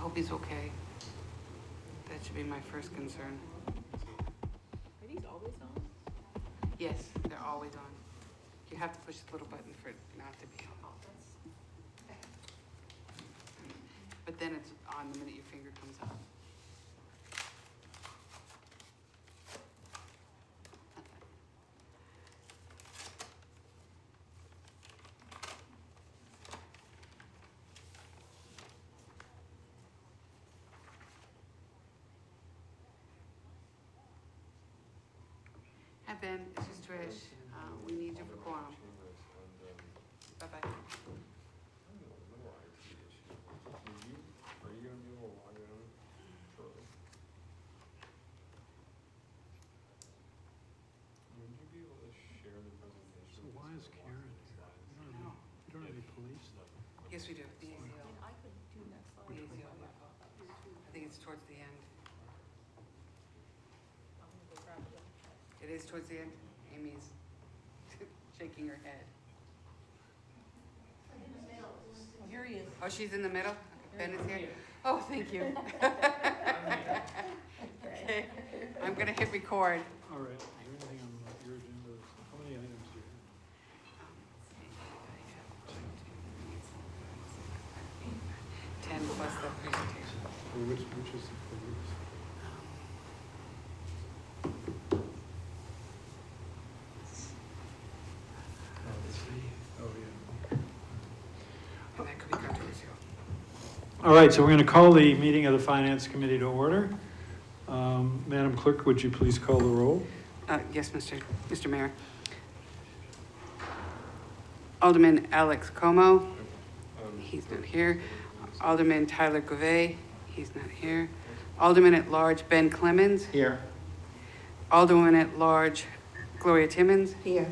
hope he's okay. That should be my first concern. Are these always on? Yes, they're always on. You have to push the little button for it not to be on. But then it's on the minute your finger comes up. Hi Ben, this is Trish. We need you for quorum. Bye-bye. Are you gonna be able to log in shortly? Would you be able to share the presentation? So why is Karen here? No. You don't have any police? Yes, we do. The ACL. And I could do next slide. The ACL, yeah. I think it's towards the end. I'm gonna go grab it. It is towards the end. Amy's shaking her head. Oh, here he is. Oh, she's in the middle? Okay, Ben is here? Oh, thank you. Okay, I'm gonna hit record. All right, is there anything on your agenda? How many items do you have? 10 plus the presentation. Or which is the police? Oh, yeah. And that could be controversial. All right, so we're going to call the meeting of the Finance Committee to order. Madam Clerk, would you please call the roll? Yes, Mr. Mayor. Alderman Alex Como, he's not here. Alderman Tyler GOV, he's not here. Alderman at Large Ben Clemens. Here. Alderman at Large Gloria Timmons. Here.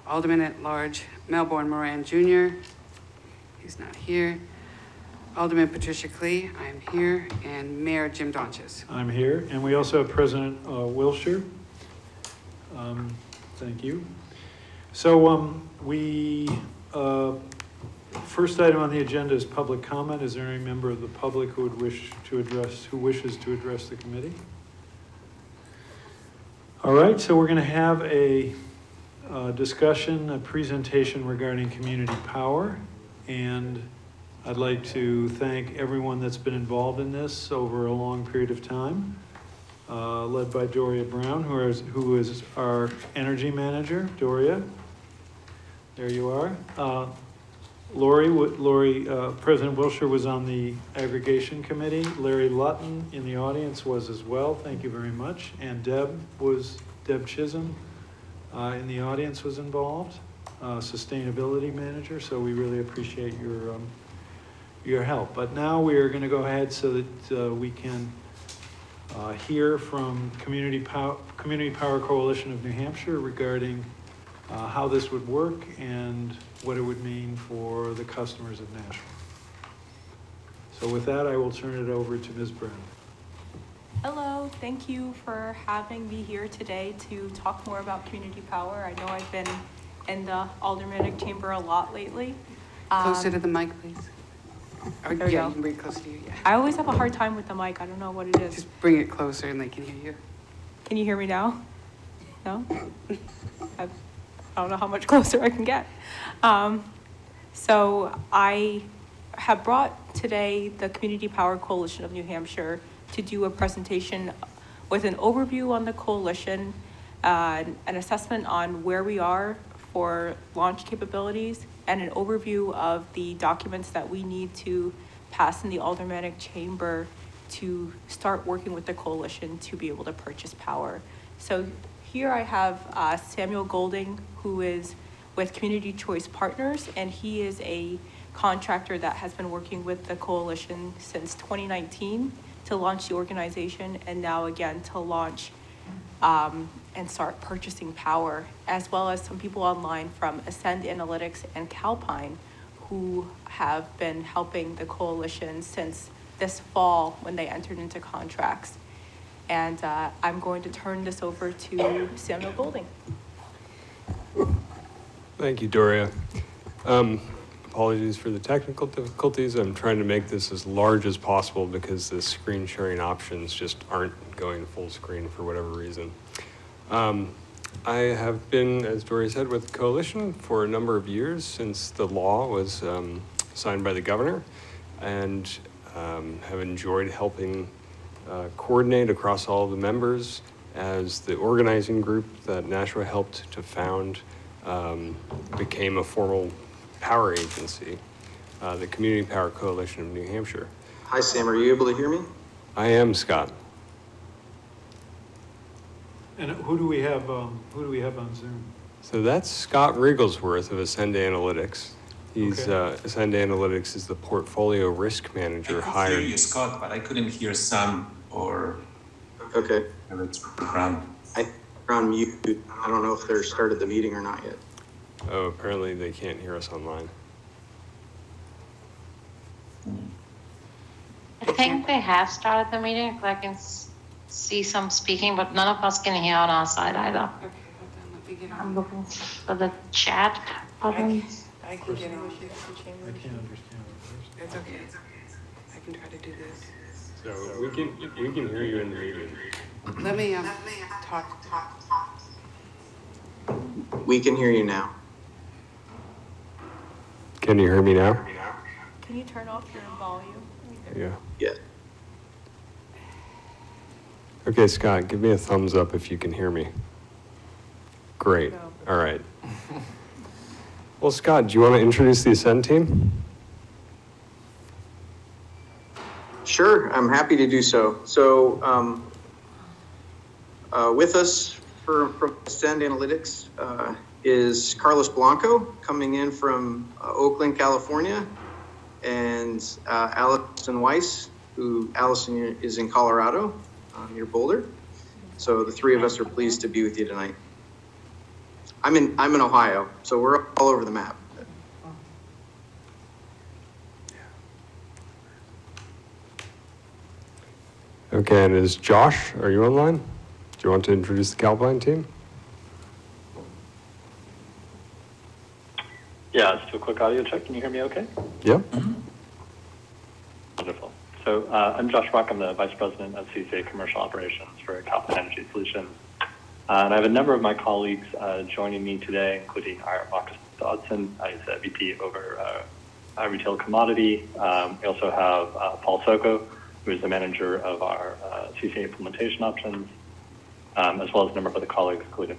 Alderman at Large Melbourne Moran Jr., he's not here. Alderman Patricia Klee, I'm here, and Mayor Jim Donches. I'm here, and we also have President Wilshire. Thank you. So first item on the agenda is public comment. Is there any member of the public who wishes to address the committee? All right, so we're going to have a discussion, a presentation regarding community power, and I'd like to thank everyone that's been involved in this over a long period of time, led by Doria Brown, who is our energy manager. Doria, there you are. President Wilshire was on the aggregation committee. Larry Lutton in the audience was as well. Thank you very much. And Deb Chisholm in the audience was involved, sustainability manager. So we really appreciate your help. But now we are going to go ahead so that we can hear from Community Power Coalition of New Hampshire regarding how this would work and what it would mean for the customers of Nashville. So with that, I will turn it over to Ms. Brown. Hello, thank you for having me here today to talk more about community power. I know I've been in the aldermanic chamber a lot lately. Closer to the mic, please. Or, There we yeah, go. you can bring it closer to you, yeah. I always have a hard time with the mic. I don't know what it is. Just bring it closer and they can hear you. Can you hear me now? No? I don't know how much closer I can get. So I have brought today the Community Power Coalition of New Hampshire to do a presentation with an overview on the coalition, an assessment on where we are for launch capabilities, and an overview of the documents that we need to pass in the aldermanic chamber to start working with the coalition to be able to purchase power. So here I have Samuel Golding, who is with Community Choice Partners, and he is a contractor that has been working with the coalition since 2019 to launch the organization, and now again to launch and start purchasing power, as well as some people online from Ascend Analytics and Calpine who have been helping the coalition since this fall when they entered into contracts. And I'm going to turn this over to Samuel Golding. Thank you, Doria. apologies for the technical difficulties. I'm trying to make this as large as possible because the screen sharing options just aren't going full screen for whatever reason. I have been, as Dory said, with the coalition for a number of years since the law was signed by the governor, and have enjoyed helping coordinate across all the members as the organizing group that Nashua helped to found became a formal power agency, the Community Power Coalition of New Hampshire. Hi, Sam. Are you able to hear me? I am Scott. And who do we have on Zoom? So that's Scott Rigglesworth of Ascend Analytics. He's Okay. Ascend Analytics is the portfolio risk manager I could hired. hear you, Scott, but I couldn't hear Sam or Okay. Ram. They're on mute. I don't know if they're started the meeting or not yet. Oh, apparently they can't hear us online. I think they have started the meeting, 'cause I can see some speaking, but none of us can hear on our side either. Okay, hold on, let me get I'm on. looking for the chat button. I can get on. I can't understand it. It's okay. I can try to do this. So we can hear you in the meeting. Let me talk. We can hear you now. Can you hear me now? Can you turn off your volume? Yeah. Yeah. Okay, Scott, give me a thumbs up if you can hear me. Great. No. All right. Well, Scott, do you want to introduce the Ascend team? Sure, I'm happy to do so. So, with us from Ascend Analytics is Carlos Blanco, coming in from Oakland, California, and Allison Weiss, who Allison is in Colorado, near Boulder. So the three of us are pleased to be with you tonight. I'm in Ohio, so we're all over the map. Okay, and is Josh, are you online? Do you want to introduce the Calpine team? Yeah, let's do a quick audio check. Can you hear me okay? Yeah? Wonderful. So I'm Josh Rock. I'm the Vice President of CCA Commercial Operations for Calpine Energy Solutions. And I have a number of my colleagues joining me today, including our Marcus Dodson. He's a VP over retail commodity. We also have Paul Soko, who is the manager of our CCA implementation options, as well as a number of other colleagues, including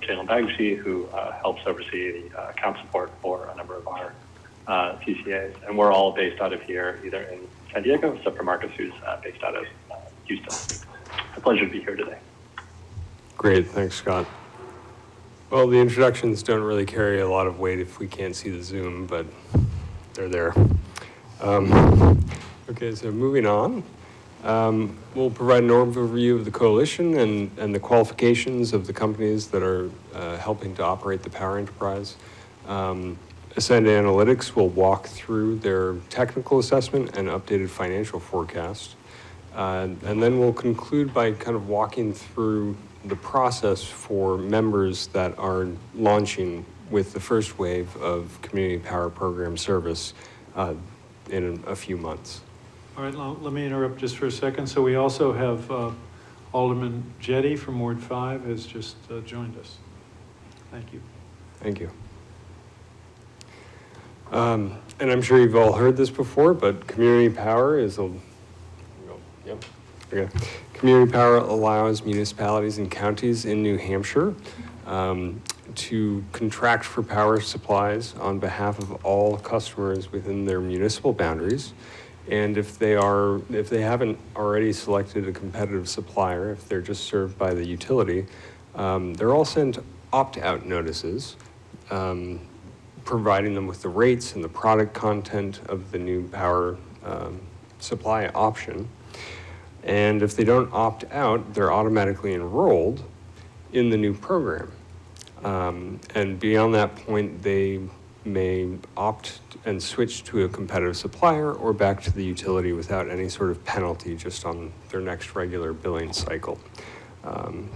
Jalen Bagshi, who helps oversee the account support for a number of our CCAs. And we're all based out of here, either in San Diego, except for Marcus, who's based out of Houston. It's a pleasure to be here today. Great, thanks, Scott. Well, the introductions don't really carry a lot of weight if we can't see the Zoom, but they're there. Okay, so moving on. We'll provide an overview of the coalition and the qualifications of the companies that are helping to operate the power enterprise. Ascend Analytics will walk through their technical assessment and updated financial forecast. And then we'll conclude by kind of walking through the process for members that are launching with the first wave of Community Power Program service in a few months. All right, let me interrupt just for a second. So we also have Alderman Jetty from Ward 5 has just joined us. Thank you. Thank you. And I'm sure you've all heard this before, but Community Power is yep. Okay. Community Power allows municipalities and counties in New Hampshire to contract for power supplies on behalf of all customers within their municipal boundaries. And if they haven't already selected a competitive supplier, if they're just served by the utility, they're all sent opt-out notices, providing them with the rates and the product content of the new power supply option. And if they don't opt out, they're automatically enrolled in the new program. And beyond that point, they may opt and switch to a competitive supplier or back to the utility without any sort of penalty just on their next regular billing cycle.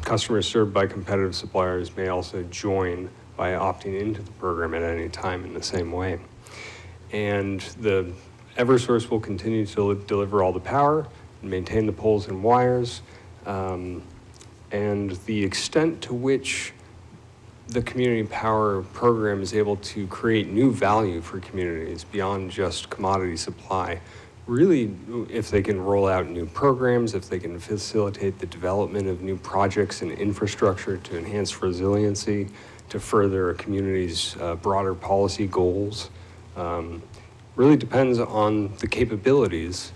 Customers served by competitive suppliers may also join by opting into the program at any time in the same way. And the Eversource will continue to deliver all the power and maintain the poles and wires. And the extent to which the community power program is able to create new value for communities beyond just commodity supply. Really, if they can roll out new programs, if they can facilitate the development of new projects and infrastructure to enhance resiliency, to further a community's broader policy goals, really depends on the capabilities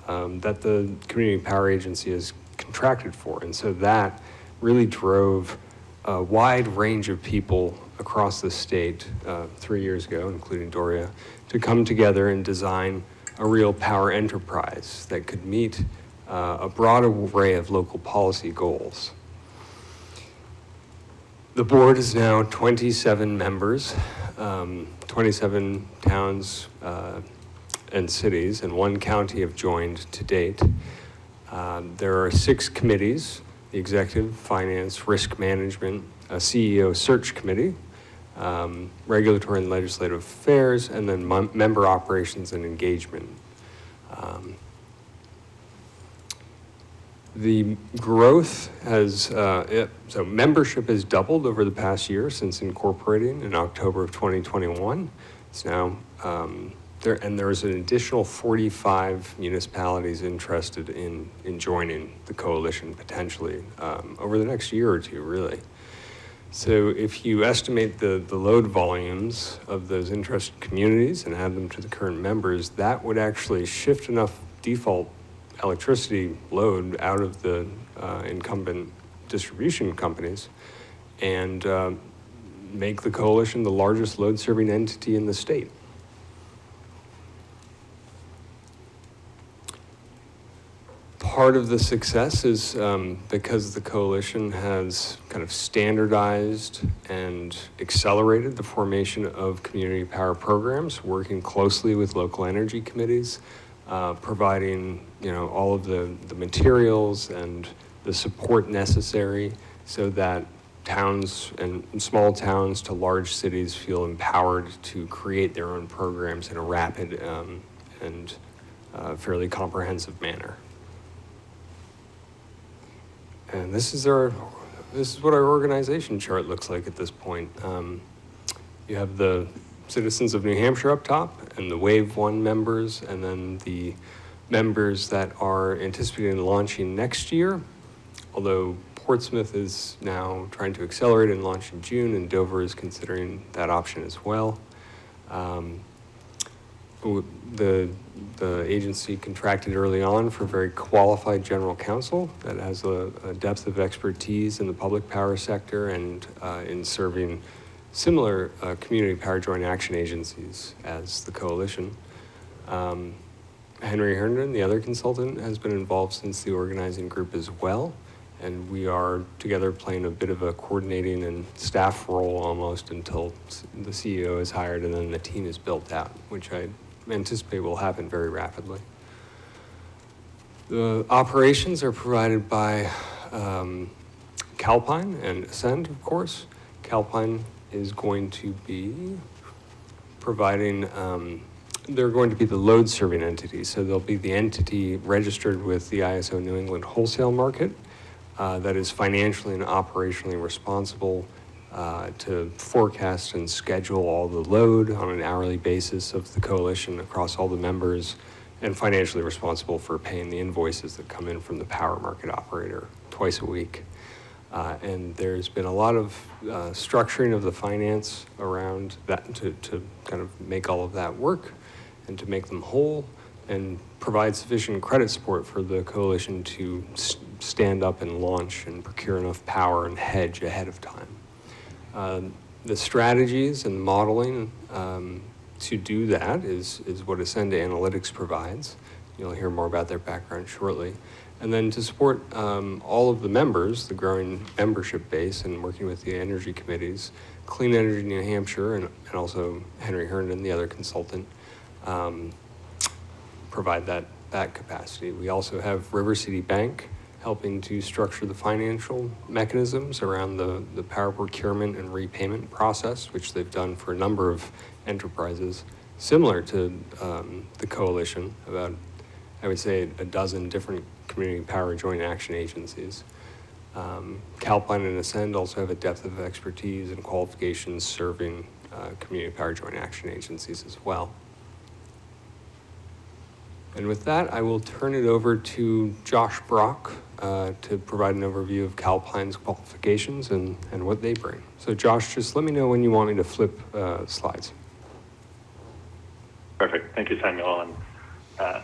that the Community Power Agency has contracted for. And so that really drove a wide range of people across the state 3 years ago, including Doria, to come together and design a real power enterprise that could meet a broad array of local policy goals. The board is now 27 members, 27 towns and cities, and 1 county have joined to date. There are 6 committees: the Executive, Finance, Risk Management, a CEO Search Committee, Regulatory and Legislative Affairs, and then Member Operations and Engagement. The growth has, so membership has doubled over the past year since incorporating in October of 2021. It's now, there's an additional 45 municipalities interested in joining the coalition potentially over the next year or two, really. So if you estimate the load volumes of those interested communities and add them to the current members, that would actually shift enough default electricity load out of the incumbent distribution companies and make the coalition the largest load-serving entity in the state. Part of the success is because the coalition has kind of standardized and accelerated the formation of community power programs, working closely with local energy committees, providing all of the materials and the support necessary so that towns and small towns to large cities feel empowered to create their own programs in a rapid and fairly comprehensive manner. And this is what our organization chart looks like at this point. You have the citizens of New Hampshire up top and the Wave 1 members, and then the members that are anticipating launching next year, although Portsmouth is now trying to accelerate and launch in June, and Dover is considering that option as well. The agency contracted early on for very qualified general counsel that has a depth of expertise in the public power sector and in serving similar community power joint action agencies as the coalition. Henry Herndon, the other consultant, has been involved since the organizing group as well, and we are together playing a bit of a coordinating and staff role almost until the CEO is hired and then the team is built out, which I anticipate will happen very rapidly. The operations are provided by Calpine and Ascend, of course. Calpine is going to be providing, they're going to be the load serving entity. So they'll be the entity registered with the ISO New England wholesale market that is financially and operationally responsible to forecast and schedule all the load on an hourly basis of the coalition across all the members, and financially responsible for paying the invoices that come in from the power market operator twice a week. And there's been a lot of structuring of the finance around that to kind of make all of that work and to make them whole and provide sufficient credit support for the coalition to stand up and launch and procure enough power and hedge ahead of time. The strategies and modeling to do that is what Ascend Analytics provides. You'll hear more about their background shortly. And then to support all of the members, the growing membership base, and working with the energy committees, Clean Energy New Hampshire and also Henry Herndon, the other consultant, provide that capacity. We also have River City Bank helping to structure the financial mechanisms around the power procurement and repayment process, which they've done for a number of enterprises, similar to the coalition, about, I would say, a dozen different community power joint action agencies. Calpine and Ascend also have a depth of expertise and qualifications serving community power joint action agencies as well. And with that, I will turn it over to Josh Brock to provide an overview of Calpine's qualifications and what they bring. So Josh, just let me know when you want me to flip slides. Perfect. Thank you, Samuel, and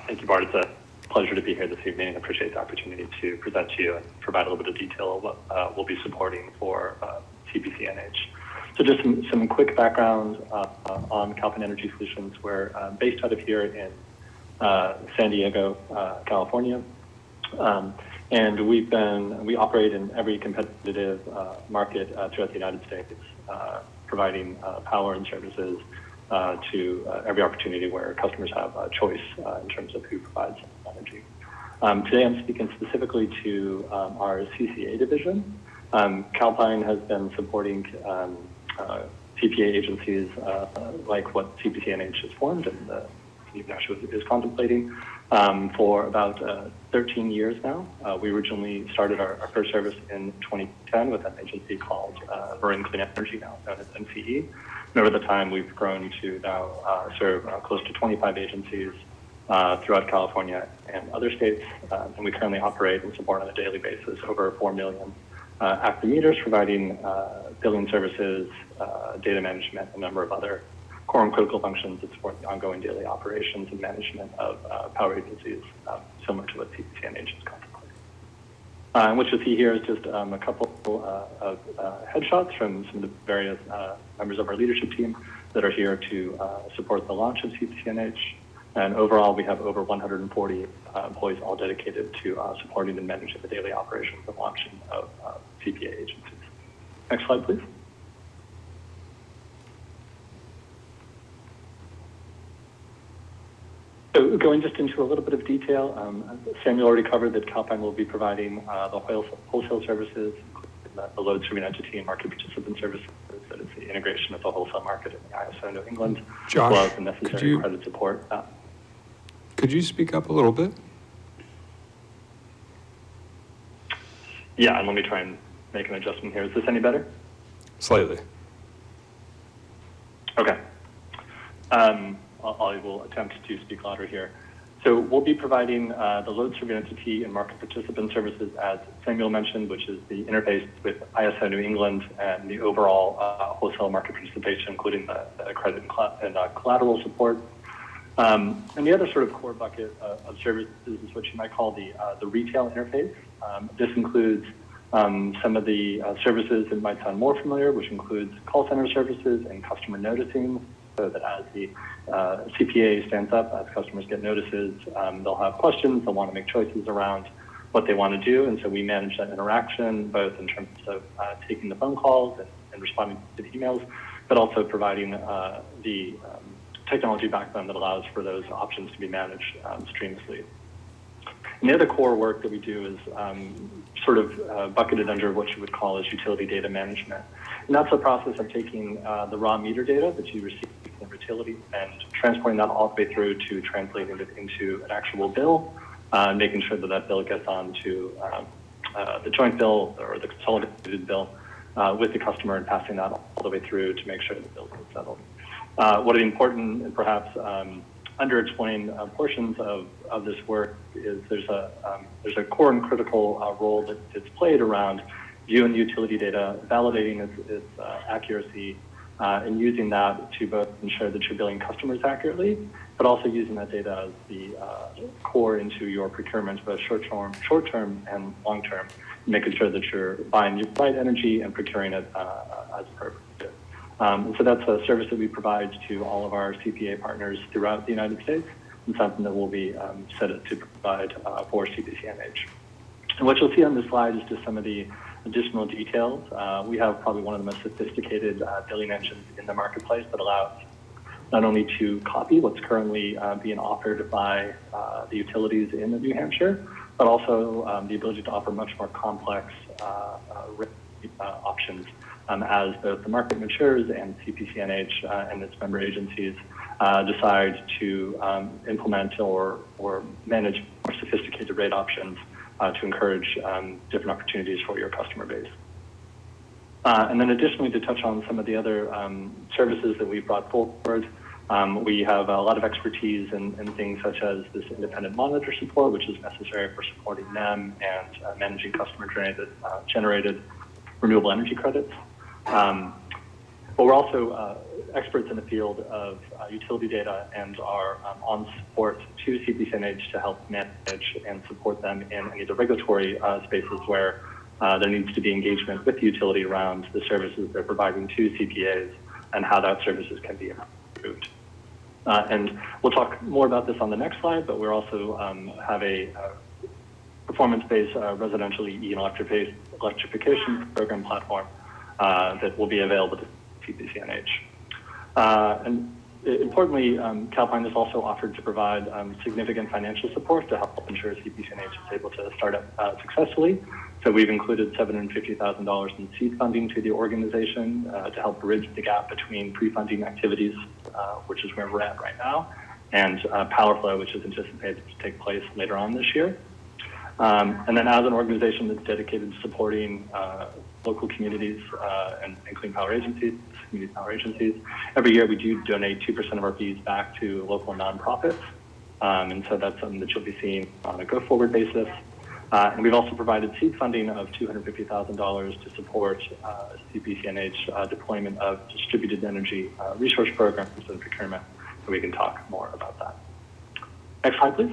thank you, Bart. It's a pleasure to be here this evening. I appreciate the opportunity to present to you and provide a little bit of detail of what we'll be supporting for CPCNH. So just some quick background on Calpine Energy Solutions. We're based out of here in San Diego, California, and we operate in every competitive market throughout the United States, providing power and services to every opportunity where customers have a choice in terms of who provides energy. Today I'm speaking specifically to our CCA division. Calpine has been supporting CPA agencies like what CPCNH has formed and actually is contemplating for about 13 years now. We originally started our first service in 2010 with an agency called Marin Clean Energy, now known as NCE. And over the time, we've grown to now serve close to 25 agencies throughout California and other states. And we currently operate and support on a daily basis over 4 million active meters, providing billing services, data management, and a number of other core and critical functions that support the ongoing daily operations and management of power agencies, similar to what CPCNH is contemplating. And what you'll see here is just a couple of headshots from some of the various members of our leadership team that are here to support the launch of CPCNH. And overall, we have over 140 employees all dedicated to supporting and managing the daily operations and launching of CPA agencies. Next slide, please. So going just into a little bit of detail, Samuel already covered that Calpine will be providing the wholesale services, the load serving entity and market participant services, that is the integration of the wholesale market in the ISO New England, Josh, as well as the necessary credit support. Could you speak up a little bit? Yeah, and let me try and make an adjustment here. Is this any better? Slightly. Okay. I will attempt to speak louder here. So we'll be providing the load serving entity and market participant services, as Samuel mentioned, which is the interface with ISO New England and the overall wholesale market participation, including the credit and collateral support. And the other sort of core bucket of services is what you might call the retail interface. This includes some of the services that might sound more familiar, which includes call center services and customer noticing, so that as the CPA stands up, as customers get notices, they'll have questions, they'll want to make choices around what they want to do. And so we manage that interaction, both in terms of taking the phone calls and responding to the emails, but also providing the technology backbone that allows for those options to be managed streamlessly. And the other core work that we do is sort of bucketed under what you would call as utility data management. And that's the process of taking the raw meter data that you receive from the utility and transporting that all the way through to translating it into an actual bill, making sure that that bill gets onto the joint bill or the consolidated bill with the customer and passing that all the way through to make sure the bill gets settled. One of the important and perhaps underexplained portions of this work is there's a core and critical role that's played around viewing the utility data, validating its accuracy, and using that to both ensure that you're billing customers accurately, but also using that data as the core into your procurement, both short-term and long-term, making sure that you're buying the right energy and procuring it as appropriate. And so that's a service that we provide to all of our CPA partners throughout the United States, and something that we'll be set to provide for CPCNH. And what you'll see on this slide is just some of the additional details. We have probably one of the most sophisticated billing engines in the marketplace that allows not only to copy what's currently being offered by the utilities in New Hampshire, but also the ability to offer much more complex options as both the market matures and CPCNH and its member agencies decide to implement or manage more sophisticated rate options to encourage different opportunities for your customer base. And then additionally, to touch on some of the other services that we've brought forward, we have a lot of expertise in things such as this independent monitor support, which is necessary for supporting NEM and managing customer-generated renewable energy credits. But we're also experts in the field of utility data and are on support to CPCNH to help manage and support them in any of the regulatory spaces where there needs to be engagement with the utility around the services they're providing to CPAs and how that services can be improved. And we'll talk more about this on the next slide, but we also have a performance-based residential EE and electrification program platform that will be available to CPCNH. And importantly, Calpine has also offered to provide significant financial support to help ensure CPCNH is able to start up successfully. So we've included $750,000 in seed funding to the organization to help bridge the gap between pre-funding activities, which is where we're at right now, and power flow, which is anticipated to take place later on this year. And then as an organization that's dedicated to supporting local communities and clean power agencies, community power agencies, every year we do donate 2% of our fees back to local nonprofits. And so that's something that you'll be seeing on a go-forward basis. And we've also provided seed funding of $250,000 to support CPCNH deployment of distributed energy resource programs and procurement. So we can talk more about that. Next slide, please.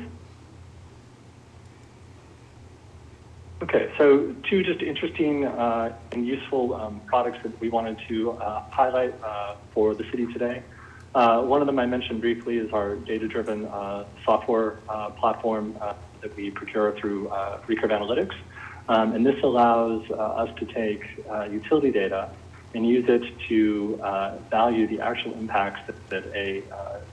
Okay, so two just interesting and useful products that we wanted to highlight for the city today. One of them I mentioned briefly is our data-driven software platform that we procure through Recurve Analytics. And this allows us to take utility data and use it to value the actual impacts that a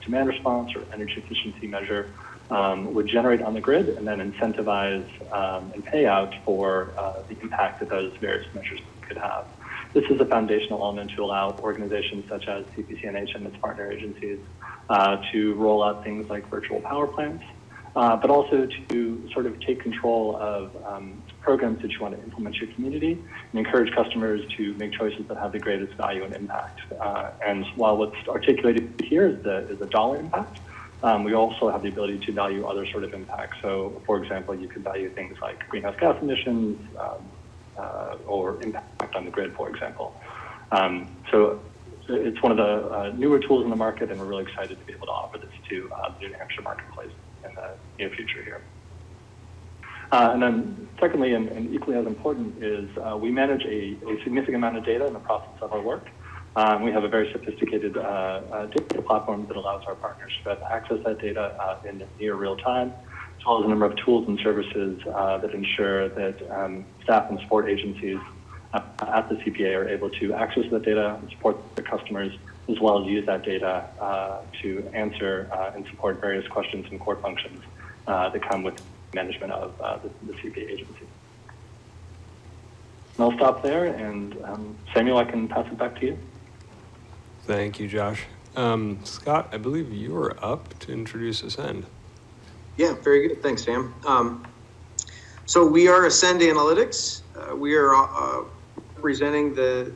demand response or energy efficiency measure would generate on the grid, and then incentivize and pay out for the impact that those various measures could have. This is a foundational element to allow organizations such as CPCNH and its partner agencies to roll out things like virtual power plants, but also to sort of take control of programs that you want to implement in your community and encourage customers to make choices that have the greatest value and impact. And while what's articulated here is the dollar impact, we also have the ability to value other sort of impacts. So, for example, you could value things like greenhouse gas emissions or impact on the grid, for example. So it's one of the newer tools in the market, and we're really excited to be able to offer this to the New Hampshire marketplace in the near future here. And then secondly, and equally as important, is we manage a significant amount of data in the process of our work. We have a very sophisticated data platform that allows our partners to access that data in near real time, as well as a number of tools and services that ensure that staff and support agencies at the CPA are able to access that data and support their customers, as well as use that data to answer and support various questions and core functions that come with management of the CPA agency. And I'll stop there, and Samuel, I can pass it back to you. Thank you, Josh. Scott, I believe you are up to introduce Ascend. Yeah, very good. Thanks, Sam. So we are Ascend Analytics. We are representing the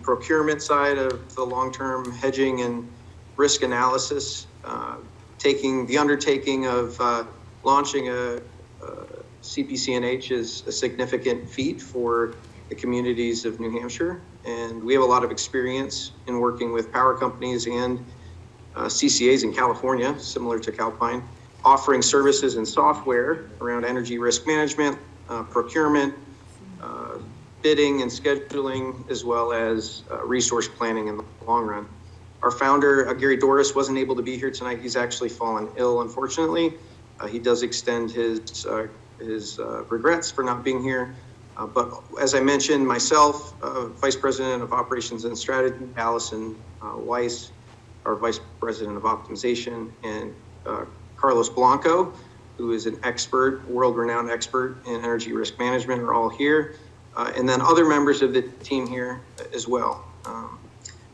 procurement side of the long-term hedging and risk analysis, taking the undertaking of launching a CPCNH is a significant feat for the communities of New Hampshire. And we have a lot of experience in working with power companies and CCAs in California, similar to Calpine, offering services and software around energy risk management, procurement, bidding and scheduling, as well as resource planning in the long run. Our founder, Gary Doris, wasn't able to be here tonight. He's actually fallen ill, unfortunately. He does extend his regrets for not being here. But as I mentioned, myself, Vice President of Operations and Strategy, Allison Weiss, our Vice President of Optimization, and Carlos Blanco, who is an expert, world-renowned expert in energy risk management, are all here. And then other members of the team here as well.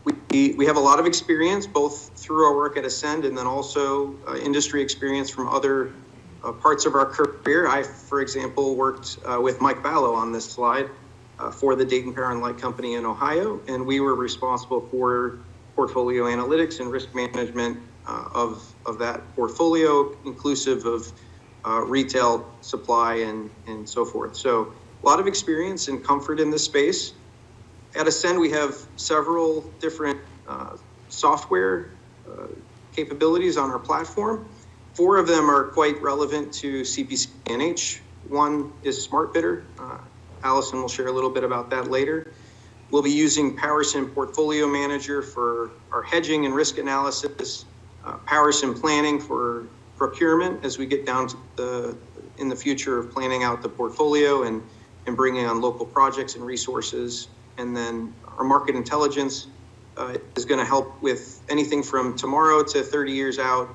We we have a lot of experience, both through our work at Ascend and then also industry experience from other parts of our career. I, for example, worked with Mike Ballo on this slide for the Dayton Power and Light Company in Ohio, and we were responsible for portfolio analytics and risk management of that portfolio, inclusive of retail supply and so forth. So a lot of experience and comfort in this space. At Ascend, we have several different software capabilities on our platform. 4 of them are quite relevant to CPC&H. One is Smart Bidder. Allison will share a little bit about that later. We'll be using PowerSim Portfolio Manager for our hedging and risk analysis, PowerSim Planning for procurement as we get down to in the future of planning out the portfolio and bringing on local projects and resources. And then our market intelligence is going to help with anything from tomorrow to 30 years out,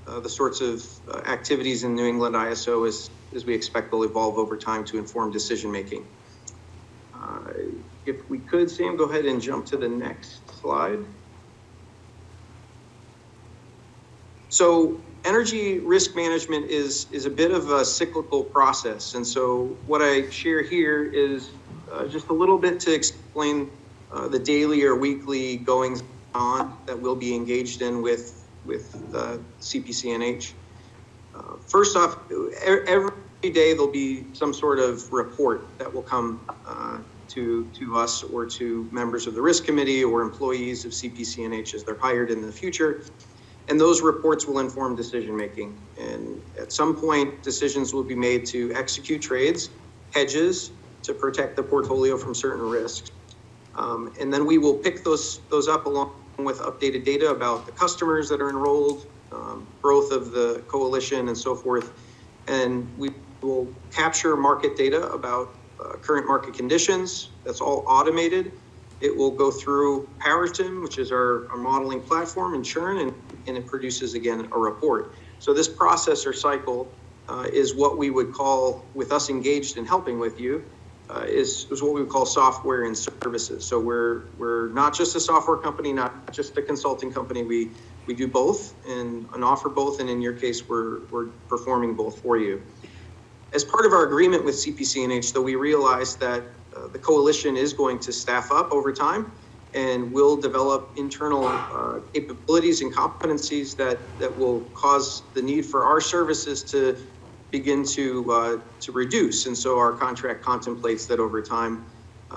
the sorts of activities in New England ISO as we expect will evolve over time to inform decision making. If we could, Sam, go ahead and jump to the next slide. So energy risk management is a bit of a cyclical process. And so what I share here is just a little bit to explain the daily or weekly goings on that we'll be engaged in with CPC&H. First off, every day there'll be some sort of report that will come to us or to members of the risk committee or employees of CPC&H as they're hired in the future. And those reports will inform decision making. And at some point, decisions will be made to execute trades, hedges, to protect the portfolio from certain risks. And then we will pick those up along with updated data about the customers that are enrolled, growth of the coalition and so forth. And we will capture market data about current market conditions. That's all automated. It will go through PowerSim, which is our modeling platform, and churn, and it produces, again, a report. So this process or cycle is what we would call, with us engaged in helping with you, is what we would call software and services. So we're not just a software company, not just a consulting company. We do both and offer both, and in your case, we're performing both for you. As part of our agreement with CPC&H, though, we realized that the coalition is going to staff up over time and will develop internal capabilities and competencies that will cause the need for our services to begin to reduce. And so our contract contemplates that over time,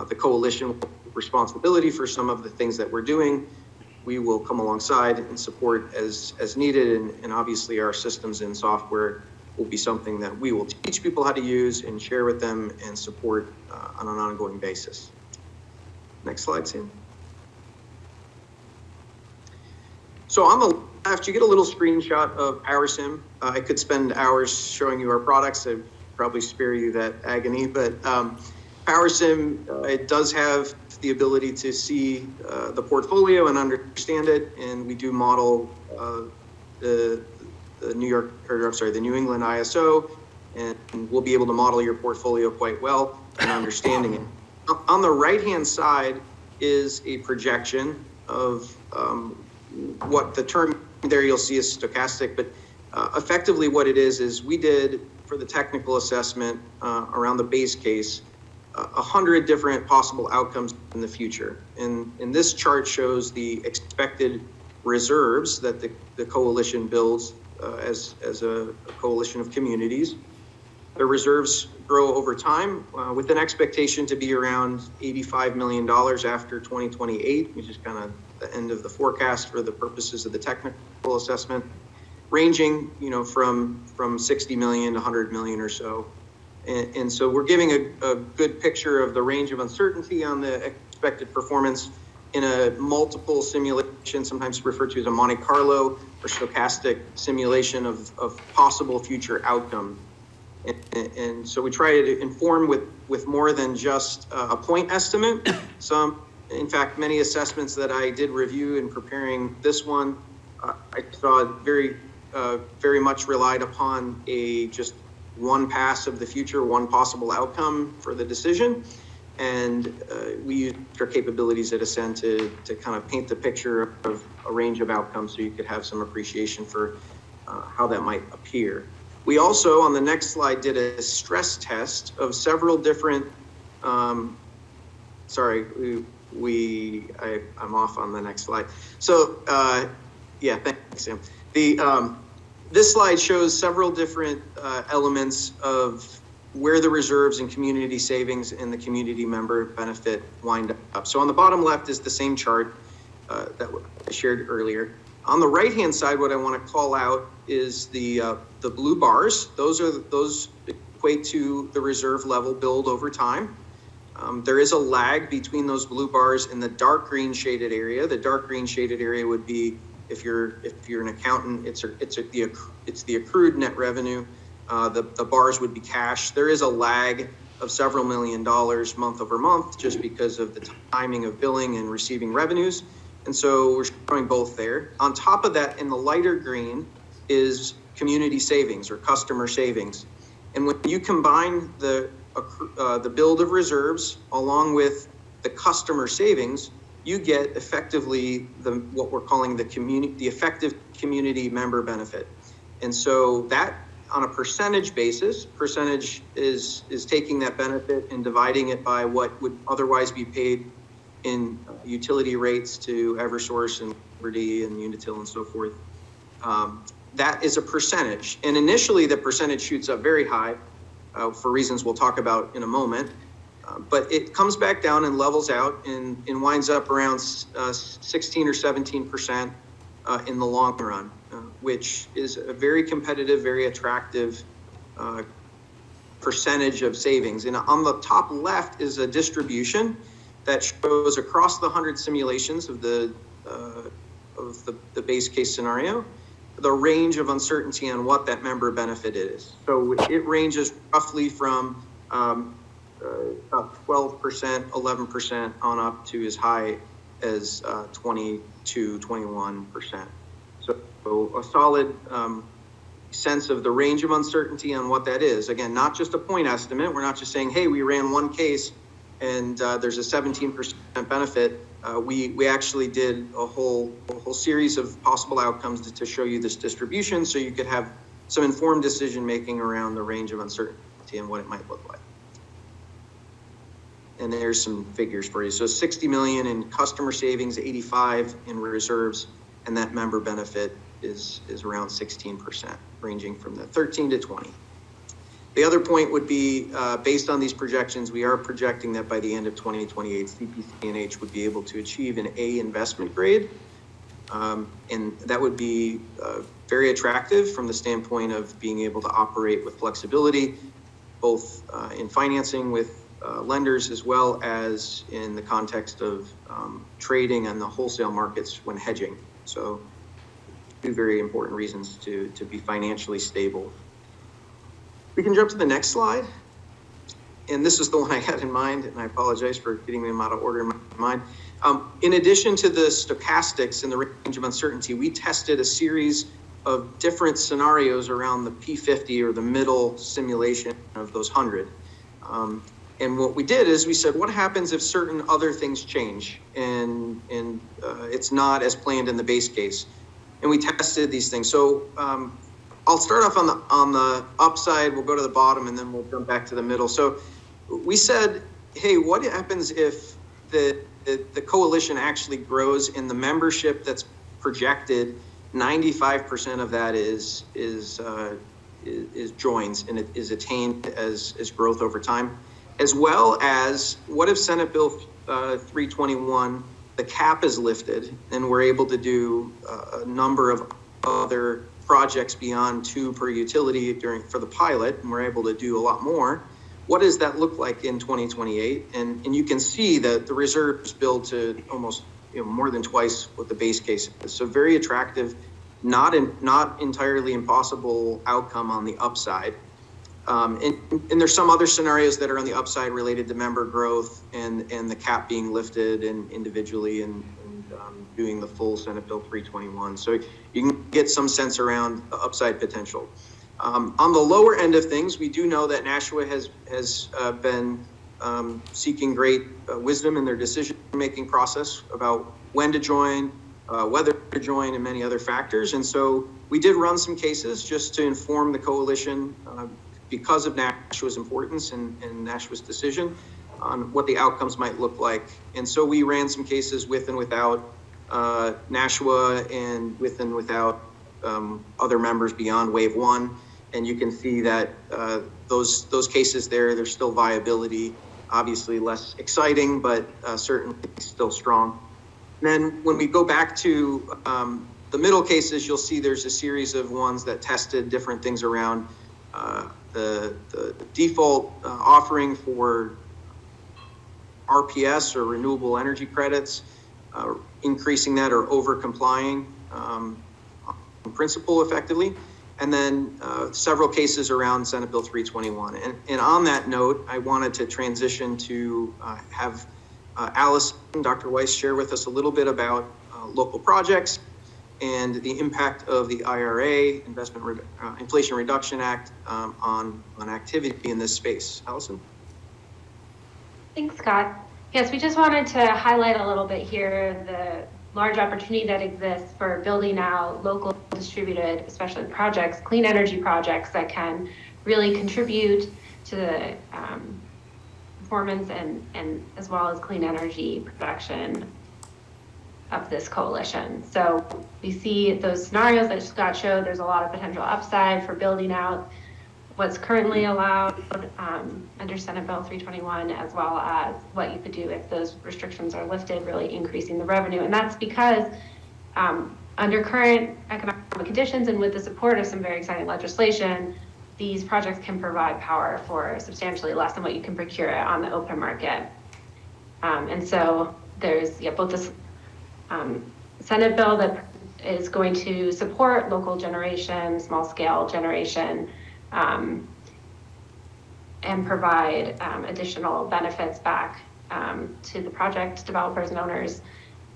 the coalition will have responsibility for some of the things that we're doing. We will come alongside and support as needed. And obviously our systems and software will be something that we will teach people how to use and share with them and support on an ongoing basis. Next slide, Sam. So on the left, you get a little screenshot of PowerSim. I could spend hours showing you our products. I'd probably spare you that agony, but PowerSim, it does have the ability to see the portfolio and understand it, and we do model the New England ISO, and we'll be able to model your portfolio quite well in understanding it. On the right-hand side is a projection of what the term there you'll see is stochastic, but effectively what it is we did for the technical assessment around the base case, 100 different possible outcomes in the future. And this chart shows the expected reserves that the coalition builds as a coalition of communities. The reserves grow over time with an expectation to be around $85 million after 2028, which is kind of the end of the forecast for the purposes of the technical assessment, ranging from 60 million to 100 million or so. And so we're giving a good picture of the range of uncertainty on the expected performance in a multiple simulation, sometimes referred to as a Monte Carlo or stochastic simulation of possible future outcome. And so we try to inform with more than just a point estimate. In fact, many assessments that I did review in preparing this one, I saw very much relied upon just one pass of the future, one possible outcome for the decision. And we use our capabilities at Ascend to kind of paint the picture of a range of outcomes so you could have some appreciation for how that might appear. We also, on the next slide, did a stress test of several different, I'm off on the next slide. So, yeah, thanks, Sam. This slide shows several different elements of where the reserves and community savings and the community member benefit wind up. So on the bottom left is the same chart that I shared earlier. On the right-hand side, what I want to call out is the blue bars. Those equate to the reserve level build over time. There is a lag between those blue bars and the dark green shaded area. The dark green shaded area would be, if you're an accountant, it's the accrued net revenue. The bars would be cash. There is a lag of several $1 million month over month just because of the timing of billing and receiving revenues. And so we're showing both there. On top of that, in the lighter green is community savings or customer savings. And when you combine the build of reserves along with the customer savings, you get effectively what we're calling the effective community member benefit. And so that, on a percentage basis, percentage is taking that benefit and dividing it by what would otherwise be paid in utility rates to Eversource and Liberty and Unitil and so forth. That is a percentage. And initially the percentage shoots up very high for reasons we'll talk about in a moment. But it comes back down and levels out and winds up around 16 or 17% in the long run, which is a very competitive, very attractive percentage of savings. And on the top left is a distribution that shows across the 100 simulations of the base case scenario, the range of uncertainty on what that member benefit is. So it ranges roughly from about 12%, 11% on up to as high as 22, 21%. So a solid sense of the range of uncertainty on what that is. Again, not just a point estimate. We're not just saying, hey, we ran one case and there's a 17% benefit. We actually did a whole series of possible outcomes to show you this distribution so you could have some informed decision making around the range of uncertainty and what it might look like. And there's some figures for you. So 60 million in customer savings, 85 in reserves, and that member benefit is around 16%, ranging from the 13 to 20. The other point would be, based on these projections, we are projecting that by the end of 2028, CPC&H would be able to achieve an A investment grade. And that would be very attractive from the standpoint of being able to operate with flexibility, both in financing with lenders as well as in the context of trading and the wholesale markets when hedging. So two very important reasons to be financially stable. We can jump to the next slide. And this is the one I had in mind, and I apologize for getting them out of order in my mind. In addition to the stochastics and the range of uncertainty, we tested a series of different scenarios around the P50 or the middle simulation of those 100. And what we did is we said, what happens if certain other things change and it's not as planned in the base case? And we tested these things. So I'll start off on the upside, we'll go to the bottom, and then we'll jump back to the middle. So we said, hey, what happens if the coalition actually grows and the membership that's projected, 95% of that is joins and it is attained as growth over time? As well as, what if Senate Bill 321, the cap is lifted and we're able to do a number of other projects beyond 2 per utility for the pilot, and we're able to do a lot more. What does that look like in 2028? And you can see that the reserves build to almost more than twice what the base case is. So very attractive, not entirely impossible outcome on the upside. And there's some other scenarios that are on the upside related to member growth and the cap being lifted and individually and doing the full Senate Bill 321. So you can get some sense around the upside potential. On the lower end of things, we do know that Nashua has been seeking great wisdom in their decision-making process about when to join, whether to join, and many other factors. And so we did run some cases just to inform the coalition because of Nashua's importance and Nashua's decision on what the outcomes might look like. And so we ran some cases with and without Nashua and with and without other members beyond Wave 1. And you can see that those cases there's still viability, obviously less exciting, but certainly still strong. And then when we go back to the middle cases, you'll see there's a series of ones that tested different things around the default offering for RPS or renewable energy credits, increasing that or over complying in principle effectively. And then several cases around Senate Bill 321. And on that note, I wanted to transition to have Alice and Dr. Weiss share with us a little bit about local projects and the impact of the IRA, Inflation Reduction Act, on activity in this space. Allison? Thanks, Scott. Yes, we just wanted to highlight a little bit here the large opportunity that exists for building out local distributed, especially projects, clean energy projects that can really contribute to the performance and as well as clean energy production of this coalition. So we see those scenarios that Scott showed, there's a lot of potential upside for building out what's currently allowed under Senate Bill 321, as well as what you could do if those restrictions are lifted, really increasing the revenue. And that's because under current economic conditions and with the support of some very exciting legislation, these projects can provide power for substantially less than what you can procure it on the open market. And so there's both this Senate bill that is going to support local generation, small scale generation, and provide additional benefits back to the project developers and owners,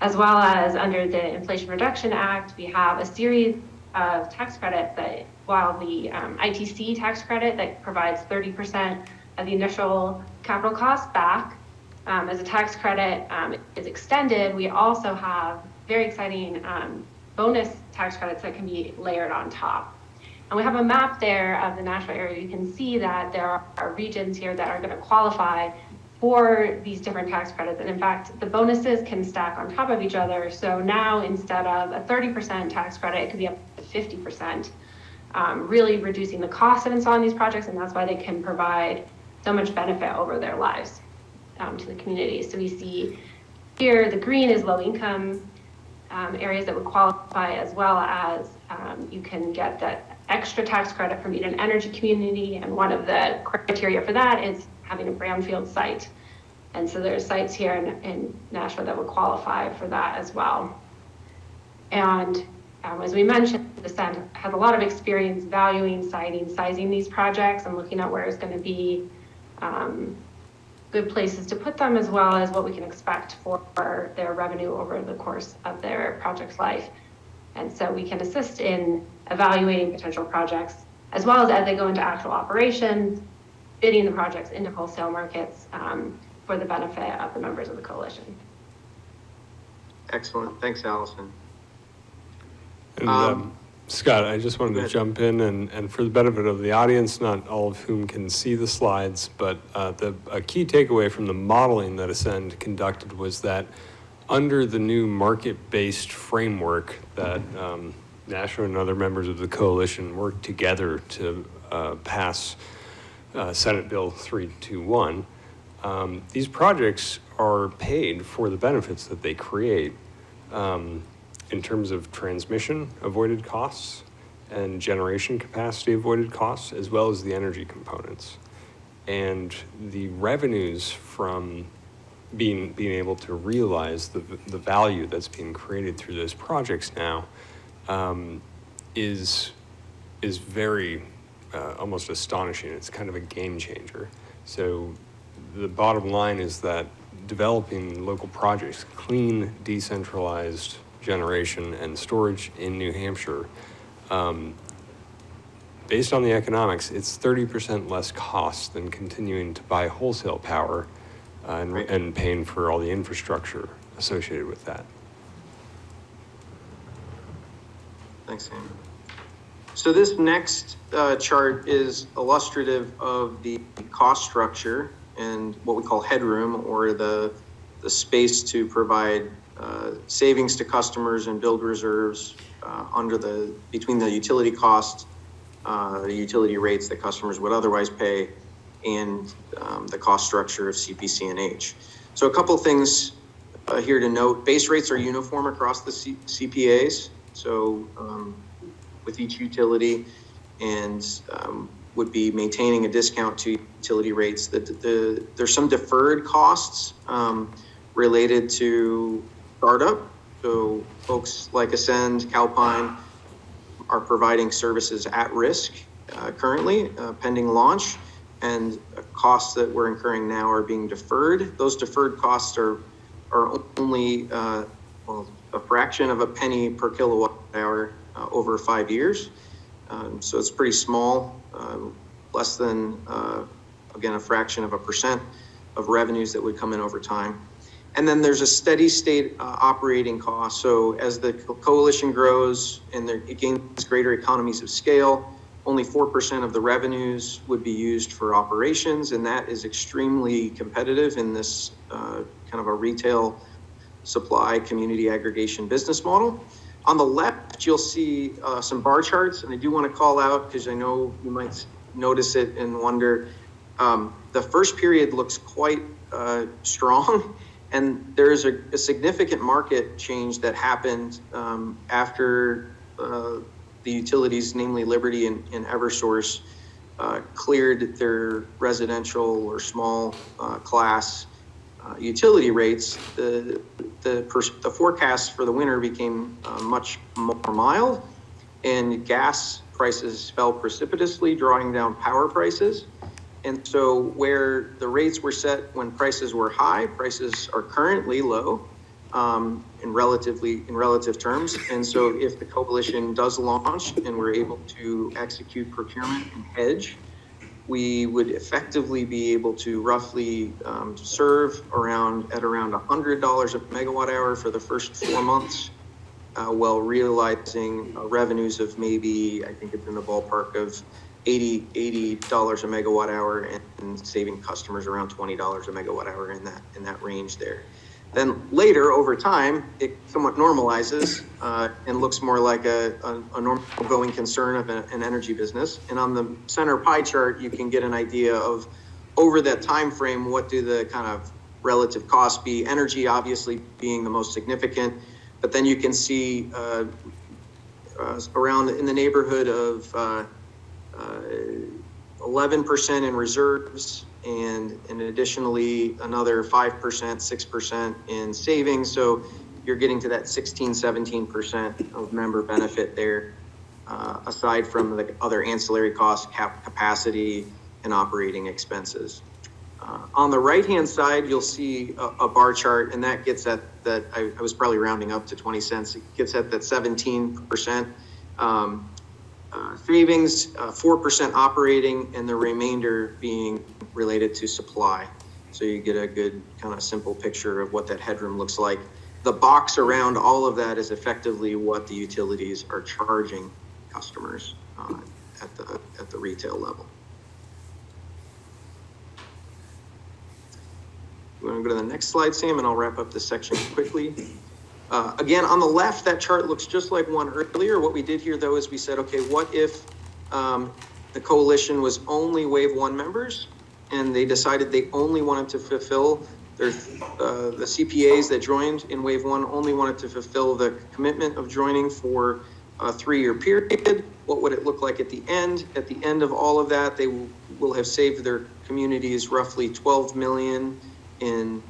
as well as under the Inflation Reduction Act, we have a series of tax credits that, while the ITC tax credit that provides 30% of the initial capital cost back as a tax credit is extended, we also have very exciting bonus tax credits that can be layered on top. And we have a map there of the Nashua area. You can see that there are regions here that are going to qualify for these different tax credits. And in fact, the bonuses can stack on top of each other. So now instead of a 30% tax credit, it could be up to 50%, really reducing the cost of installing these projects. And that's why they can provide so much benefit over their lives to the community. So we see here, the green is low income areas that would qualify, as well as you can get that extra tax credit from being an energy community. And one of the criteria for that is having a brownfield site. And so there's sites here in Nashua that would qualify for that as well. And as we mentioned, the Senate has a lot of experience valuing, sizing these projects and looking at where it's going to be good places to put them, as well as what we can expect for their revenue over the course of their project's life. And so we can assist in evaluating potential projects, as well as they go into actual operations, bidding the projects into wholesale markets for the benefit of the members of the coalition. Excellent. Thanks, Allison. And Scott, I just wanted to jump in and for the benefit of the audience, not all of whom can see the slides, but a key takeaway from the modeling that Ascend conducted was that under the new market-based framework that Nashua and other members of the coalition worked together to pass Senate Bill 321, these projects are paid for the benefits that they create in terms of transmission avoided costs and generation capacity avoided costs, as well as the energy components. And the revenues from being able to realize the value that's being created through those projects now is very almost astonishing. It's kind of a game changer. So the bottom line is that developing local projects, clean, decentralized generation and storage in New Hampshire based on the economics, it's 30% less cost than continuing to buy wholesale power Right. and paying for all the infrastructure associated with that. Thanks, Sam. So this next chart is illustrative of the cost structure and what we call headroom, or the space to provide savings to customers and build reserves between the utility costs, the utility rates that customers would otherwise pay, and the cost structure of CPC&H. So a couple things here to note. Base rates are uniform across the CPAs, so with each utility, and would be maintaining a discount to utility rates. There's some deferred costs related to startup. So folks like Ascend, Calpine are providing services at risk currently, pending launch, and costs that we're incurring now are being deferred. Those deferred costs are only a fraction of a penny per kilowatt hour over 5 years. So it's pretty small, less than, again, a fraction of a percent of revenues that would come in over time. And then there's a steady state operating cost. So as the coalition grows and it gains greater economies of scale, only 4% of the revenues would be used for operations, and that is extremely competitive in this kind of a retail supply community aggregation business model. On the left, you'll see some bar charts, and I do want to call out, because I know you might notice it and wonder, the first period looks quite strong, and there is a significant market change that happened after the utilities, namely Liberty and Eversource, cleared their residential or small class utility rates. The forecast for the winter became much more mild, and gas prices fell precipitously, drawing down power prices. And so where the rates were set when prices were high, prices are currently low in relative terms. And so if the coalition does launch and we're able to execute procurement and hedge, we would effectively be able to roughly serve at around $100 a megawatt hour for the first 4 months, while realizing revenues of maybe, I think it's in the ballpark of $80 a megawatt hour, and saving customers around $20 a megawatt hour in that range there. Then later, over time, it somewhat normalizes and looks more like a normal going concern of an energy business. And on the center pie chart, you can get an idea of, over that time frame, what do the kind of relative costs be? Energy obviously being the most significant, but then you can see around in the neighborhood of 11% in reserves, and additionally another 5%, 6% in savings. So you're getting to that 16, 17% of member benefit there, aside from the other ancillary costs, capacity, and operating expenses. On the right-hand side, you'll see a bar chart, and that gets at that, I was probably rounding up to 20 cents. It gets at that 17% savings, 4% operating, and the remainder being related to supply. So you get a good kind of simple picture of what that headroom looks like. The box around all of that is effectively what the utilities are charging customers at the retail level. You want to go to the next slide, Sam, and I'll wrap up this section quickly. Again, on the left, that chart looks just like one earlier. What we did here, though, is we said, okay, what if the coalition was only Wave 1 members, and they decided they only wanted to fulfill the CPAs that joined in Wave 1 only wanted to fulfill the commitment of joining for a 3-year period. What would it look like at the end? At the end of all of that, they will have saved their communities roughly $12 million in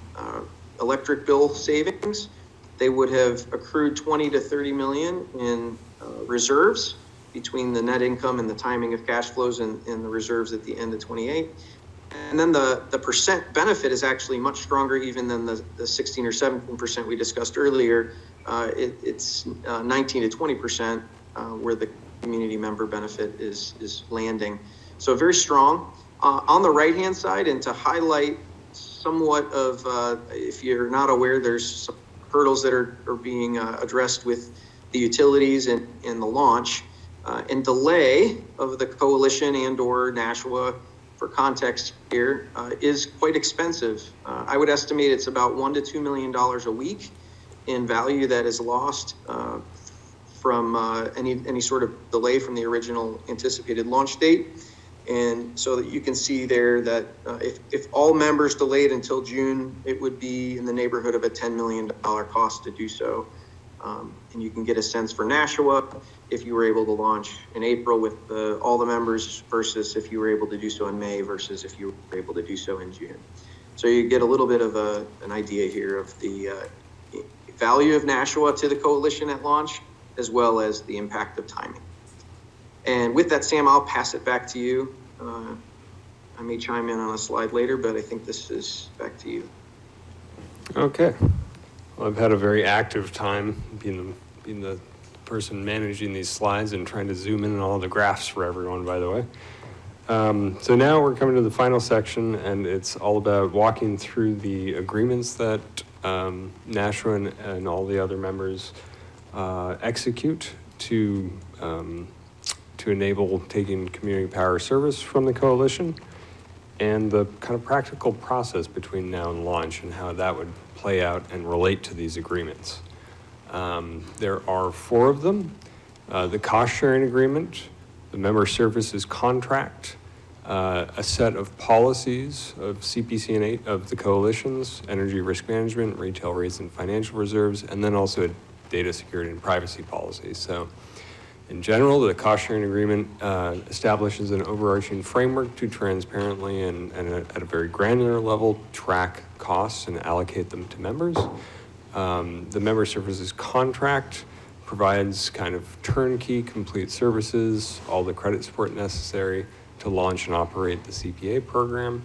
electric bill savings. They would have accrued 20 to 30 million in reserves between the net income and the timing of cash flows and the reserves at the end of 28. And then the percent benefit is actually much stronger even than the 16 or 17% we discussed earlier. It's 19 to 20%, where the community member benefit is landing. So very strong. On the right-hand side, and to highlight somewhat of, if you're not aware, there's some hurdles that are being addressed with the utilities and the launch and delay of the coalition and or Nashua, for context here, is quite expensive. I would estimate it's about $1 to $2 million a week in value that is lost from any sort of delay from the original anticipated launch date. And so that you can see there that if all members delayed until June, it would be in the neighborhood of a $10 million cost to do so. And you can get a sense for Nashua if you were able to launch in April with all the members versus if you were able to do so in May versus if you were able to do so in June. So you get a little bit of an idea here of the value of Nashua to the coalition at launch, as well as the impact of timing. And with that, Sam, I'll pass it back to you. I may chime in on a slide later, but I think this is back to you. Okay. Well, I've had a very active time being the person managing these slides and trying to zoom in on all the graphs for everyone, by the way. So now we're coming to the final section, and it's all about walking through the agreements that Nashua and all the other members execute to enable taking community power service from the coalition, and the kind of practical process between now and launch and how that would play out and relate to these agreements. There are 4 of them: the cost sharing agreement, the member services contract, a set of policies of CPC and 8 of the coalitions, energy risk management, retail rates and financial reserves, and then also a data security and privacy policy. So in general, the cost sharing agreement establishes an overarching framework to transparently and at a very granular level track costs and allocate them to members. The member services contract provides kind of turnkey complete services, all the credit support necessary to launch and operate the CPA program.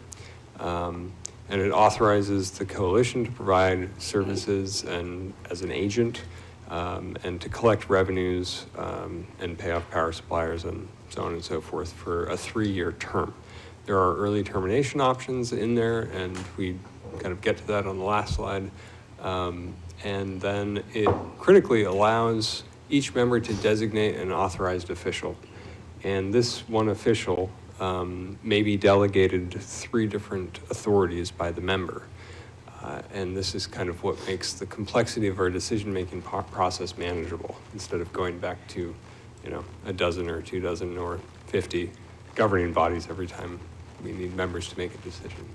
And it authorizes the coalition to provide services and as an agent and to collect revenues and pay off power suppliers and so on and so forth for a 3-year term. There are early termination options in there, and we kind of get to that on the last slide. And then it critically allows each member to designate an authorized official. And this one official may be delegated to 3 different authorities by the member. And this is kind of what makes the complexity of our decision-making process manageable, instead of going back to, a dozen or 2 dozen or 50 governing bodies every time we need members to make a decision.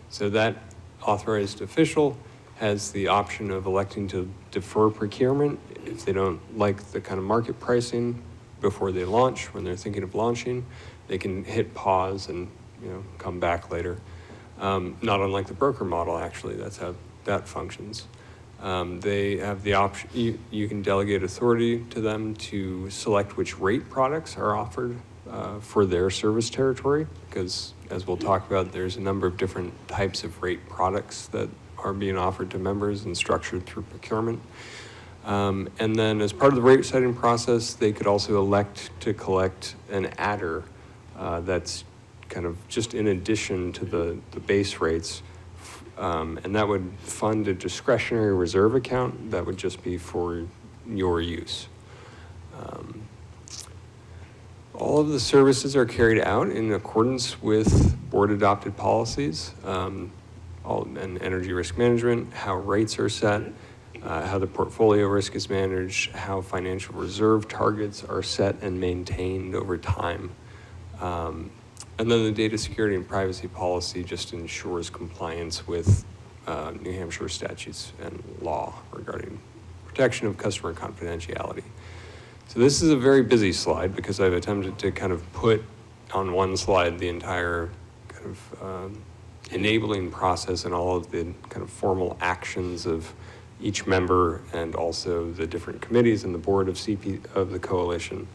So that authorized official has the option of electing to defer procurement if they don't like the kind of market pricing before they launch. When they're thinking of launching, they can hit pause and come back later. Not unlike the broker model, actually. That's how that functions. They have the option, you can delegate authority to them to select which rate products are offered for their service territory, because as we'll talk about, there's a number of different types of rate products that are being offered to members and structured through procurement. And then as part of the rate setting process, they could also elect to collect an adder that's kind of just in addition to the base rates. And that would fund a discretionary reserve account that would just be for your use. All of the services are carried out in accordance with board-adopted policies, and energy risk management, how rates are set, how the portfolio risk is managed, how financial reserve targets are set and maintained over time. And then the data security and privacy policy just ensures compliance with New Hampshire statutes and law regarding protection of customer confidentiality. So this is a very busy slide because I've attempted to kind of put on one slide the entire kind of enabling process and all of the kind of formal actions of each member and also the different committees and the board of the coalition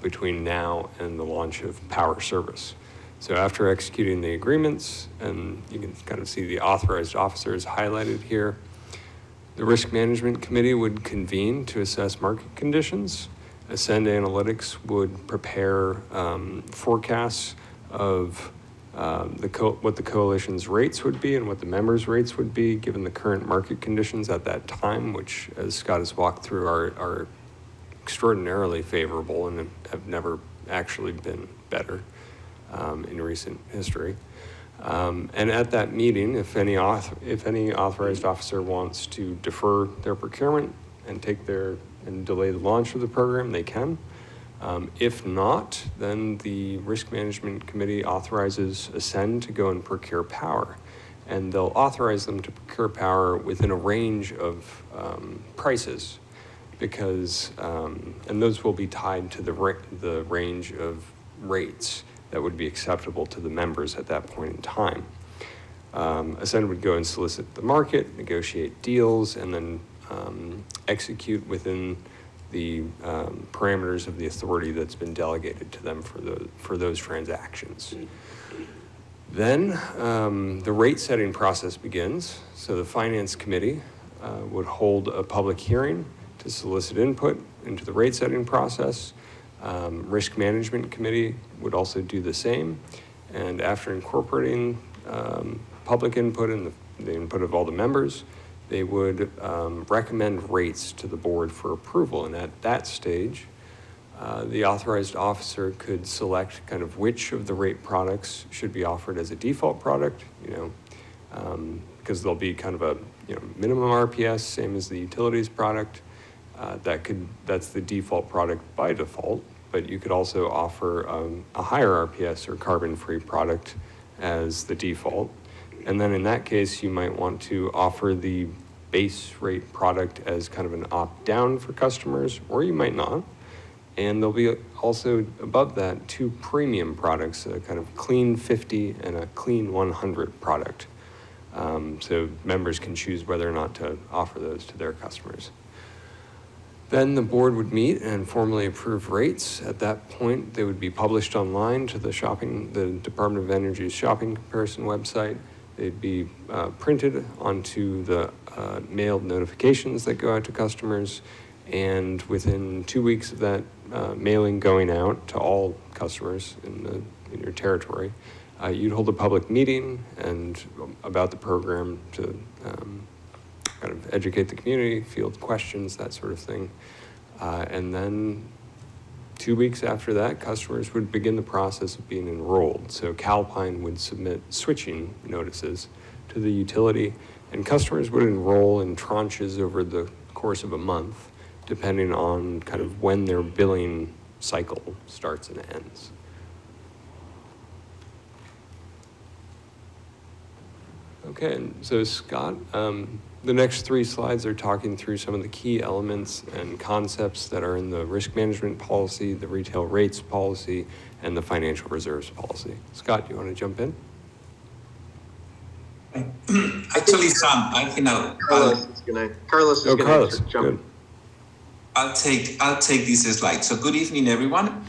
between now and the launch of power service. So after executing the agreements, and you can kind of see the authorized officers highlighted here, the risk management committee would convene to assess market conditions, Ascend Analytics would prepare forecasts of what the coalition's rates would be and what the members' rates would be given the current market conditions at that time, which, as Scott has walked through, are extraordinarily favorable and have never actually been better in recent history. And at that meeting, if any authorized officer wants to defer their procurement and delay the launch of the program, they can. If not, then the Risk Management Committee authorizes Ascend to go and procure power. And they'll authorize them to procure power within a range of prices because, and those will be tied to the range of rates that would be acceptable to the members at that point in time. Ascend would go and solicit the market, negotiate deals, and then execute within the parameters of the authority that's been delegated to them for those transactions. Then the rate setting process begins. So the Finance Committee would hold a public hearing to solicit input into the rate setting process. Risk Management Committee would also do the same. And after incorporating public input and the input of all the members, they would recommend rates to the board for approval. And at that stage, the authorized officer could select kind of which of the rate products should be offered as a default product, because there'll be kind of a minimum RPS, same as the utilities product. That's the default product by default, but you could also offer a higher RPS or carbon-free product as the default. And then in that case, you might want to offer the base rate product as kind of an opt-down for customers, or you might not. And there'll be also above that 2 premium products, a kind of clean 50 and a clean 100 product. So members can choose whether or not to offer those to their customers. Then the board would meet and formally approve rates. At that point, they would be published online to the Department of Energy's shopping comparison website. They'd be printed onto the mailed notifications that go out to customers. And within 2 weeks of that mailing going out to all customers in your territory, you'd hold a public meeting and about the program to kind of educate the community, field questions, that sort of thing. And then 2 weeks after that, customers would begin the process of being enrolled. So Calpine would submit switching notices to the utility, and customers would enroll in tranches over the course of a month, depending on kind of when their billing cycle starts and ends. Okay, and so Scott, the next 3 slides are talking through some of the key elements and concepts that are in the risk management policy, the retail rates policy, and the financial reserves policy. Scott, do you want to jump in? Actually, Sam, I can now. Carlos is going to jump. Good. I'll take this slide. So good evening, everyone.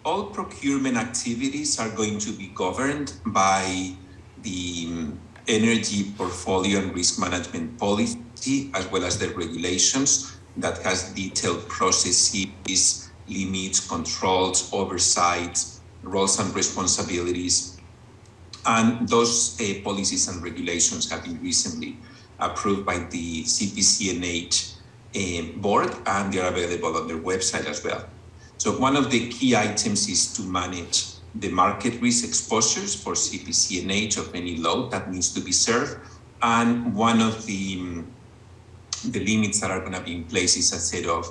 All procurement activities are going to be governed by the energy portfolio and risk management policy, as well as the regulations that has detailed processes, limits, controls, oversight, roles and responsibilities. And those policies and regulations have been recently approved by the CPCNH board, and they are available on their website as well. So one of the key items is to manage the market risk exposures for CPCNH of any load that needs to be served. And one of the limits that are going to be in place is a set of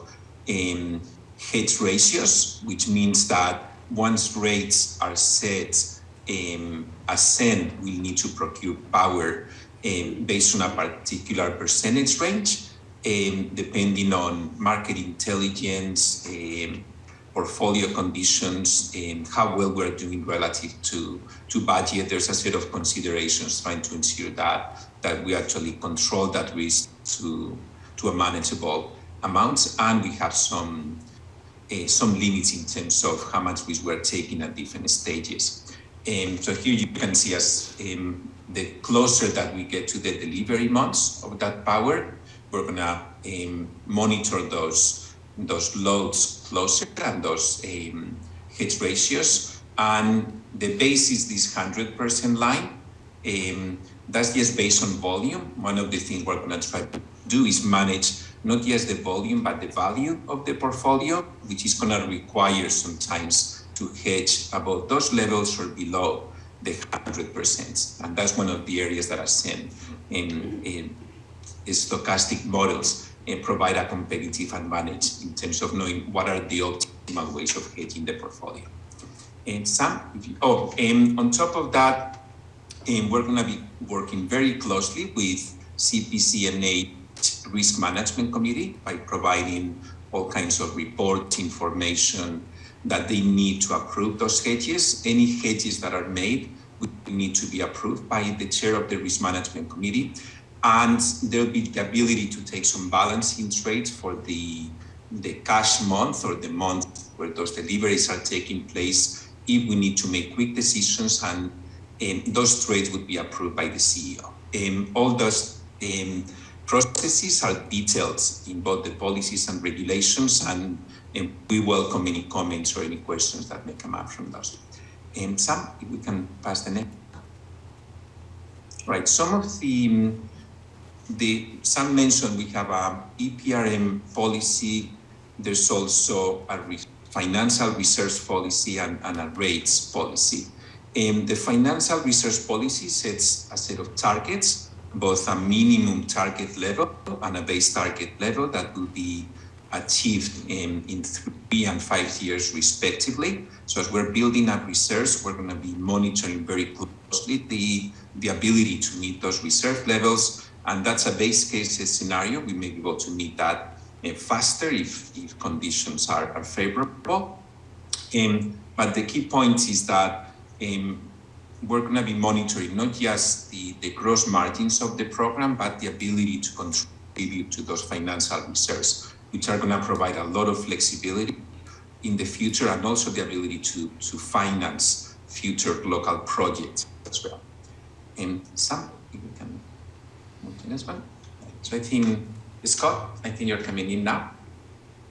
hedge ratios, which means that once rates are set, Ascend will need to procure power based on a particular percentage range, depending on market intelligence, portfolio conditions, and how well we're doing relative to budget. There's a set of considerations trying to ensure that we actually control that risk to a manageable amount, and we have some limits in terms of how much risk we're taking at different stages. So here you can see as the closer that we get to the delivery months of that power, we're gonna monitor those those loads closer and those hedge ratios. And the base is this 100% line. That's just based on volume. One of the things we're going to try to do is manage not just the volume, but the value of the portfolio, which is going to require sometimes to hedge above those levels or below the 100%. And that's one of the areas that are seen in stochastic models and provide a competitive advantage in terms of knowing what are the optimal ways of hedging the portfolio. And on top of that, we're going to be working very closely with CPCNA Risk Management Committee by providing all kinds of reports, information that they need to approve those hedges. Any hedges that are made will need to be approved by the chair of the Risk Management Committee. And there'll be the ability to take some balancing trades for the cash month or the month where those deliveries are taking place if we need to make quick decisions, and those trades would be approved by the CEO. All those processes are detailed in both the policies and regulations, and we welcome any comments or any questions that may come up from those. Sam, if we can pass the next. Right, some of Sam mentioned we have a EPRM policy. There's also a financial research policy and a rates policy. The financial research policy sets a set of targets, both a minimum target level and a base target level that will be achieved in 3 and 5 years respectively. So as we're building up reserves, we're going to be monitoring very closely the ability to meet those reserve levels. And that's a base case scenario. We may be able to meet that faster if conditions are favorable. But the key point is that we're going to be monitoring not just the gross margins of the program, but the ability to contribute to those financial reserves, which are going to provide a lot of flexibility in the future, and also the ability to finance future local projects as well. Sam, if we can move to this one. So I think, Scott, I think you're coming in now,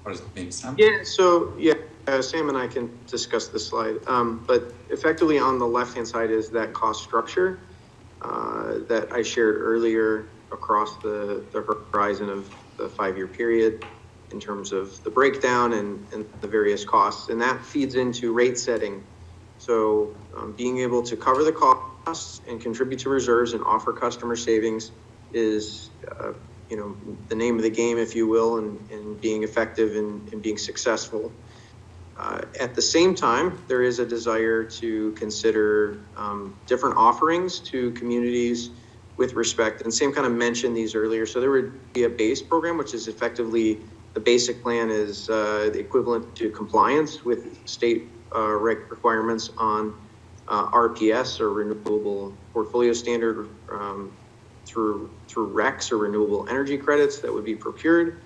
or maybe Sam? Yeah, so Sam and I can discuss this slide, but effectively on the left-hand side is that cost structure that I shared earlier across the horizon of the 5-year period in terms of the breakdown and the various costs, and that feeds into rate setting. So being able to cover the costs and contribute to reserves and offer customer savings is the name of the game, if you will, and being effective and being successful. At the same time, there is a desire to consider different offerings to communities with respect, and Sam kind of mentioned these earlier. So there would be a base program, which is effectively the basic plan is the equivalent to compliance with state requirements on RPS or renewable portfolio standard through RECs or renewable energy credits that would be procured.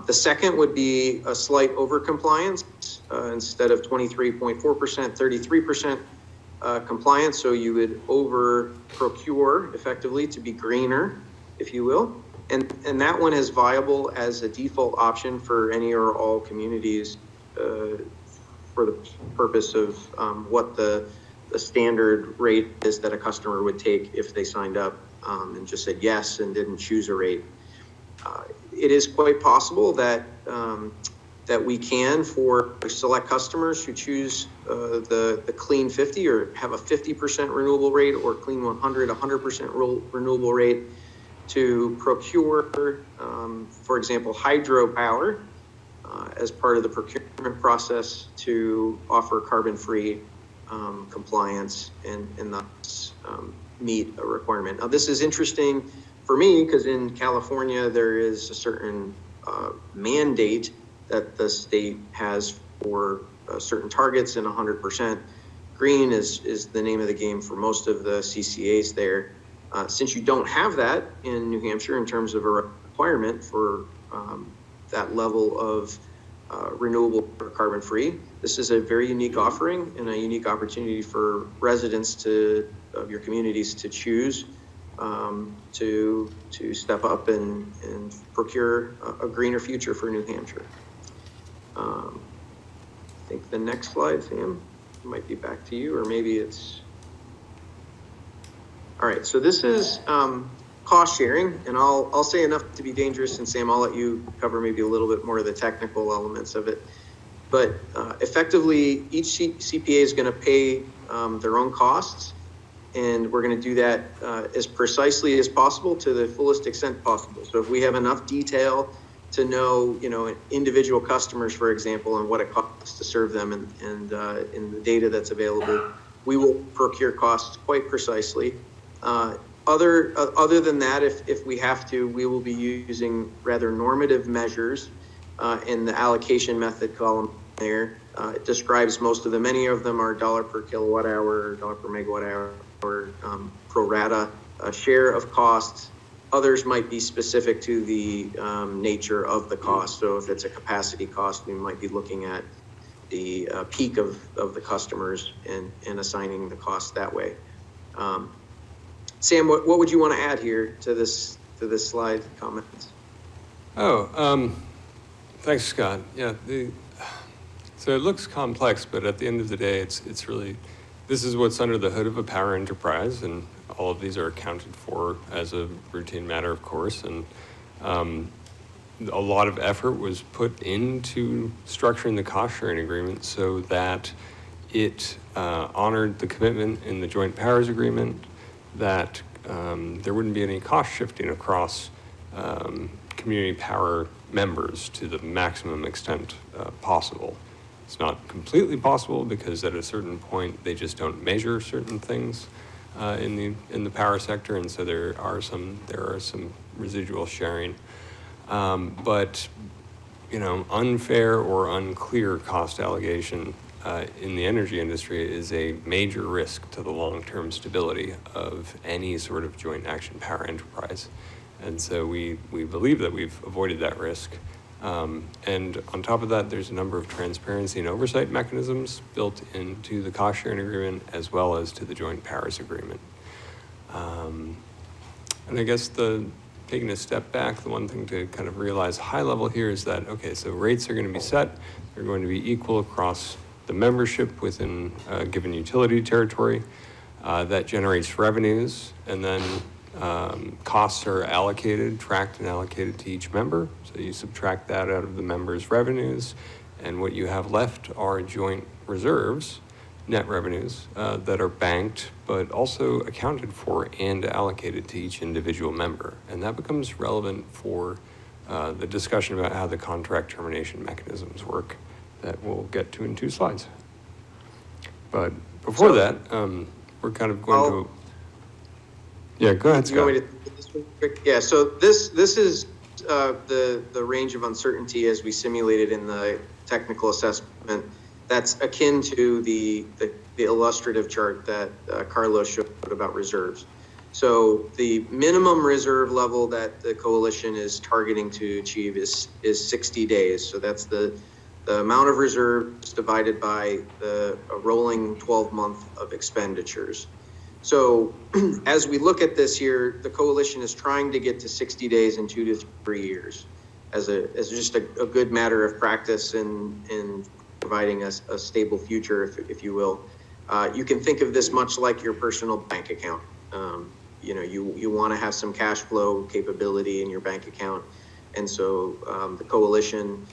The second would be a slight overcompliance instead of 23.4%, 33% compliance. So you would over procure effectively to be greener, if you will. And that one is viable as a default option for any or all communities for the purpose of what the standard rate is that a customer would take if they signed up and just said yes and didn't choose a rate. It is quite possible that that we can, for select customers who choose the Clean 50 or have a 50% renewable rate, or Clean 100, 100% renewable rate, to procure, for example, hydropower as part of the procurement process to offer carbon-free compliance and thus meet a requirement. Now, this is interesting for me because in California, there is a certain mandate that the state has for certain targets, and 100% green is the name of the game for most of the CCAs there. Since you don't have that in New Hampshire in terms of a requirement for that level of renewable or carbon-free, this is a very unique offering and a unique opportunity for residents of your communities to choose to step up and procure a greener future for New Hampshire. I think the next slide, Sam, might be back to you, or maybe it's, all right, so this is cost sharing, and I'll say enough to be dangerous, and Sam, I'll let you cover maybe a little bit more of the technical elements of it. But effectively, each CPA is going to pay their own costs, and we're going to do that as precisely as possible to the fullest extent possible. So if we have enough detail to know, individual customers, for example, and what it costs to serve them, and in the data that's available, we will procure costs quite precisely. Other than that, if we have to, we will be using rather normative measures in the allocation method column there. It describes most of them. Many of them are dollar per kilowatt hour, dollar per megawatt hour, or pro rata share of costs. Others might be specific to the nature of the cost. So if it's a capacity cost, we might be looking at the peak of the customers and assigning the cost that way. Sam, what would you want to add here to this slide comments? Thanks, Scott. Yeah, so it looks complex, but at the end of the day, it's really, this is what's under the hood of a power enterprise, and all of these are accounted for as a routine matter, of course, and a lot of effort was put into structuring the cost sharing agreement so that it honored the commitment in the joint powers agreement that there wouldn't be any cost shifting across community power members to the maximum extent possible. It's not completely possible because at a certain point they just don't measure certain things in the power sector, and so there are some residual sharing. But unfair or unclear cost allocation in the energy industry is a major risk to the long-term stability of any sort of joint action power enterprise. And so we believe that we've avoided that risk. And on top of that, there's a number of transparency and oversight mechanisms built into the cost sharing agreement as well as to the joint powers agreement. And I guess taking a step back, the one thing to kind of realize high level here is that, okay, so rates are going to be set. They're going to be equal across the membership within a given utility territory. That generates revenues, and then costs are tracked and allocated to each member. So you subtract that out of the member's revenues, and what you have left are joint reserves, net revenues, that are banked, but also accounted for and allocated to each individual member. And that becomes relevant for the discussion about how the contract termination mechanisms work that we'll get to in 2 slides. But before that, we're kind of going to... Yeah, go ahead, Scott. You want me to do this real quick? Yeah, so this is the range of uncertainty as we simulated in the technical assessment. That's akin to the illustrative chart that Carlos showed about reserves. So the minimum reserve level that the coalition is targeting to achieve is 60 days. So that's the amount of reserves divided by a rolling 12-month of expenditures. So as we look at this here, the coalition is trying to get to 60 days in 2 to 3 years as just a good matter of practice in providing a stable future, if you will. You can think of this much like your personal bank account. You want to have some cash flow capability in your bank account. And so the coalition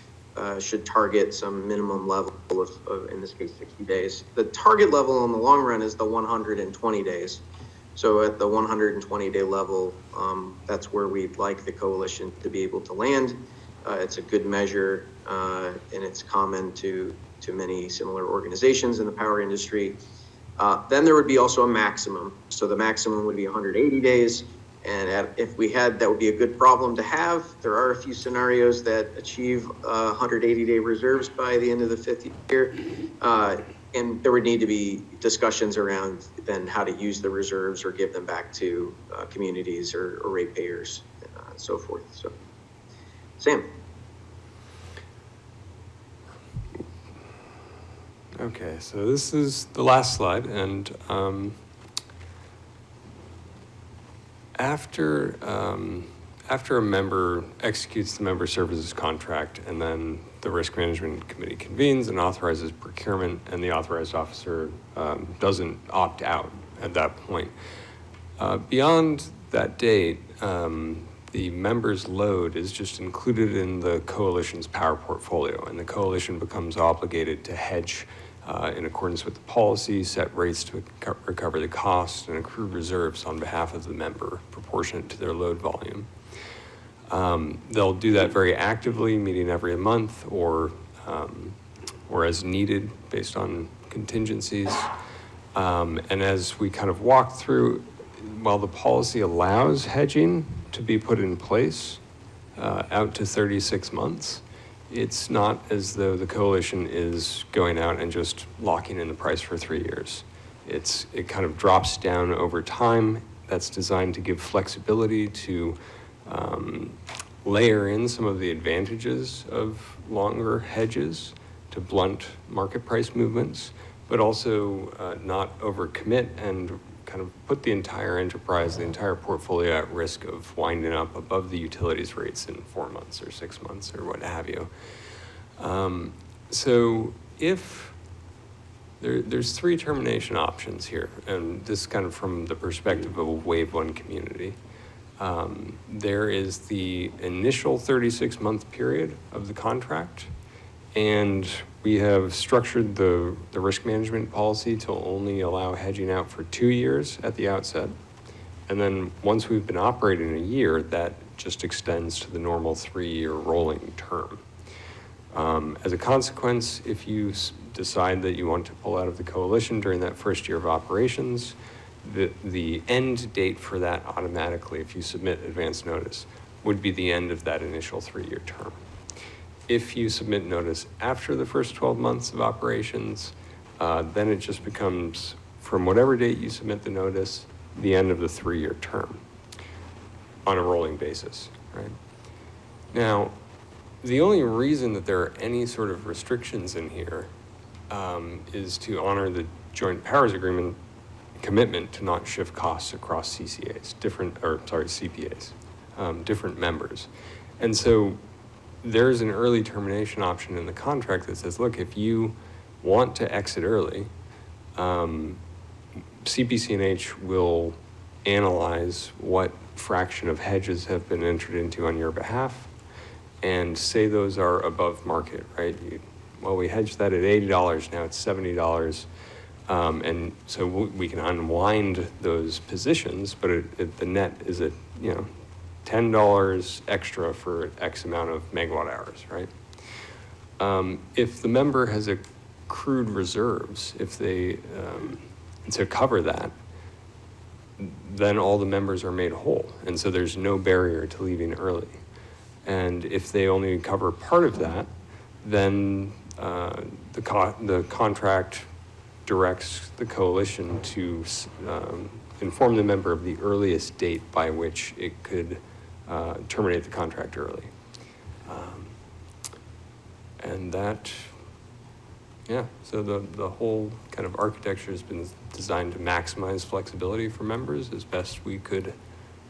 should target some minimum level of, in this case, 60 days. The target level in the long run is the 120 days. So at the 120-day level, that's where we'd like the coalition to be able to land. It's a good measure, and it's common to many similar organizations in the power industry. Then there would be also a maximum. So the maximum would be 180 days. And if we had, that would be a good problem to have. There are a few scenarios that achieve 180-day reserves by the end of the 5th year. And there would need to be discussions around then how to use the reserves or give them back to communities or ratepayers and so forth. So, Sam. Okay, so this is the last slide, and after a member executes the member services contract and then the Risk Management Committee convenes and authorizes procurement, and the authorized officer doesn't opt out at that point. Beyond that date, the members' load is just included in the coalition's power portfolio, and the coalition becomes obligated to hedge in accordance with the policy, set rates to recover the cost, and accrue reserves on behalf of the member proportionate to their load volume. They'll do that very actively, meeting every month or as needed based on contingencies. And as we kind of walk through, while the policy allows hedging to be put in place out to 36 months, it's not as though the coalition is going out and just locking in the price for 3 years. It kind of drops down over time. That's designed to give flexibility to layer in some of the advantages of longer hedges to blunt market price movements, but also not overcommit and kind of put the entire enterprise, the entire portfolio at risk of winding up above the utilities rates in 4 months or 6 months or what have you. So if there's 3 termination options here, and this is kind of from the perspective of a Wave 1 community. There is the initial 36-month period of the contract, and we have structured the risk management policy to only allow hedging out for 2 years at the outset. And then once we've been operating a year, that just extends to the normal 3-year rolling term. As a consequence, if you decide that you want to pull out of the coalition during that first year of operations, the end date for that automatically, if you submit advance notice, would be the end of that initial 3-year term. If you submit notice after the first 12 months of operations, then it just becomes, from whatever date you submit the notice, the end of the 3-year term on a rolling basis, right? Now, the only reason that there are any sort of restrictions in here is to honor the Joint Powers Agreement commitment to not shift costs across CCAs, CPAs, different members. And so there's an early termination option in the contract that says, look, if you want to exit early, CPC&H will analyze what fraction of hedges have been entered into on your behalf and say those are above market, right? We hedged that at $80, now it's $70. And so we can unwind those positions, but the net is at, $10 extra for X amount of megawatt hours, right? If the member has accrued reserves, if they, and so cover that, then all the members are made whole. And so there's no barrier to leaving early. And if they only cover part of that, then the contract directs the coalition to inform the member of the earliest date by which it could terminate the contract early. And that, so the whole kind of architecture has been designed to maximize flexibility for members as best we could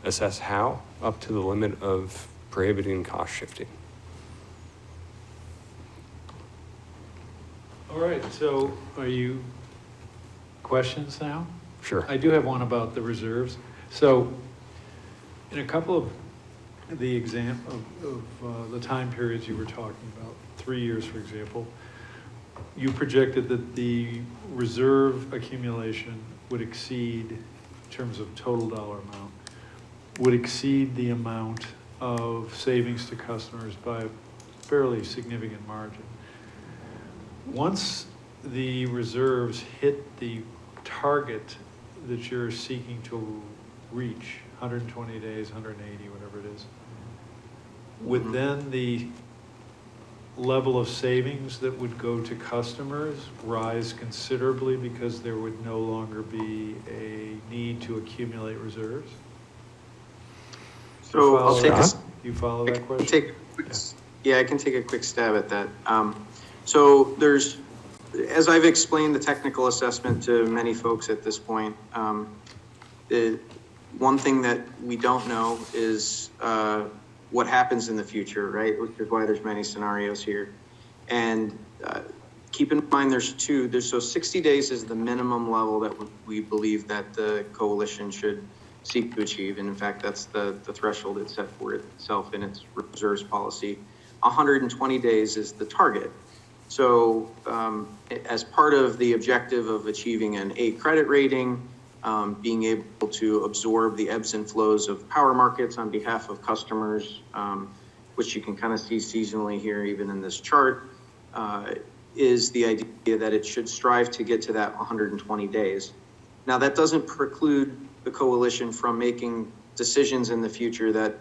assess how, up to the limit of prohibiting cost shifting. All right, so are you questions now? Sure. I do have one about the reserves. So in a couple of the of the time periods you were talking about, 3 years, for example, you projected that the reserve accumulation would exceed, in terms of total dollar amount, would exceed the amount of savings to customers by a fairly significant margin. Once the reserves hit the target that you're seeking to reach, 120 days, 180, whatever it is, would then the level of savings that would go to customers rise considerably because there would no longer be a need to accumulate reserves? So I'll take You follow that question? I can take a quick stab at that. So there's, as I've explained the technical assessment to many folks at this point, the one thing that we don't know is what happens in the future, right? Which is why there's many scenarios here. And keep in mind, so 60 days is the minimum level that we believe that the coalition should seek to achieve. And in fact, that's the threshold it set for itself in its reserves policy. 120 days is the target. So as part of the objective of achieving an A credit rating, being able to absorb the ebbs and flows of power markets on behalf of customers, which you can kind of see seasonally here, even in this chart, is the idea that it should strive to get to that 120 days. Now, that doesn't preclude the coalition from making decisions in the future that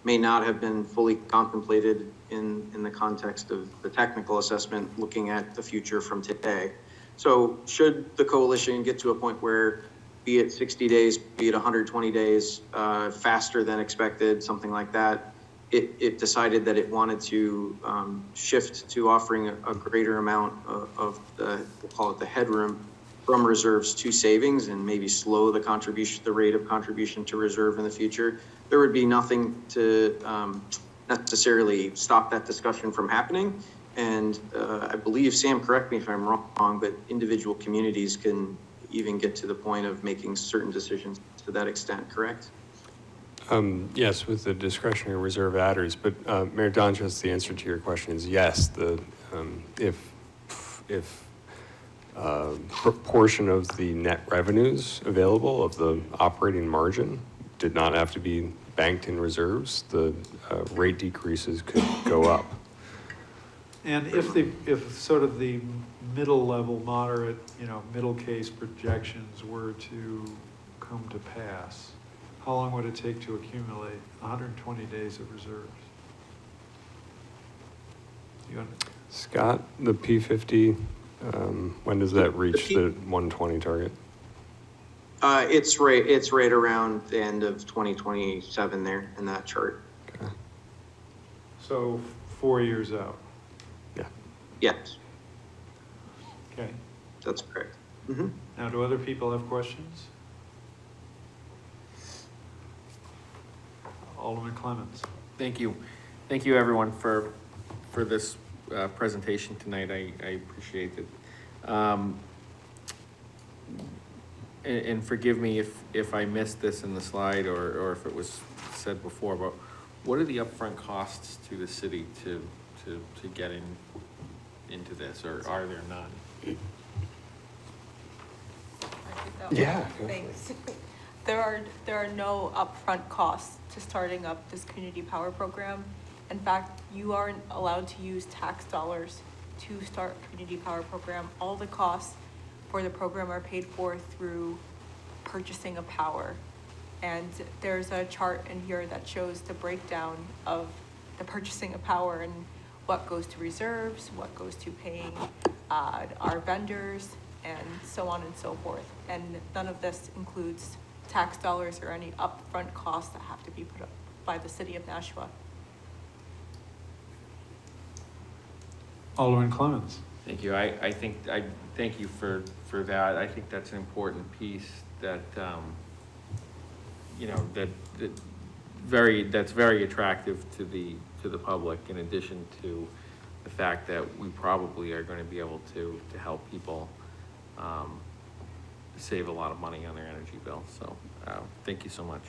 may not have been fully contemplated in the context of the technical assessment, looking at the future from today. So should the coalition get to a point where, be it 60 days, be it 120 days, faster than expected, something like that, it decided that it wanted to shift to offering a greater amount of the, we'll call it the headroom, from reserves to savings, and maybe slow the rate of contribution to reserve in the future, there would be nothing to necessarily stop that discussion from happening. And I believe, Sam, correct me if I'm wrong, but individual communities can even get to the point of making certain decisions to that extent, correct? Yes, with the discretionary reserve adders, but Mayor Donchas, the answer to your question is yes. If proportion of the net revenues available of the operating margin did not have to be banked in reserves, the rate decreases could go up. And if sort of the middle level, moderate, middle case projections were to come to pass, how long would it take to accumulate 120 days of reserves? Scott, the P50, when does that reach the 120 target? It's right around the end of 2027 there in that chart. Okay. So 4 years out. Yeah. Yes, Okay. that's correct. Mm-hmm. Now, do other people have questions? Alderman Clemens. Thank you. Thank you, everyone, for this presentation tonight. I appreciate it. And forgive me if I missed this in the slide or if it was said before, but what are the upfront costs to the city to get into this, or are there none? Yeah. Thanks. There are no upfront costs to starting up this community power program. In fact, you aren't allowed to use tax dollars to start a community power program. All the costs for the program are paid for through purchasing of power. And there's a chart in here that shows the breakdown of the purchasing of power and what goes to reserves, what goes to paying our vendors, and so on and so forth. And none of this includes tax dollars or any upfront costs that have to be put up by the city of Nashua. Alderman Clemens. Thank you. I thank you for that. I think that's an important piece that that's very attractive to the public, in addition to the fact that we probably are going to be able to help people save a lot of money on their energy bill. So thank you so much.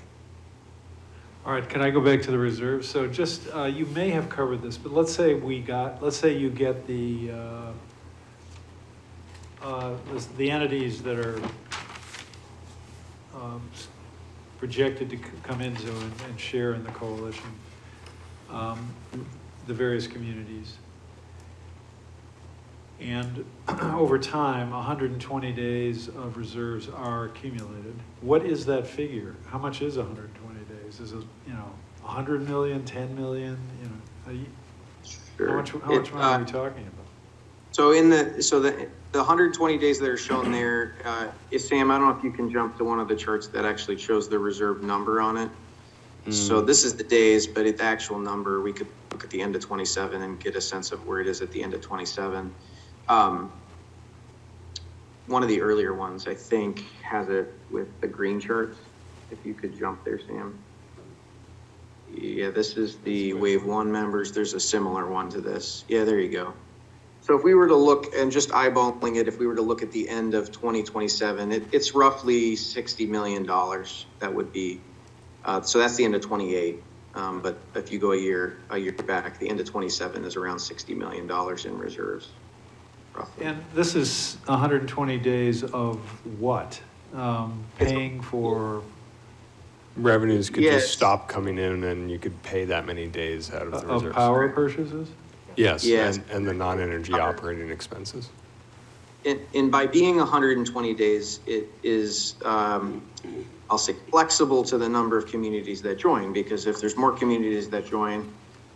All right, can I go back to the reserves? So just, you may have covered this, but let's say you get the entities that are projected to come into and share in the coalition, the various communities. And over time, 120 days of reserves are accumulated. What is that figure? How much is 120 days? Is it, 100 million, 10 million? Sure. How much money are we talking about? So the 120 days that are shown there, Sam, I don't know if you can jump to one of the charts that actually shows the reserve number on it. So this is the days, but the actual number, we could look at the end of 27 and get a sense of where it is at the end of 27. One of the earlier ones, I think, has it with the green charts. If you could jump there, Sam. Yeah, this is the Wave 1 members. There's a similar one to this. Yeah, there you go. So if we were to look, and just eyeballing it, if we were to look at the end of 2027, it's roughly $60 million. That would be, so that's the end of 28. But if you go a year back, the end of 27 is around $60 million in reserves, roughly. And this is 120 days of what? Paying for, Revenues could Yes. just stop coming in and you could pay that many days out of the of reserves. power purchases? Yes, Yes. and the non-energy operating expenses. And by being 120 days, it is, I'll say, flexible to the number of communities that join, because if there's more communities that join,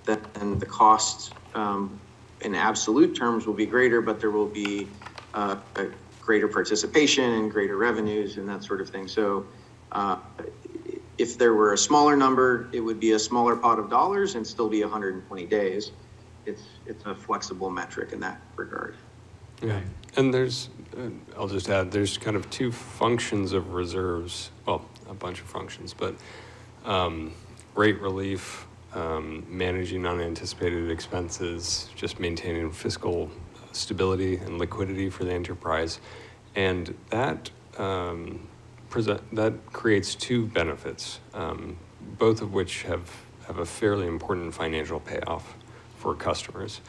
then the cost in absolute terms will be greater, but there will be a greater participation and greater revenues and that sort of thing. So if there were a smaller number, it would be a smaller pot of dollars and still be 120 days. It's a flexible metric in that regard. Yeah, and there's, I'll just add, there's kind of two functions of reserves, well, a bunch of functions, but rate relief, managing unanticipated expenses, just maintaining fiscal stability and liquidity for the enterprise. And that that creates two benefits, both of which have a fairly important financial payoff for customers.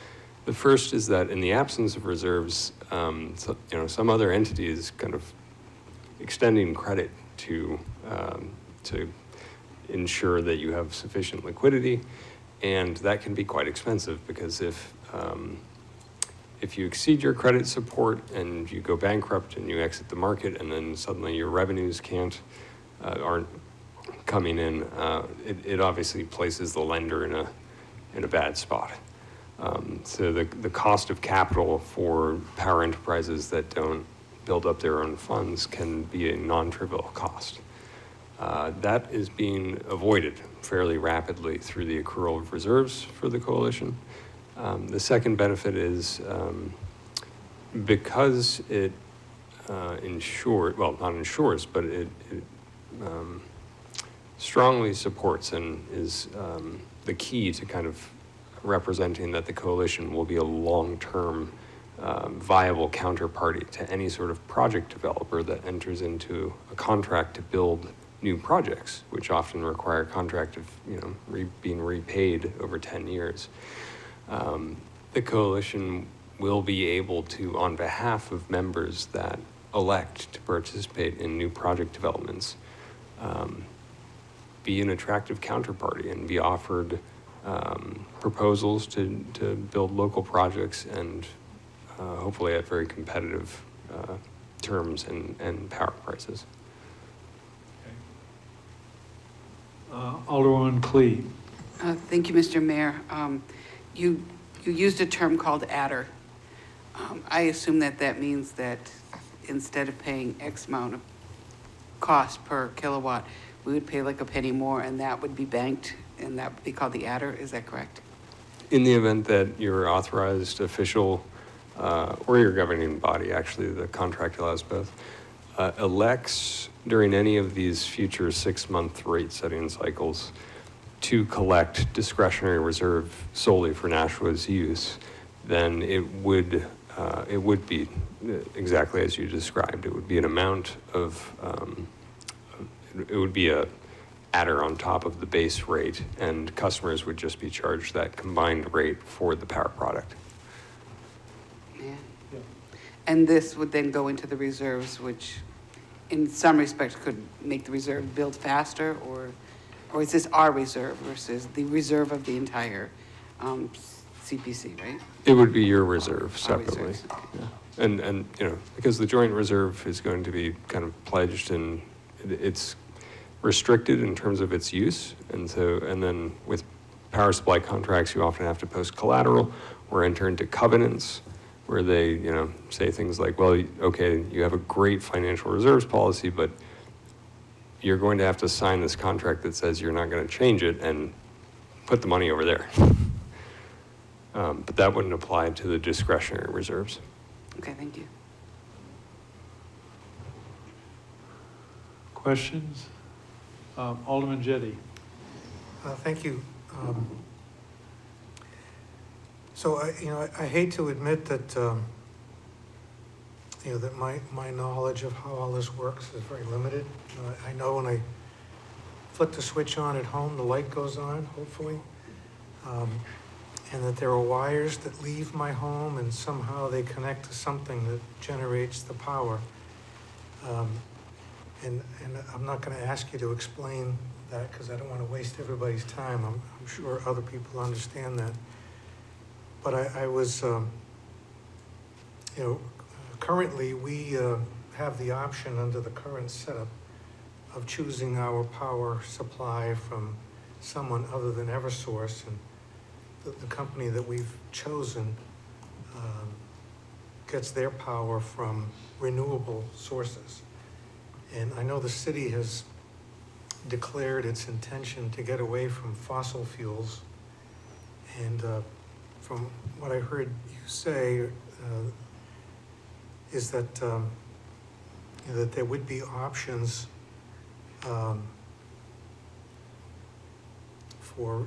The first is that in the absence of reserves, some other entity is kind of extending credit to ensure that you have sufficient liquidity, and that can be quite expensive because if you exceed your credit support and you go bankrupt and you exit the market, and then suddenly your revenues aren't coming in, it obviously places the lender in a bad spot. So the cost of capital for power enterprises that don't build up their own funds can be a non-trivial cost. That is being avoided fairly rapidly through the accrual of reserves for the coalition. The second benefit is because it not ensures, but it strongly supports and is the key to kind of representing that the coalition will be a long-term viable counterparty to any sort of project developer that enters into a contract to build new projects, which often require a contract of being repaid over 10 years. The coalition will be able to, on behalf of members that elect to participate in new project developments, be an attractive counterparty and be offered proposals to build local projects and hopefully at very competitive terms and power prices. Alderwoman Clee. Thank you, Mr. Mayor. You used a term called adder. I assume that means that instead of paying X amount of cost per kilowatt, we would pay like a penny more, and that would be banked, and that would be called the adder. Is that correct? In the event that your authorized official or your governing body, actually the contract allows both, elects during any of these future 6-month rate setting cycles to collect discretionary reserve solely for Nashua's use, then it would be exactly as you described. It would be an amount of, it would be a adder on top of the base rate, and customers would just be charged that combined rate for the power product. Yeah. And this would then go into the reserves, which in some respects could make the reserve build faster, or is this our reserve versus the reserve of the entire CPC, right? It would be your reserve separately. reserves, okay. Yeah. And because the joint reserve is going to be kind of pledged and it's restricted in terms of its use. And then with power supply contracts, you often have to post collateral or enter into covenants where they, say things like, well, okay, you have a great financial reserves policy, but you're going to have to sign this contract that says you're not going to change it and put the money over there. But that wouldn't apply to the discretionary reserves. Okay, thank you. Questions? Alderman Jettie. Thank you. So I hate to admit that, that my knowledge of how all this works is very limited. I know when I flick the switch on at home, the light goes on, hopefully. And that there are wires that leave my home and somehow they connect to something that generates the power. And I'm not gonna ask you to explain that because I don't want to waste everybody's time. I'm sure other people understand that. But I was, currently we have the option under the current setup of choosing our power supply from someone other than Eversource, and the company that we've chosen gets their power from renewable sources. And I know the city has declared its intention to get away from fossil fuels. And from what I heard you say, is that that there would be options for,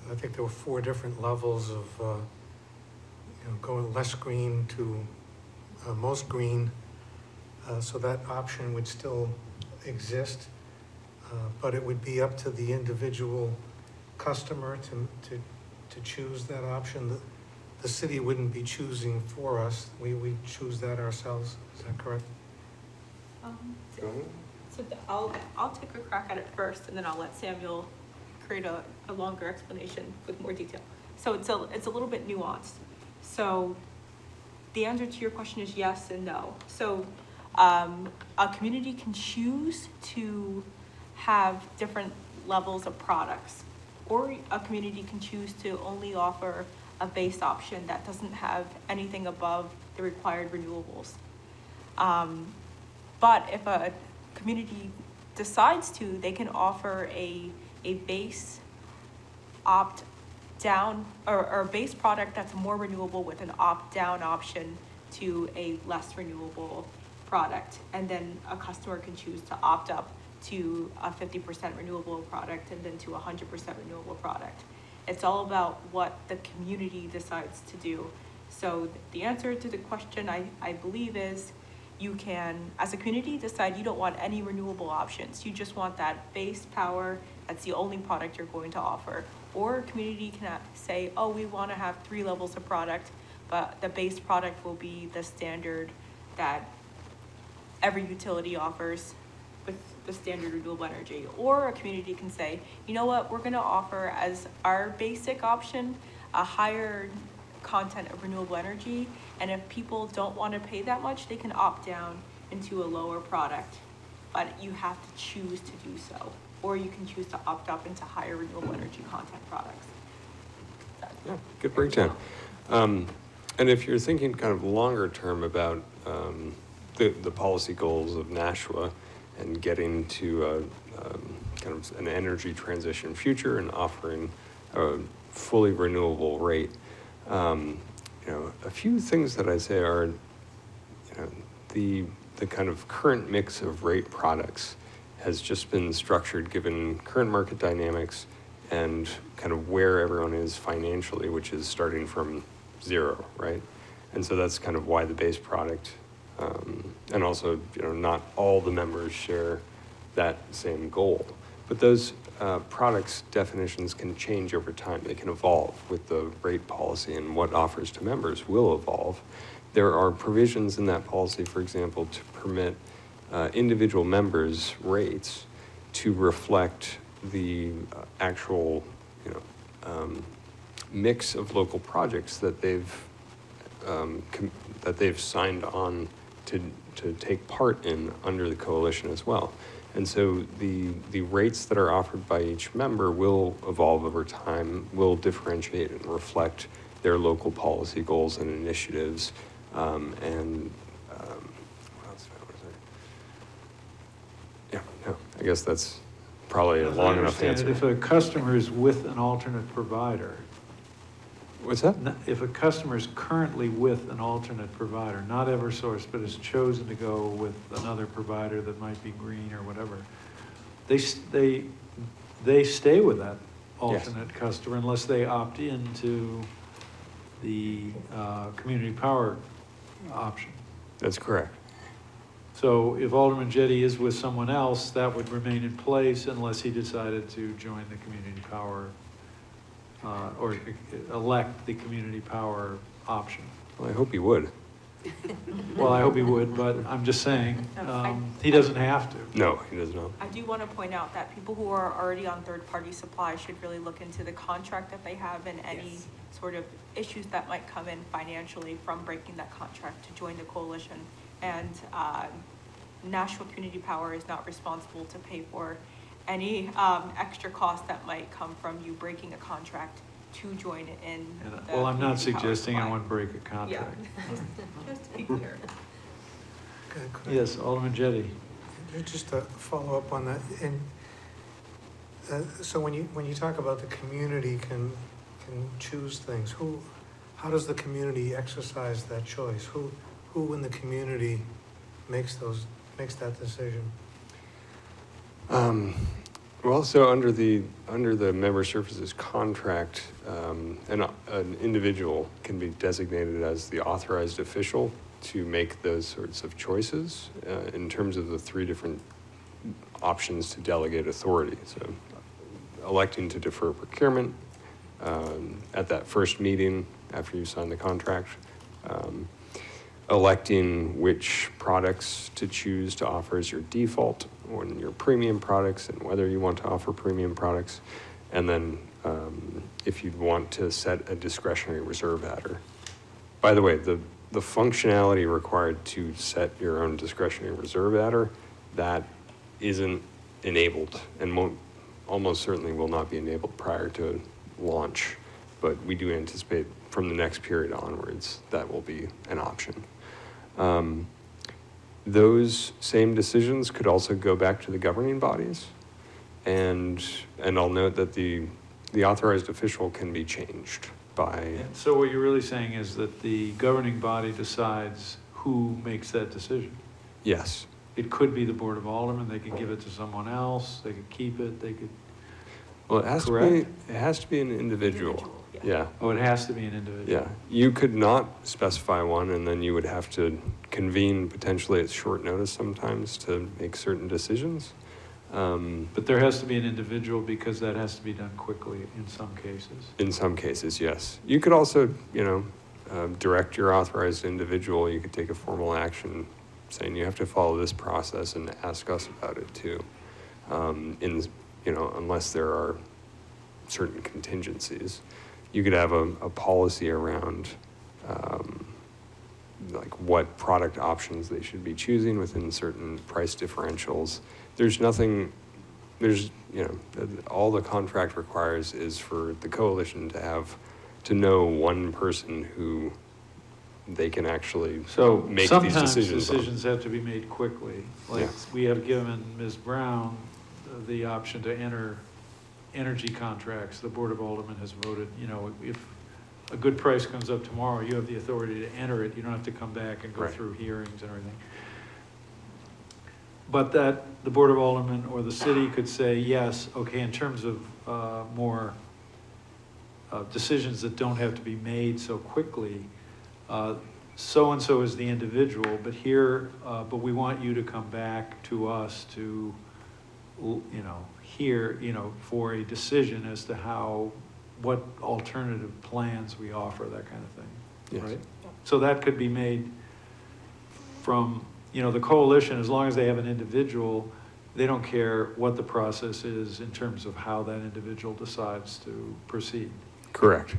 I think there were 4 different levels of, going less green to most green. So that option would still exist, but it would be up to the individual customer to choose that option. The city wouldn't be choosing for us. We choose that ourselves. Is that correct? Go ahead. So I'll take a crack at it first, and then I'll let Samuel create a longer explanation with more detail. So it's a little bit nuanced. So the answer to your question is yes and no. So a community can choose to have different levels of products, or a community can choose to only offer a base option that doesn't have anything above the required renewables. But if a community decides to, they can offer a base opt down or a base product that's more renewable with an opt down option to a less renewable product. And then a customer can choose to opt up to a 50% renewable product and then to 100% renewable product. It's all about what the community decides to do. So the answer to the question, I believe, is you can, as a community, decide you don't want any renewable options. You just want that base power. That's the only product you're going to offer. Or a community can say, oh, we want to have 3 levels of product, but the base product will be the standard that every utility offers with the standard renewable energy. Or a community can say, you know what, we're going to offer as our basic option a higher content of renewable energy, and if people don't want to pay that much, they can opt down into a lower product, but you have to choose to do so. Or you can choose to opt up into higher renewable energy content products. Yeah, good breakdown. And if you're thinking kind of longer term about the policy goals of Nashua and getting to kind of an energy transition future and offering a fully renewable rate, a few things that I say are, the kind of current mix of rate products has just been structured given current market dynamics and kind of where everyone is financially, which is starting from 0, right? And so that's kind of why the base product, and also, not all the members share that same goal. But those products definitions can change over time. They can evolve with the rate policy, and what offers to members will evolve. There are provisions in that policy, for example, to permit individual members' rates to reflect the actual, mix of local projects that they've signed on to take part in under the coalition as well. And so the rates that are offered by each member will evolve over time, will differentiate and reflect their local policy goals and initiatives. I guess that's probably a long enough answer. If a customer is with an alternate provider. What's that? If a customer is currently with an alternate provider, not Eversource, but has chosen to go with another provider that might be green or whatever, they stay with that alternate customer unless they opt into the community power option. That's correct. So if Alderman Jettie is with someone else, that would remain in place unless he decided to join the community power, or elect the community power option. Well, I hope he would. Well, I hope he would, but I'm just saying, he doesn't have to. No, he does not. I do want to point out that people who are already on third-party supply should really look into the contract that they have and any sort of issues that might come in financially from breaking that contract to join the coalition. And Nashua Community Power is not responsible to pay for any extra costs that might come from you breaking a contract to join in. Well, I'm not community power suggesting I supply. want to break a contract. Just to be clear. Yes, Alderman Jettie. Just to follow up on that, and so when you talk about the community can choose things, how does the community exercise that choice? Who in the community makes that decision? Well, so under the member services contract, an individual can be designated as the authorized official to make those sorts of choices in terms of the three different options to delegate authority. So electing to defer procurement at that first meeting after you sign the contract, electing which products to choose to offer as your default on your premium products and whether you want to offer premium products, and then if you'd want to set a discretionary reserve adder. By the way, the functionality required to set your own discretionary reserve adder, that isn't enabled and almost certainly will not be enabled prior to launch, but we do anticipate from the next period onwards that will be an option. Those same decisions could also go back to the governing bodies, and I'll note that the authorized official can be changed by. And so what you're really saying is that the governing body decides who makes that decision? Yes. It could be the Board of Aldermen, they could give it to someone else, they could keep it, they could. Well, it has to be an individual. Yeah. Oh, it has to be an individual. Yeah, you could not specify one, and then you would have to convene potentially at short notice sometimes to make certain decisions. But there has to be an individual because that has to be done quickly in some cases. In some cases, yes. You could also, direct your authorized individual. You could take a formal action saying you have to follow this process and ask us about it too. Unless there are certain contingencies. You could have a policy around like what product options they should be choosing within certain price differentials. All the contract requires is for the coalition to know one person who they can actually make these decisions on. Decisions have to be made quickly. Like we have given Ms. Brown the option to enter energy contracts. The Board of Aldermen has voted, if a good price comes up tomorrow, you have the authority to enter it. You don't have to come back and go through hearings and everything. But that the Board of Aldermen or the city could say, yes, okay, in terms of more decisions that don't have to be made so quickly, so-and-so is the individual, but we want you to come back to us to, hear, for a decision as to what alternative plans we offer, that kind of thing, Yes. right? So that could be made from, the coalition, as long as they have an individual, they don't care what the process is in terms of how that individual decides to proceed. Correct.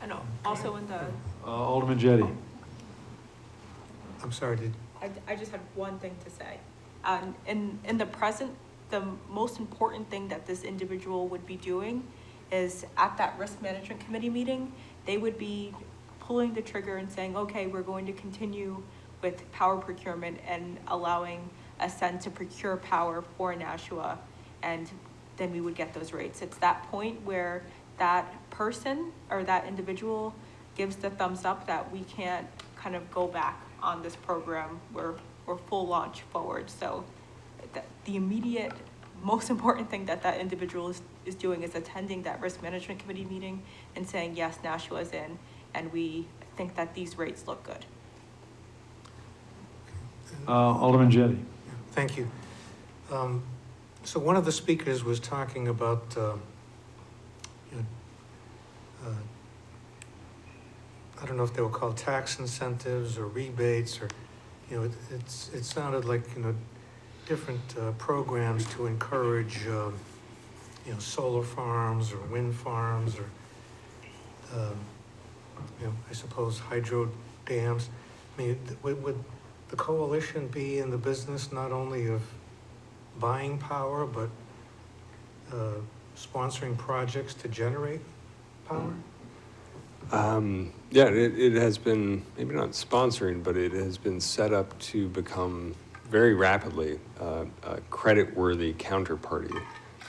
I know, also in the, Alderman Jettie. I'm sorry, I just had one thing to say. In the present, the most important thing that this individual would be doing is at that risk management committee meeting, they would be pulling the trigger and saying, okay, we're going to continue with power procurement and allowing Ascend to procure power for Nashua, and then we would get those rates. It's that point where that person or that individual gives the thumbs up that we can't kind of go back on this program. We're full launch forward. So the immediate most important thing that that individual is doing is attending that risk management committee meeting and saying, yes, Nashua is in, and we think that these rates look good. Alderman Jettie. Thank you. So one of the speakers was talking about, I don't know if they were called tax incentives or rebates, or, it sounded like, different programs to encourage, solar farms or wind farms or, I suppose hydro dams. I mean, would the coalition be in the business not only of buying power, but sponsoring projects to generate power? Yeah, it has been, maybe not sponsoring, but it has been set up to become very rapidly a credit-worthy counterparty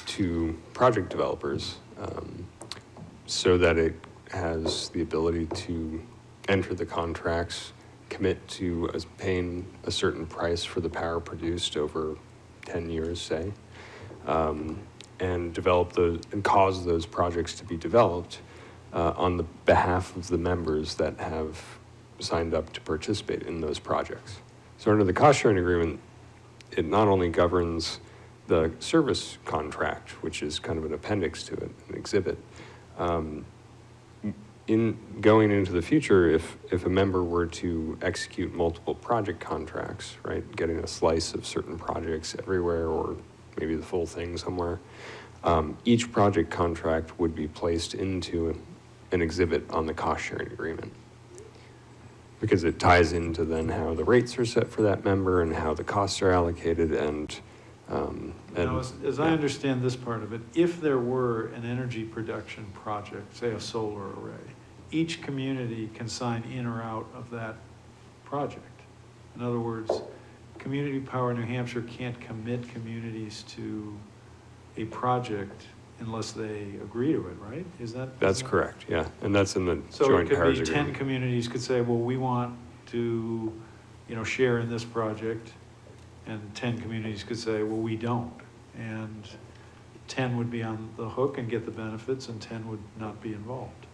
to project developers, so that it has the ability to enter the contracts, commit to paying a certain price for the power produced over 10 years, say, and develop those and cause those projects to be developed on the behalf of the members that have signed up to participate in those projects. So under the cost sharing agreement, it not only governs the service contract, which is kind of an appendix to it, an exhibit. In going into the future, if a member were to execute multiple project contracts, right, getting a slice of certain projects everywhere, or maybe the full thing somewhere, each project contract would be placed into an exhibit on the cost sharing agreement, because it ties into then how the rates are set for that member and how the costs are allocated. And Now, as I understand this part of it, if there were an energy production project, say a solar array, each community can sign in or out of that project. In other words, Community Power New Hampshire can't commit communities to a project unless they agree to it, right? That's correct, yeah. And that's in the So joint it could powers be 10 agreement. communities could say, well, we want to, share in this project. And 10 communities could say, well, we don't. And 10 would be on the hook and get the benefits, and 10 would not be involved.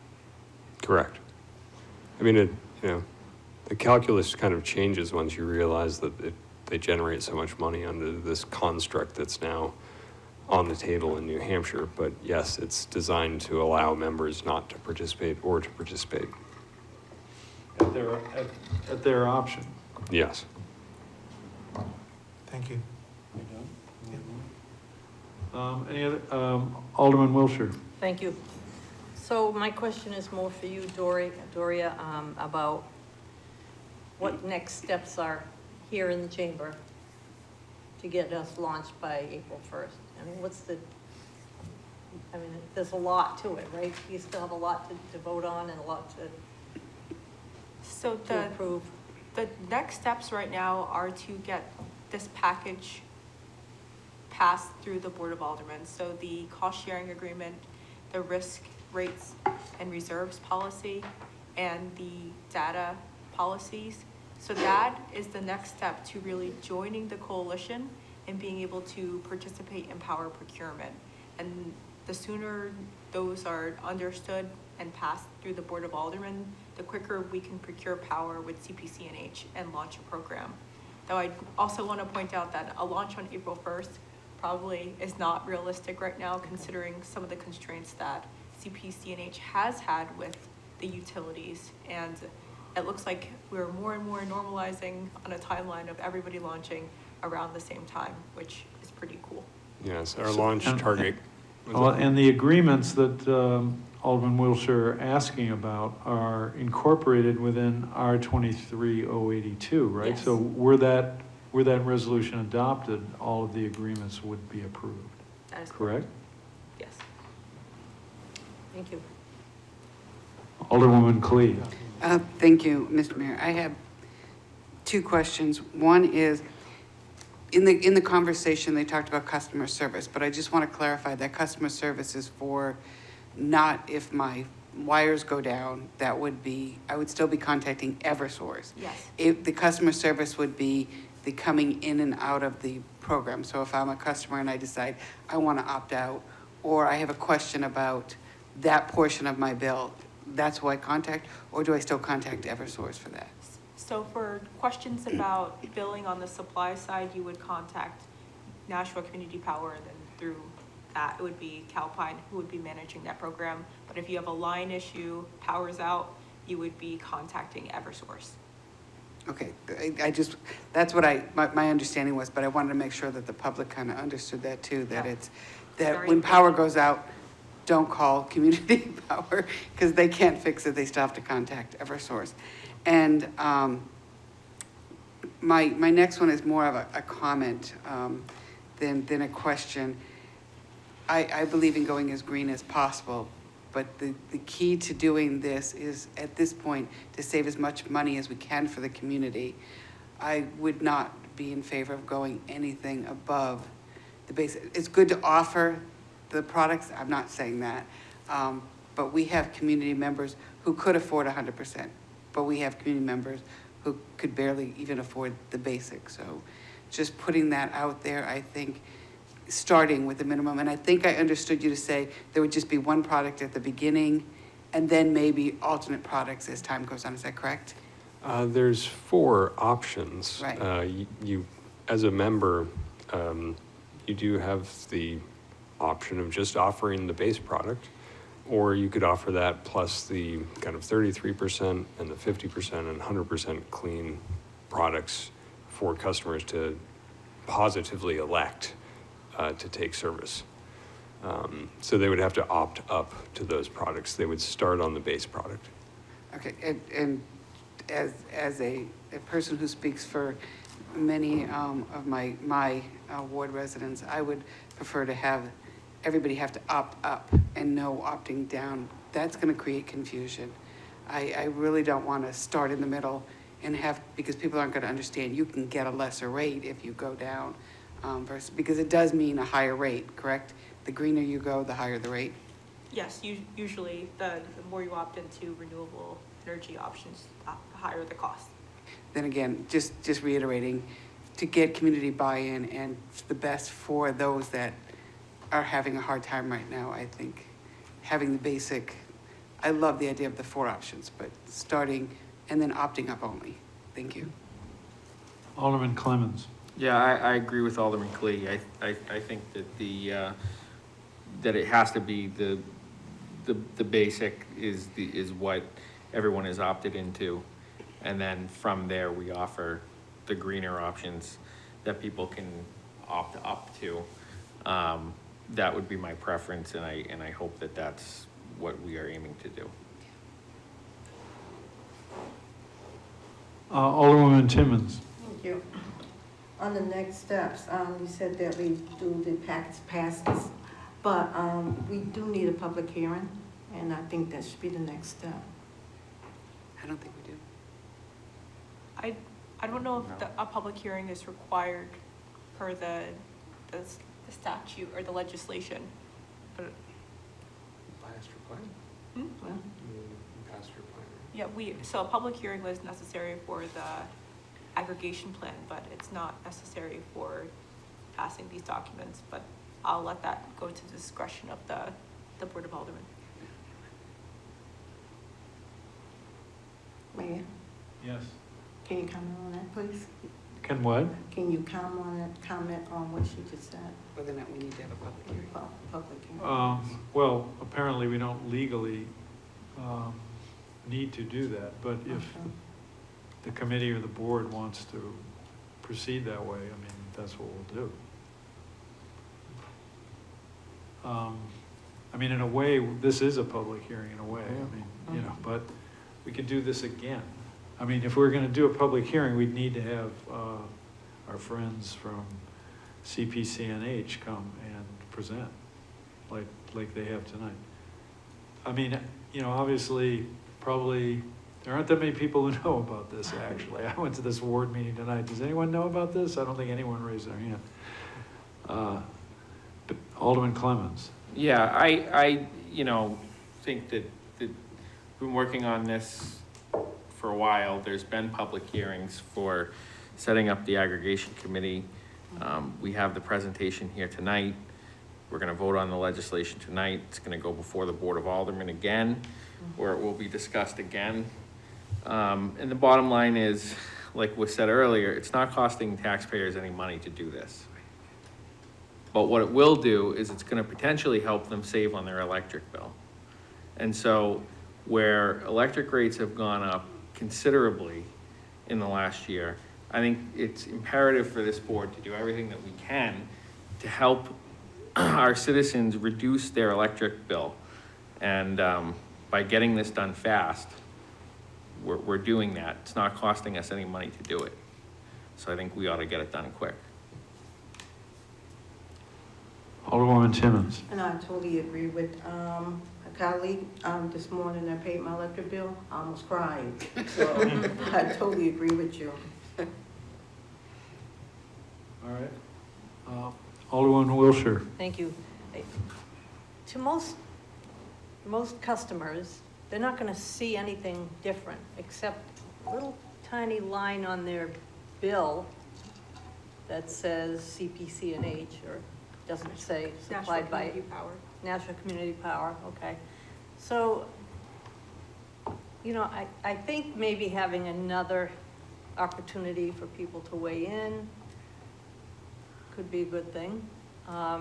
Correct. I mean, the calculus kind of changes once you realize that they generate so much money under this construct that's now on the table in New Hampshire. But yes, it's designed to allow members not to participate or to participate. At their option. Yes. Thank you. Any other, Alderman Wilshire? Thank you. So my question is more for you, Doria, about what next steps are here in the chamber to get us launched by April 1st. I mean, there's a lot to it, right? You still have a lot to vote on and a lot to approve. The next steps right now are to get this package passed through the Board of Aldermen. So the cost sharing agreement, the risk rates and reserves policy, and the data policies. So that is the next step to really joining the coalition and being able to participate in power procurement. And the sooner those are understood and passed through the Board of Aldermen, the quicker we can procure power with CPC&H and launch a program. Though I also want to point out that a launch on April 1st probably is not realistic right now, considering some of the constraints that CPC&H has had with the utilities. And it looks like we're more and more normalizing on a timeline of everybody launching around the same time, which is pretty cool. Yes, our launch target. And the agreements that Alderman Wilshire asking about are incorporated within R23-082, right? Yes. So were that resolution adopted, all of the agreements would be approved, That is correct? Yes. Thank you. Alderwoman Clee. Thank you, Mr. Mayor. I have two questions. One is, in the conversation, they talked about customer service, but I just want to clarify that customer service is for not if my wires go down, I would still be contacting Eversource. Yes. If the customer service would be the coming in and out of the program. So if I'm a customer and I decide I want to opt out, or I have a question about that portion of my bill, that's who I contact, or do I still contact Eversource for that? So for questions about billing on the supply side, you would contact Nashua Community Power, and then through that, it would be Calpine who would be managing that program. But if you have a line issue, power's out, you would be contacting Eversource. Okay, I just, that's what my understanding was, but I wanted to make sure that the public kind of understood that too, that Yeah. it's, that Very when power important. goes out, don't call community power, because they can't fix it, they still have to contact Eversource. And my next one is more of a comment than a question. I believe in going as green as possible, but the key to doing this is, at this point, to save as much money as we can for the community. I would not be in favor of going anything above the base. It's good to offer the products, I'm not saying that, but we have community members who could afford 100%, but we have community members who could barely even afford the basic. So just putting that out there, I think, starting with the minimum. And I think I understood you to say there would just be one product at the beginning and then maybe alternate products as time goes on. Is that correct? There's 4 options. Right. You, as a member, you do have the option of just offering the base product, or you could offer that plus the kind of 33% and the 50% and 100% clean products for customers to positively elect to take service. So they would have to opt up to those products. They would start on the base product. Okay, and as a person who speaks for many of my ward residents, I would prefer to have everybody have to opt up and no opting down. That's going to create confusion. I really don't want to start in the middle and have, because people aren't going to understand, you can get a lesser rate if you go down, versus, because it does mean a higher rate, correct? The greener you go, the higher the rate. Yes, usually the more you opt into renewable energy options, the higher the cost. Then again, just reiterating, to get community buy-in and the best for those that are having a hard time right now, I think having the basic, I love the idea of the 4 options, but starting and then opting up only. Thank you. Alderman Clemmons. Yeah, I agree with Alderman Clee. I think that that it has to be the basic is what everyone is opted into. And then from there, we offer the greener options that people can opt up to. That would be my preference, and I hope that that's what we are aiming to do. Alderwoman Timmons. Thank you. On the next steps, you said that we do the package passes, but we do need a public hearing, and I think that should be the next step. I don't think we do. I don't know if a public hearing is required per the statute or the legislation, but. Last reply? Well, Past reply. Yeah, so a public hearing was necessary for the aggregation plan, but it's not necessary for passing these documents, but I'll let that go to the discretion of the Board of Aldermen. Mayor, Yes. can you comment on that, please? Can what? Can you comment on what she just said? Whether or not we need to have a public hearing. Public hearing. Well, apparently we don't legally need to do that, but if Okay. the committee or the board wants to proceed that way, I mean, that's what we'll do. I mean, in a way, this is a public hearing in a way, I mean, but we could do this again. I mean, if we're gonna do a public hearing, we'd need to have our friends from CPCNH come and present, like they have tonight. I mean, obviously, probably, there aren't that many people who know about this, actually. I went to this ward meeting tonight. Does anyone know about this? I don't think anyone raised their hand. But Alderman Clemmons. Yeah, I think that we've been working on this for a while. There's been public hearings for setting up the aggregation committee. We have the presentation here tonight. We're gonna vote on the legislation tonight. It's gonna go before the Board of Aldermen again, where it will be discussed again. And the bottom line is, like was said earlier, it's not costing taxpayers any money to do this. But what it will do is it's gonna potentially help them save on their electric bill. And so where electric rates have gone up considerably in the last year, I think it's imperative for this board to do everything that we can to help our citizens reduce their electric bill. And by getting this done fast, we're doing that. It's not costing us any money to do it. So I think we ought to get it done quick. Alderwoman Timmons. And I totally agree with a colleague. This morning I paid my electric bill, I almost cried. So I totally agree with you. All right. Alderwoman Wilshire. Thank you. To most customers, they're not gonna see anything different except a little tiny line on their bill that says CPC&H, or doesn't say supplied by National Community Power, okay. So, you know, I think maybe having another opportunity for people to weigh in could be a good thing. I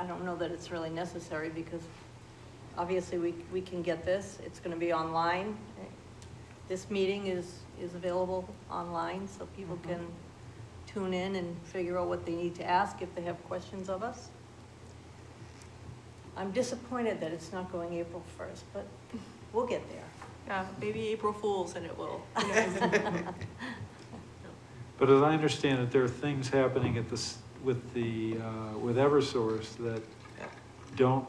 don't know that it's really necessary because obviously we can get this. It's gonna be online. This meeting is available online so people can tune in and figure out what they need to ask if they have questions of us. I'm disappointed that it's not going April 1st, but we'll get there. Yeah, maybe April Fools and it will. But as I understand it, there are things happening at this, with Eversource that don't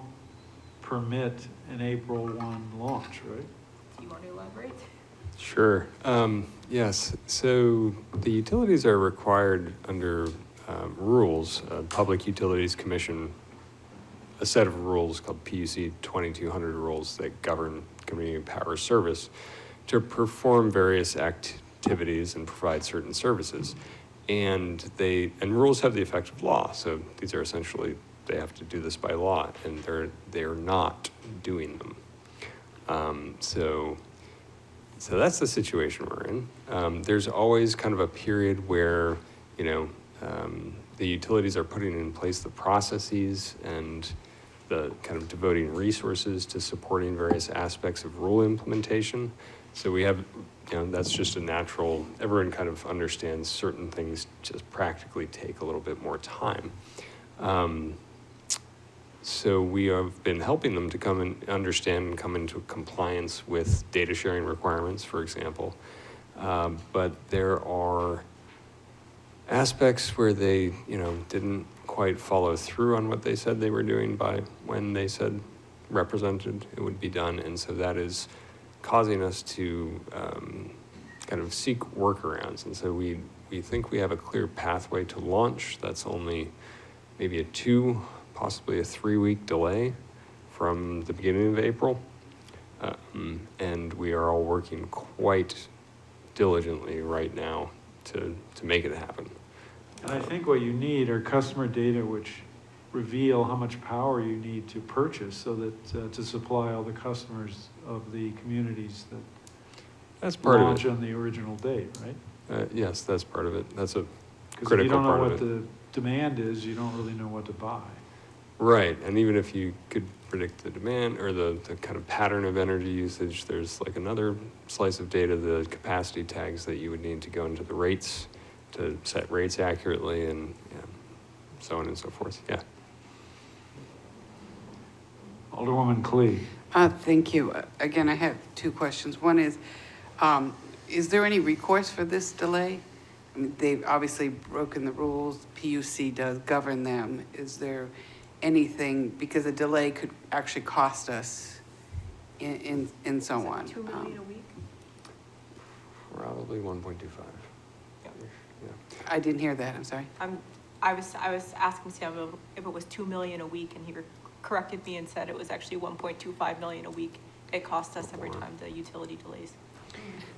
permit an April 1 launch, right? Do you want to elaborate? Sure. Yes. So the utilities are required under rules, Public Utilities Commission, a set of rules called PUC 2200 rules that govern community power service, to perform various activities and provide certain services. And rules have the effect of law. So these are essentially, they have to do this by law, and they're not doing them. So that's the situation we're in. There's always kind of a period where, the utilities are putting in place the processes and the kind of devoting resources to supporting various aspects of rule implementation. So we have, that's just a natural, everyone kind of understands certain things just practically take a little bit more time. So we have been helping them to come and understand and come into compliance with data sharing requirements, for example. But there are aspects where they, didn't quite follow through on what they said they were doing by when they said represented it would be done. And so that is causing us to kind of seek workarounds. And so we think we have a clear pathway to launch. That's only maybe a 2, possibly a 3-week delay from the beginning of April. And we are all working quite diligently right now to make it happen. And I think what you need are customer data which reveal how much power you need to purchase so that to supply all the customers of the communities that that's part launch of it. On the original date, right? Yes, that's part of it. That's a Because critical if you don't know part what of it. the demand is, you don't really know what to buy. Right, and even if you could predict the demand or the kind of pattern of energy usage, there's like another slice of data, the capacity tags that you would need to go into the rates to set rates accurately and so on and so forth, yeah. Alderwoman Clee. Thank you. Again, I have 2 questions. One is there any recourse for this delay? I mean, they've obviously broken the rules. PUC does govern them. Is there anything, because a delay could actually cost us in so on? 2 million a week? Probably 1.25. I didn't hear that, I'm sorry. I was asking Sam if it was 2 million a week, and he corrected me and said it was actually 1.25 million a week. It costs us every time the utility delays.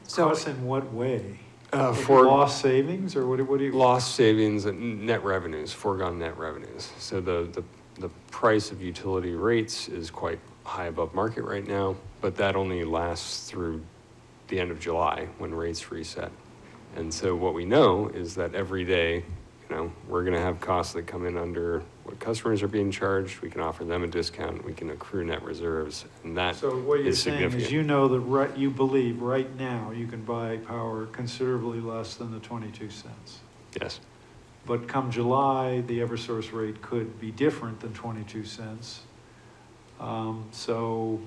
So, Costs in what way? For lost savings, or what do you? lost savings and net revenues, foregone net revenues. So the price of utility rates is quite high above market right now, but that only lasts through the end of July when rates reset. And so what we know is that every day, we're going to have costs that come in under what customers are being charged. We can offer them a discount. We can accrue net reserves, and that So what you're is saying significant. is, you know that you believe right now you can buy power considerably less than the 22 cents. Yes. But come July, the Eversource rate could be different than 22 cents. So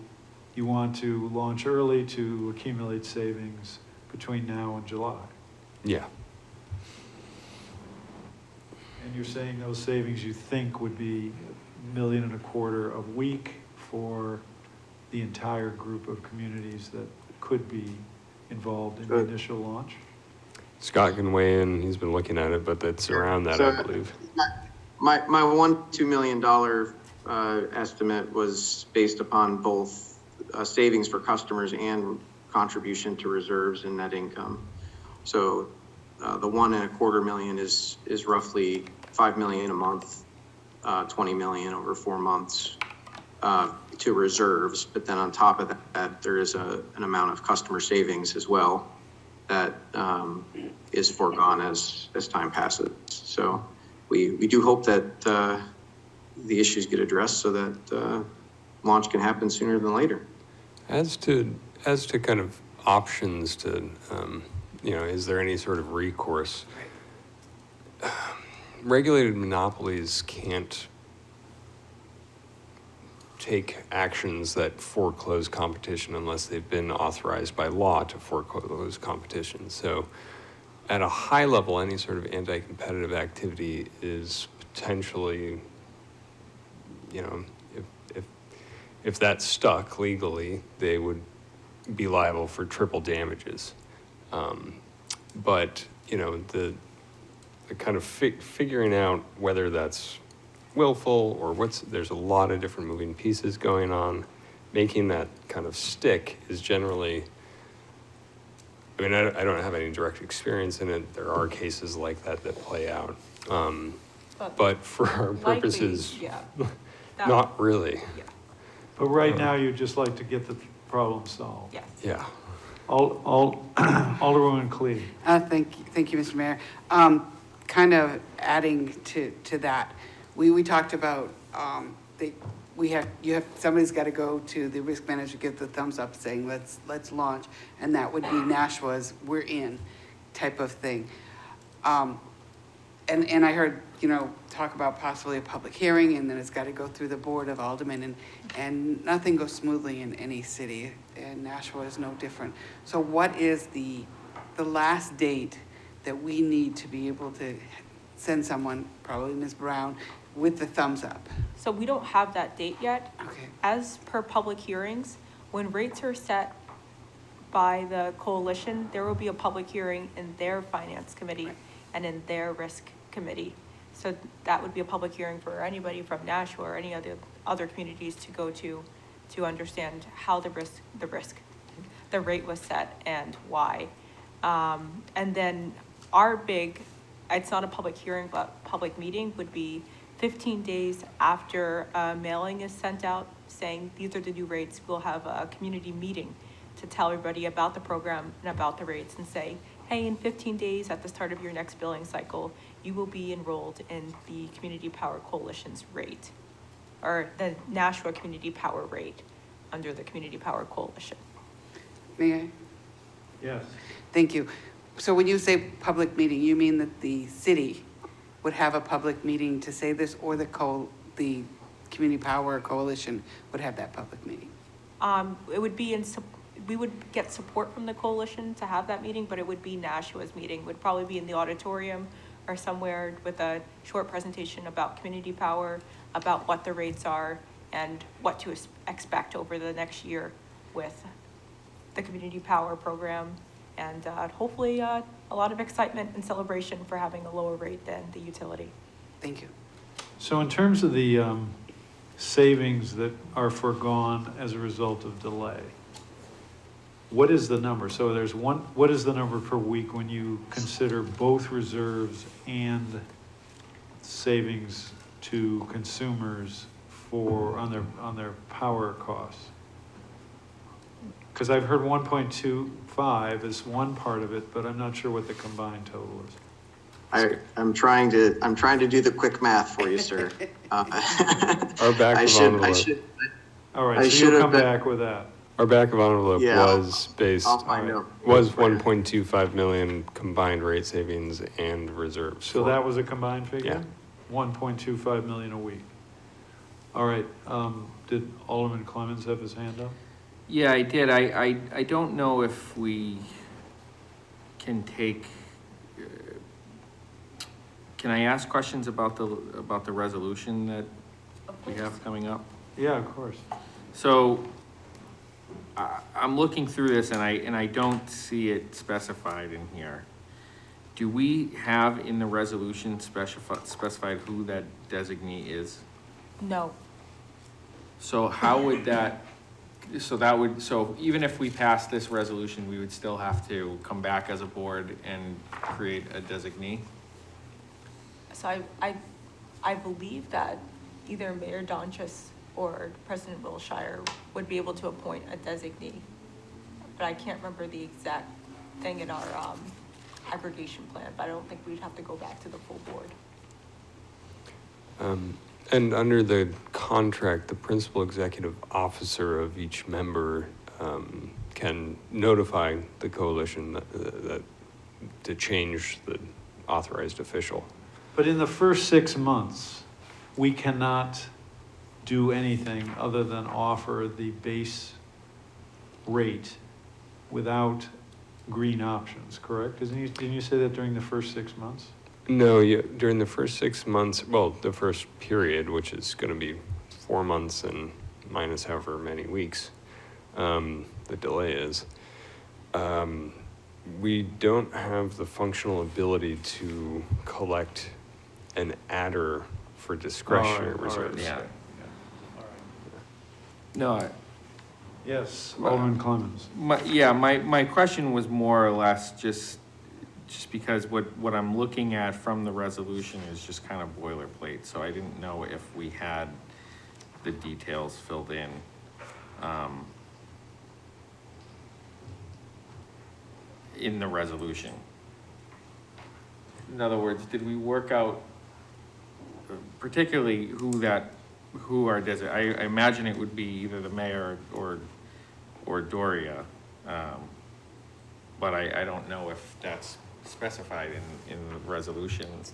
you want to launch early to accumulate savings between now and July. Yeah. And you're saying those savings you think would be $1.25 million a week for the entire group of communities that could be involved in the initial launch? Scott can weigh in. He's been looking at it, but that's around that, I believe. My $2 million estimate was based upon both savings for customers and contribution to reserves and net income. So the $1.25 million is roughly $5 million a month, 20 million over 4 months to reserves. But then on top of that, there is an amount of customer savings as well that is foregone as time passes. So we do hope that the issues get addressed so that launch can happen sooner than later. As to kind of options to, is there any sort of recourse? Regulated monopolies can't take actions that foreclose competition unless they've been authorized by law to foreclose competition. So at a high level, any sort of anti-competitive activity is potentially, if that's stuck legally, they would be liable for triple damages. But, the kind of figuring out whether that's willful or there's a lot of different moving pieces going on. Making that kind of stick is generally, I don't have any direct experience in it. There are cases like that play out. But for our purposes, not really. Yeah. But right now, you'd just like to get the problem solved. Yes. Yeah. Alderwoman Clee. Thank you, Mr. Mayor. Kind of adding to that, we talked about, somebody's got to go to the risk manager, give the thumbs up saying, let's launch. And that would be Nashua's we're in type of thing. And I heard, talk about possibly a public hearing, and then it's got to go through the Board of Aldermen, and nothing goes smoothly in any city, and Nashua is no different. So what is the last date that we need to be able to send someone, probably Ms. Brown, with the thumbs up? So we don't have that date yet. Okay. As per public hearings, when rates are set by the coalition, there will be a public hearing in their finance committee and in their risk committee. So that would be a public hearing for anybody from Nashua or any other communities to go to understand how the rate was set and why. And then it's not a public hearing, but public meeting would be 15 days after a mailing is sent out saying these are the new rates. We'll have a community meeting to tell everybody about the program and about the rates and say, hey, in 15 days at the start of your next billing cycle, you will be enrolled in the Community Power Coalition's rate, or the Nashua Community Power rate under the Community Power Coalition. May I? Yes. Thank you. So when you say public meeting, you mean that the city would have a public meeting to say this, or the Community Power Coalition would have that public meeting? It would be we would get support from the coalition to have that meeting, but it would be Nashua's meeting. It would probably be in the auditorium or somewhere with a short presentation about community power, about what the rates are, and what to expect over the next year with the community power program, and hopefully a lot of excitement and celebration for having a lower rate than the utility. Thank you. So in terms of the savings that are foregone as a result of delay, what is the number? So there's one, what is the number per week when you consider both reserves and savings to consumers on their power costs? Because I've heard 1.25 is one part of it, but I'm not sure what the combined total is. I'm trying to do the quick math for you, sir. Our back of envelope. All right, I so should you'll have come been- back with that. Our back of envelope Yeah, was based, I'll find out. was 1.25 million combined rate savings and reserves. So for- that was a combined figure? Yeah. 1.25 million a week. All right, did Alderman Clemmons have his hand up? Yeah, I did. I don't know if we can take, can I ask questions about the resolution that we have coming up? Yeah, of course. So, I'm looking through this and I don't see it specified in here. Do we have in the resolution specified who that designee is? No. So how would that, so even if we pass this resolution, we would still have to come back as a board and create a designee? So I believe that either Mayor Donchis or President Wilshire would be able to appoint a designee. But I can't remember the exact thing in our aggregation plan, but I don't think we'd have to go back to the full board. And under the contract, the principal executive officer of each member can notify the coalition that to change the authorized official. But in the first 6 months, we cannot do anything other than offer the base rate without green options, correct? Didn't you say that during the first 6 months? No, during the first 6 months, well, the first period, which is going to be 4 months and minus however many weeks the delay is, we don't have the functional ability to collect an adder for discretionary reserves. Yeah. All right. No, Yes, Alderman Clemmons. my question was more or less just because what I'm looking at from the resolution is just kind of boilerplate, so I didn't know if we had the details filled in. In the resolution. In other words, did we work out particularly who our I imagine it would be either the mayor or Doria, but I don't know if that's specified in the resolutions.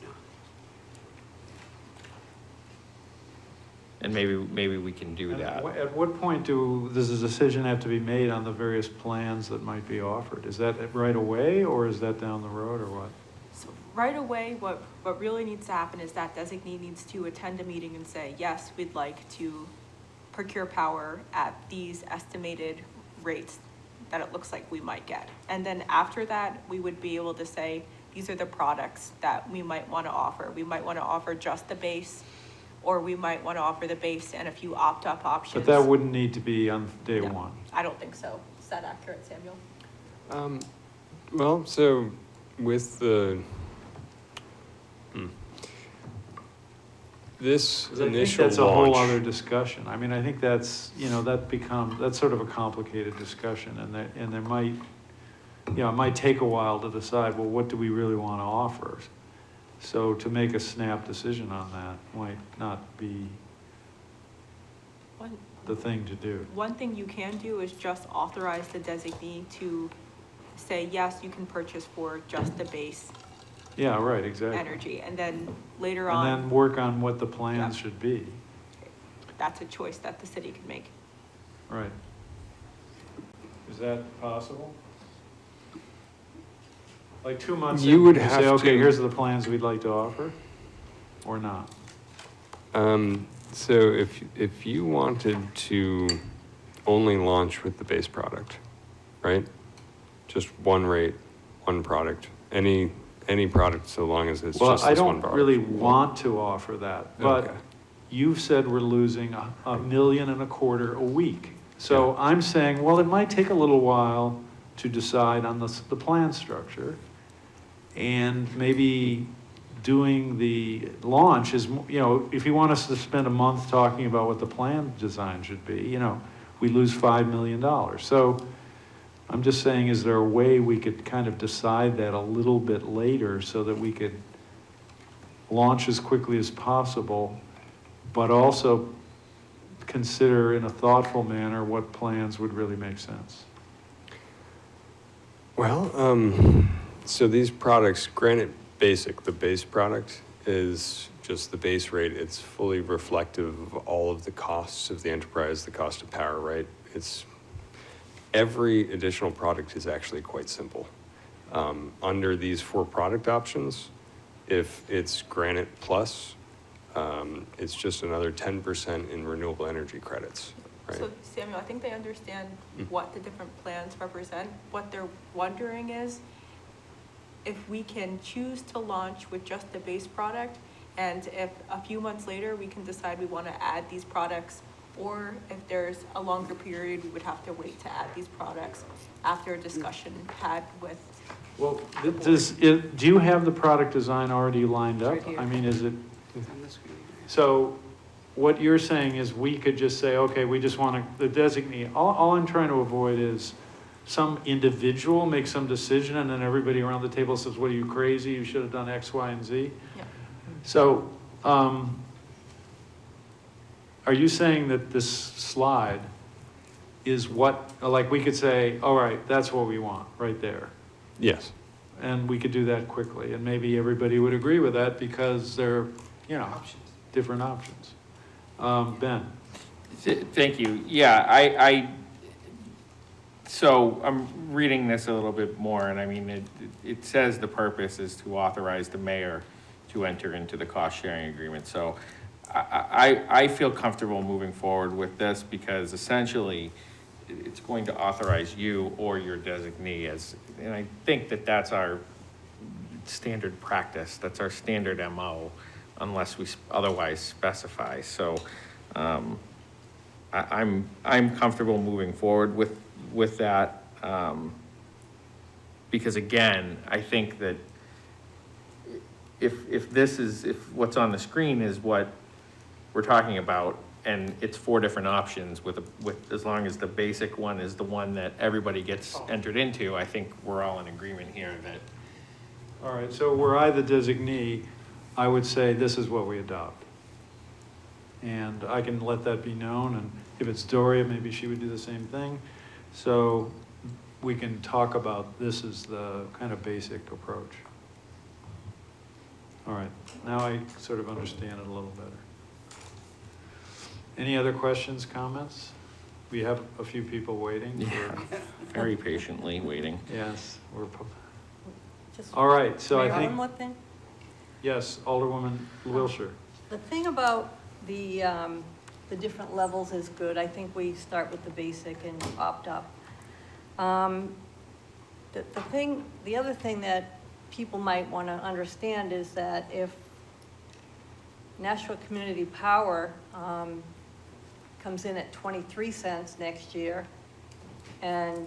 And maybe we can do that. At what point does a decision have to be made on the various plans that might be offered? Is that right away, or is that down the road, or what? So right away, what really needs to happen is that designee needs to attend a meeting and say, yes, we'd like to procure power at these estimated rates that it looks like we might get. And then after that, we would be able to say, these are the products that we might want to offer. We might want to offer just the base, or we might want to offer the base and a few opt-up options. But that wouldn't need to be on day No, one. I don't think so. Is that accurate, Samuel? Well, so with the this 'Cause I think initial that's a whole launch, other discussion. I mean, I think that's, that's sort of a complicated discussion, and there might, it might take a while to decide, well, what do we really want to offer? So to make a snap decision on that might not be the thing to do. One thing you can do is just authorize the designee to say, yes, you can purchase for just the base Yeah, right, exactly. energy. And then later on, And then work on what the plans Yeah. should be. that's a choice that the city can make. Right. Is that possible? Like 2 months in, You would say, have okay, to- here's the plans we'd like to offer, or not? so if you wanted to only launch with the base product, right? Just one rate, one product, any product, so long as it's Well, just I this one don't product. really want to offer that, but Okay. you've said we're losing $1.25 million a week. So I'm saying, well, it might take a little while to decide on the plan structure. And maybe doing the launch is, you know, if you want us to spend a month talking about what the plan design should be, you know, we lose $5 million. So I'm just saying, is there a way we could kind of decide that a little bit later so that we could launch as quickly as possible, but also consider in a thoughtful manner what plans would really make sense? Well, so these products, granted basic, the base product is just the base rate. It's fully reflective of all of the costs of the enterprise, the cost of power, right? Every additional product is actually quite simple. Under these 4 product options, if it's Granite Plus, it's just another 10% in renewable energy credits, right? So Samuel, I think they understand what the different plans represent. What they're wondering is if we can choose to launch with just the base product, and if a few months later we can decide we want to add these products, or if there's a longer period, we would have to wait to add these products after a discussion had with. Well, do you have the product design already lined up? Right here. I mean, is it? It's on the screen. So what you're saying is we could just say, okay, we just want to, the designee, all I'm trying to avoid is some individual makes some decision and then everybody around the table says, what, are you crazy? You should have done X, Y, and Z. Yeah. So are you saying that this slide is what, like we could say, all right, that's what we want right there. Yes. And we could do that quickly. And maybe everybody would agree with that because they're, you know, different options. Ben? Thank you. Yeah, so I'm reading this a little bit more, and I mean, it says the purpose is to authorize the mayor to enter into the cost-sharing agreement. So I feel comfortable moving forward with this because essentially it's going to authorize you or your designee and I think that that's our standard practice. That's our standard MO unless we otherwise specify. So I'm comfortable moving forward with that because again, I think that if what's on the screen is what we're talking about, and it's 4 different options with as long as the basic one is the one that everybody gets entered into, I think we're all in agreement here that. All right, so were I the designee, I would say this is what we adopt. And I can let that be known, and if it's Doria, maybe she would do the same thing. So we can talk about this as the kind of basic approach. All right, now I sort of understand it a little better. Any other questions, comments? We have a few people waiting. Yeah, very patiently waiting. Yes, Just all right, so I one think, more thing. yes, Alderwoman Wilshire. The thing about the different levels is good. I think we start with the basic and opt up. The other thing that people might want to understand is that if Nashua Community Power comes in at 23 cents next year, and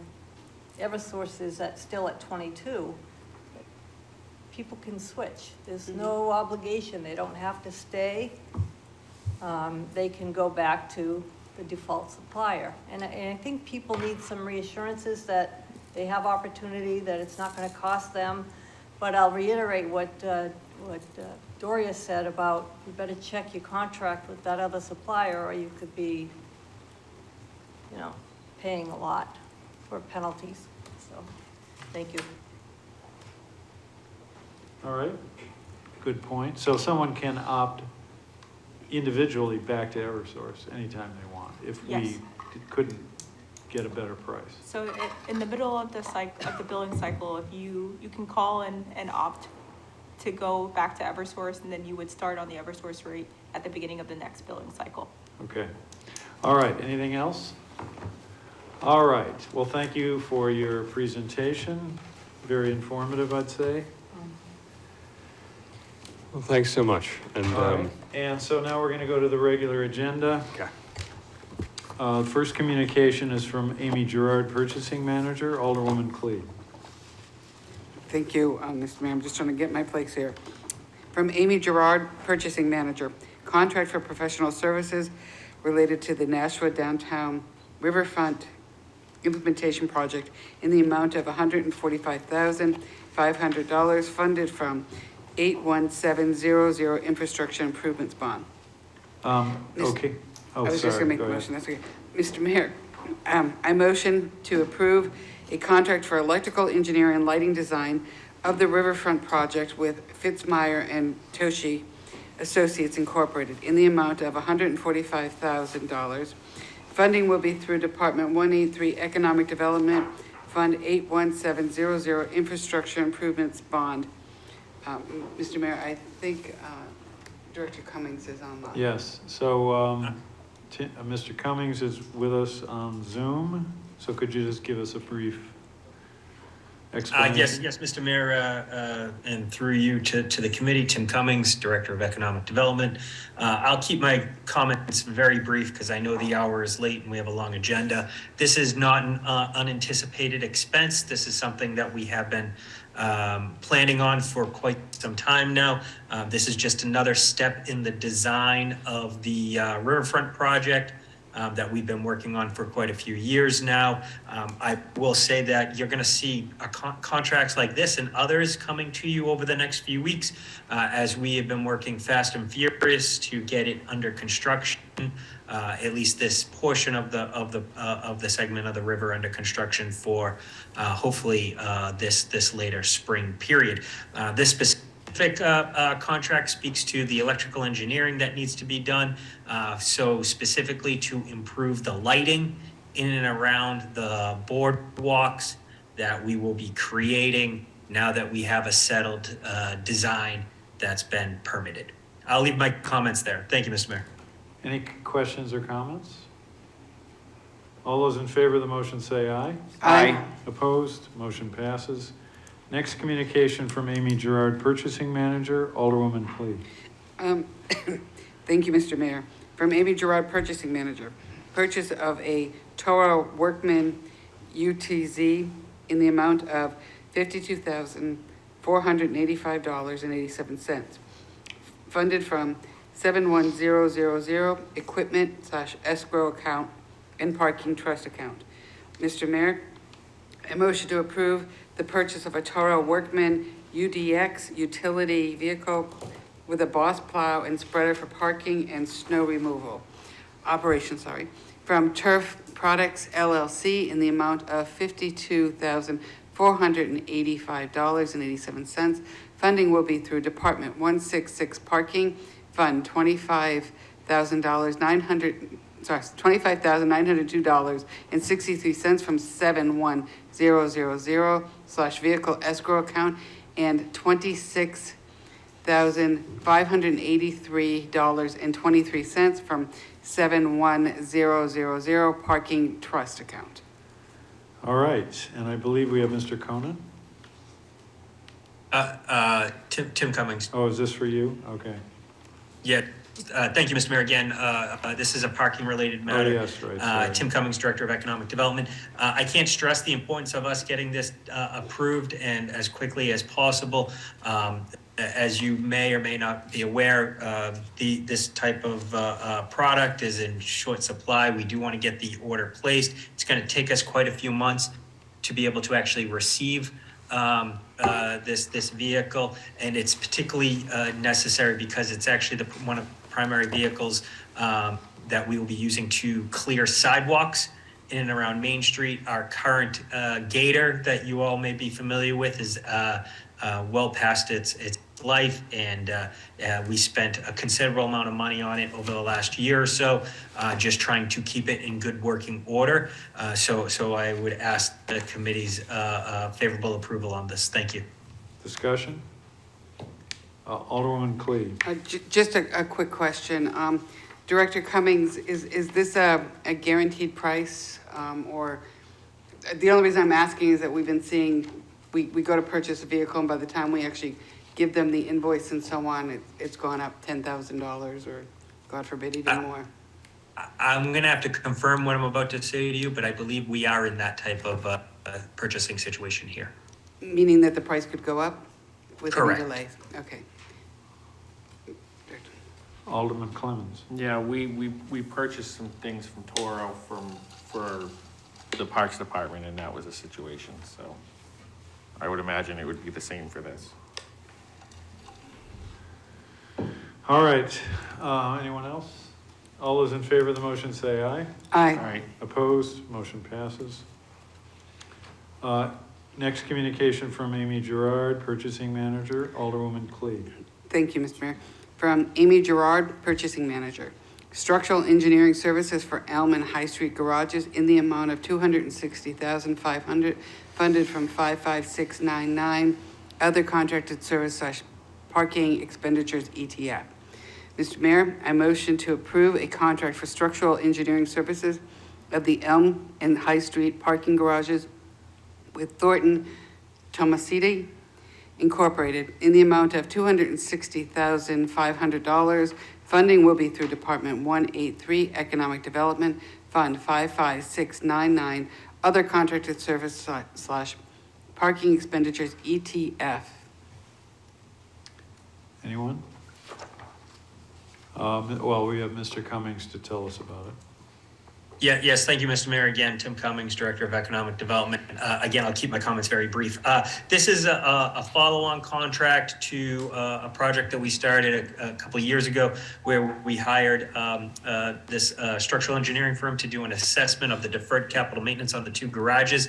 Eversource is still at 22, people can switch. There's no obligation. They don't have to stay. They can go back to the default supplier. And I think people need some reassurances that they have opportunity, that it's not going to cost them. But I'll reiterate what Doria said about you better check your contract with that other supplier, or you could be, you know, paying a lot for penalties. So, thank you. All right, good point. So someone can opt individually back to Eversource anytime they want, if Yes. we couldn't get a better price. So in the middle of the billing cycle, if you can call and opt to go back to Eversource, and then you would start on the Eversource rate at the beginning of the next billing cycle. Okay. All right, anything else? All right, well, thank you for your presentation. Very informative, I'd say. Well, thanks so much. And All right. And so now we're going to go to the regular agenda. okay. First communication is from Amy Gerard, Purchasing Manager, Alderwoman Clee. Thank you, Mr. Mayor. I'm just trying to get my place here. From Amy Gerard, Purchasing Manager, contract for professional services related to the Nashua Downtown Riverfront Implementation Project in the amount of $145,500 funded from 81700 Infrastructure Improvements Bond. Okay. Oh, I was just sorry. gonna make Go a ahead. motion, that's okay. Mr. Mayor, I motion to approve a contract for electrical engineering and lighting design of the Riverfront project with Fitzmyer and Toshi Associates Incorporated in the amount of $145,000. Funding will be through Department 183 Economic Development Fund 81700 Infrastructure Improvements Bond. Mr. Mayor, I think Director Cummings is online. Yes, so Mr. Cummings is with us on Zoom, so could you just give us a brief explanation? Yes, Mr. Mayor, and through you to the committee, Tim Cummings, Director of Economic Development. I'll keep my comments very brief because I know the hour is late and we have a long agenda. This is not an unanticipated expense. This is something that we have been planning on for quite some time now. This is just another step in the design of the Riverfront project that we've been working on for quite a few years now. I will say that you're going to see contracts like this and others coming to you over the next few weeks as we have been working fast and furious to get it under construction. At least this portion of the segment of the river under construction for hopefully this later spring period. This specific contract speaks to the electrical engineering that needs to be done. So specifically to improve the lighting in and around the boardwalks that we will be creating now that we have a settled design that's been permitted. I'll leave my comments there. Thank you, Mr. Mayor. Any questions or comments? All those in favor of the motion say aye. Aye. Opposed? Motion passes. Next communication from Amy Gerard, Purchasing Manager, Alderwoman Clee. Thank you, Mr. Mayor. From Amy Gerard, Purchasing Manager, purchase of a Toro Workman UTZ in the amount of $52,485.87, funded from 71000 Equipment/Escrow Account and Parking Trust Account. Mr. Mayor, I motion to approve the purchase of a Toro Workman UDX utility vehicle with a boss plow and spreader for parking and snow removal from Turf Products LLC in the amount of $52,485.87. Funding will be through Department 166 Parking Fund $25,902.63 from 71000/vehicle escrow account and $26,583.23 from 71000 parking trust account. All right, and I believe we have Mr. Conan. Tim Cummings. Oh, is this for you? Okay. Yeah, thank you, Mr. Mayor. Again, this is a parking-related matter. Oh, yes, right. Sorry. Tim Cummings, Director of Economic Development. I can't stress the importance of us getting this approved and as quickly as possible. As you may or may not be aware, this type of product is in short supply. We do want to get the order placed. It's going to take us quite a few months to be able to actually receive this vehicle, and it's particularly necessary because it's actually one of the primary vehicles that we will be using to clear sidewalks in and around Main Street. Our current Gator that you all may be familiar with is well past its life, and we spent a considerable amount of money on it over the last year or so, just trying to keep it in good working order. So I would ask the committee's favorable approval on this. Thank you. Discussion? Alderwoman Clee. Just a quick question. Director Cummings, is this a guaranteed price? Or the only reason I'm asking is that we've been seeing, we go to purchase a vehicle, and by the time we actually give them the invoice and so on, it's gone up $10,000 or, God forbid, even more. I'm going to have to confirm what I'm about to say to you, but I believe we are in that type of purchasing situation here. Meaning that the price could go up with any Correct. delays? Okay. Alderman Clemmons. Yeah, we purchased some things from Toro for the Parks Department, and that was a situation, so I would imagine it would be the same for this. All right, anyone else? All those in favor of the motion say aye. Aye. Aye. Opposed, motion passes. Next communication from Amy Gerard, Purchasing Manager, Alderwoman Clee. Thank you, Mr. Mayor. From Amy Gerard, Purchasing Manager. Structural engineering services for Elm and High Street garages in the amount of $260,500, funded from 55699, other contracted service / parking expenditures ETF. Mr. Mayor, I motion to approve a contract for structural engineering services of the Elm and High Street parking garages with Thornton Tomasiti Incorporated in the amount of $260,500. Funding will be through Department 183 Economic Development, Fund 55699, other contracted service / parking expenditures ETF. Anyone? Well, we have Mr. Cummings to tell us about it. Yes, thank you, Mr. Mayor. Again, Tim Cummings, Director of Economic Development. Again, I'll keep my comments very brief. This is a follow-on contract to a project that we started a couple of years ago where we hired this structural engineering firm to do an assessment of the deferred capital maintenance on the 2 garages.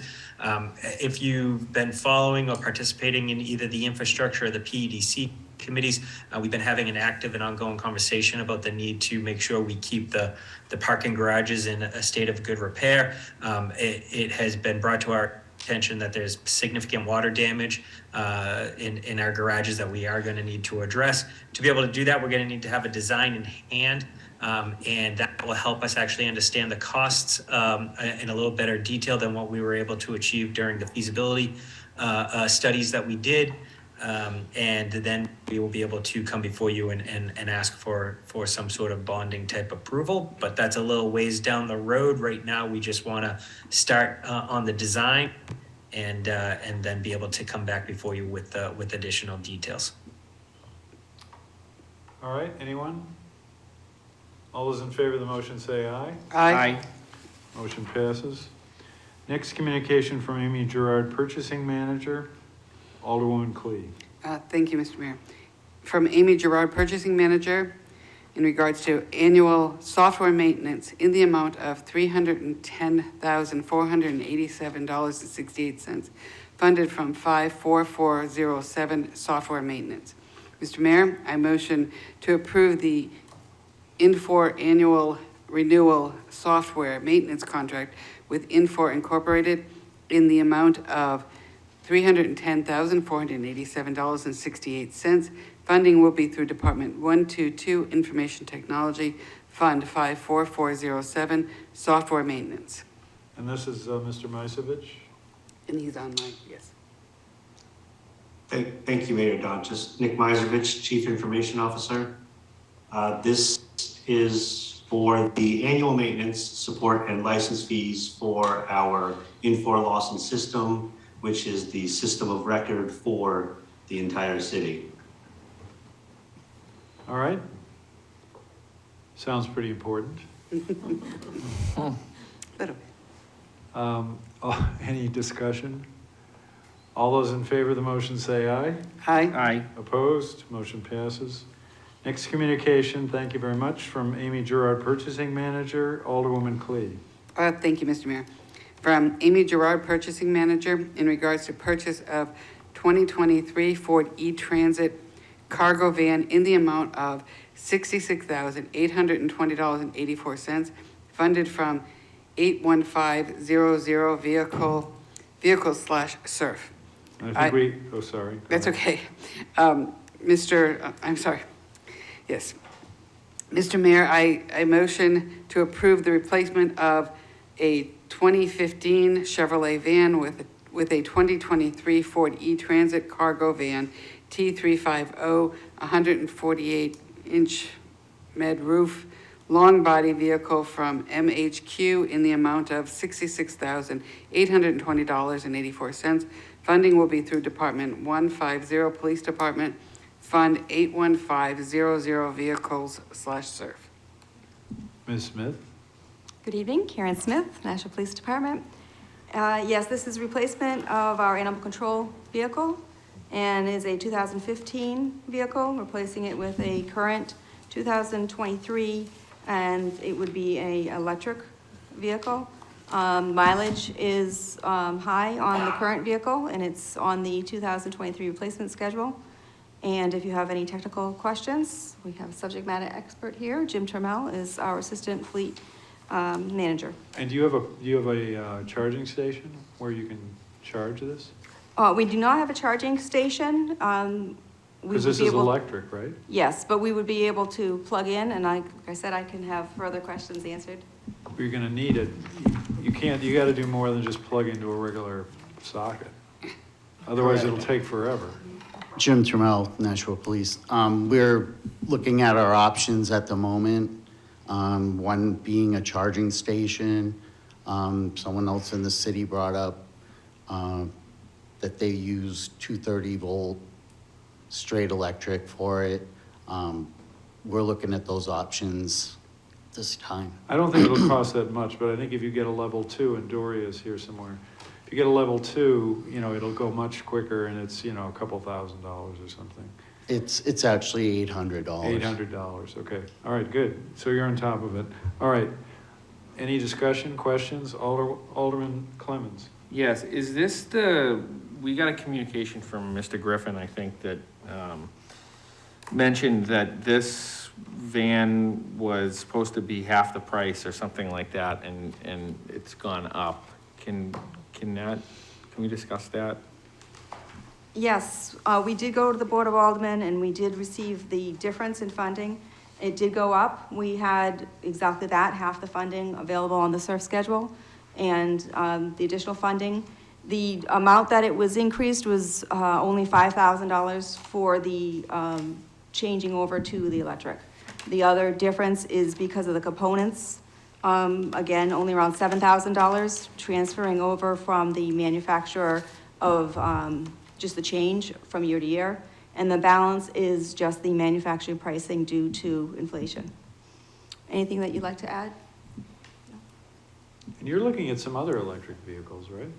If you've been following or participating in either the infrastructure or the PEDC committees, we've been having an active and ongoing conversation about the need to make sure we keep the parking garages in a state of good repair. It has been brought to our attention that there's significant water damage in our garages that we are going to need to address. To be able to do that, we're going to need to have a design in hand, and that will help us actually understand the costs in a little better detail than what we were able to achieve during the feasibility studies that we did. And then we will be able to come before you and ask for some sort of bonding type approval, but that's a little ways down the road. Right now, we just want to start on the design and then be able to come back before you with additional details. All right, anyone? All those in favor of the motion say aye. Aye. Motion passes. Next communication from Amy Gerard, Purchasing Manager, Alderwoman Clee. Thank you, Mr. Mayor. From Amy Gerard, Purchasing Manager, in regards to annual software maintenance in the amount of $310,487.68, funded from 54407 software maintenance. Mr. Mayor, I motion to approve the Infor annual renewal software maintenance contract with Infor Incorporated in the amount of $310,487.68. Funding will be through Department 122 Information Technology, Fund 54407, Software Maintenance. And this is Mr. Misevich. And he's online, yes. Thank you, Mayor Donchis. Nick Misevich, Chief Information Officer. This is for the annual maintenance, support, and license fees for our Infor Lawson system, which is the system of record for the entire city. All right. Sounds pretty important. Little bit. Any discussion? All those in favor of the motion say aye. Aye. Aye. Opposed? Motion passes. Next communication, thank you very much, from Amy Gerard, Purchasing Manager, Alderwoman Clee. Thank you, Mr. Mayor. From Amy Gerard, Purchasing Manager, in regards to purchase of 2023 Ford E-Transit cargo van in the amount of $66,820.84, funded from 81500 vehicle/surf. I think oh, sorry. Go That's ahead. okay. I'm sorry. Yes. Mr. Mayor, I motion to approve the replacement of a 2015 Chevrolet van with a 2023 Ford E-Transit cargo van T350, 148-inch med roof, long body vehicle from MHQ in the amount of $66,820.84. Funding will be through Department 150 Police Department, Fund 81500 Vehicles/Surf. Ms. Smith? Good evening, Karen Smith, National Police Department. Yes, this is replacement of our animal control vehicle and is a 2015 vehicle, replacing it with a current 2023, and it would be a electric vehicle. Mileage is high on the current vehicle, and it's on the 2023 replacement schedule. And if you have any technical questions, we have a subject matter expert here. Jim Trammell is our Assistant Fleet Manager. And do you have a charging station where you can charge this? We do not have a charging station. Because this is electric, right? Yes, but we would be able to plug in, and like I said, I can have further questions answered. You're gonna need it. You gotta do more than just plug into a regular socket. Otherwise, it'll take forever. Jim Trammell, Nashua Police. We're looking at our options at the moment. One being a charging station. Someone else in the city brought up that they use 230-volt straight electric for it. We're looking at those options this time. I don't think it'll cost that much, but I think if you get a level 2, and Doria's here somewhere, if you get a level 2, it'll go much quicker, and it's, a couple $1,000s or something. It's actually $800. $800, okay. All right, good. So you're on top of it. All right. Any discussion, questions? Alderman Clemens? Yes, is this we got a communication from Mr. Griffin, I think, that mentioned that this van was supposed to be half the price or something like that, and it's gone up. Can we discuss that? Yes, we did go to the Board of Aldermen, and we did receive the difference in funding. It did go up. We had exactly that, half the funding available on the SURF schedule, and the additional funding. The amount that it was increased was only $5,000 for the changing over to the electric. The other difference is because of the components. Again, only around $7,000 transferring over from the manufacturer of just the change from year to year. And the balance is just the manufacturing pricing due to inflation. Anything that you'd like to add? And you're looking at some other electric vehicles, right?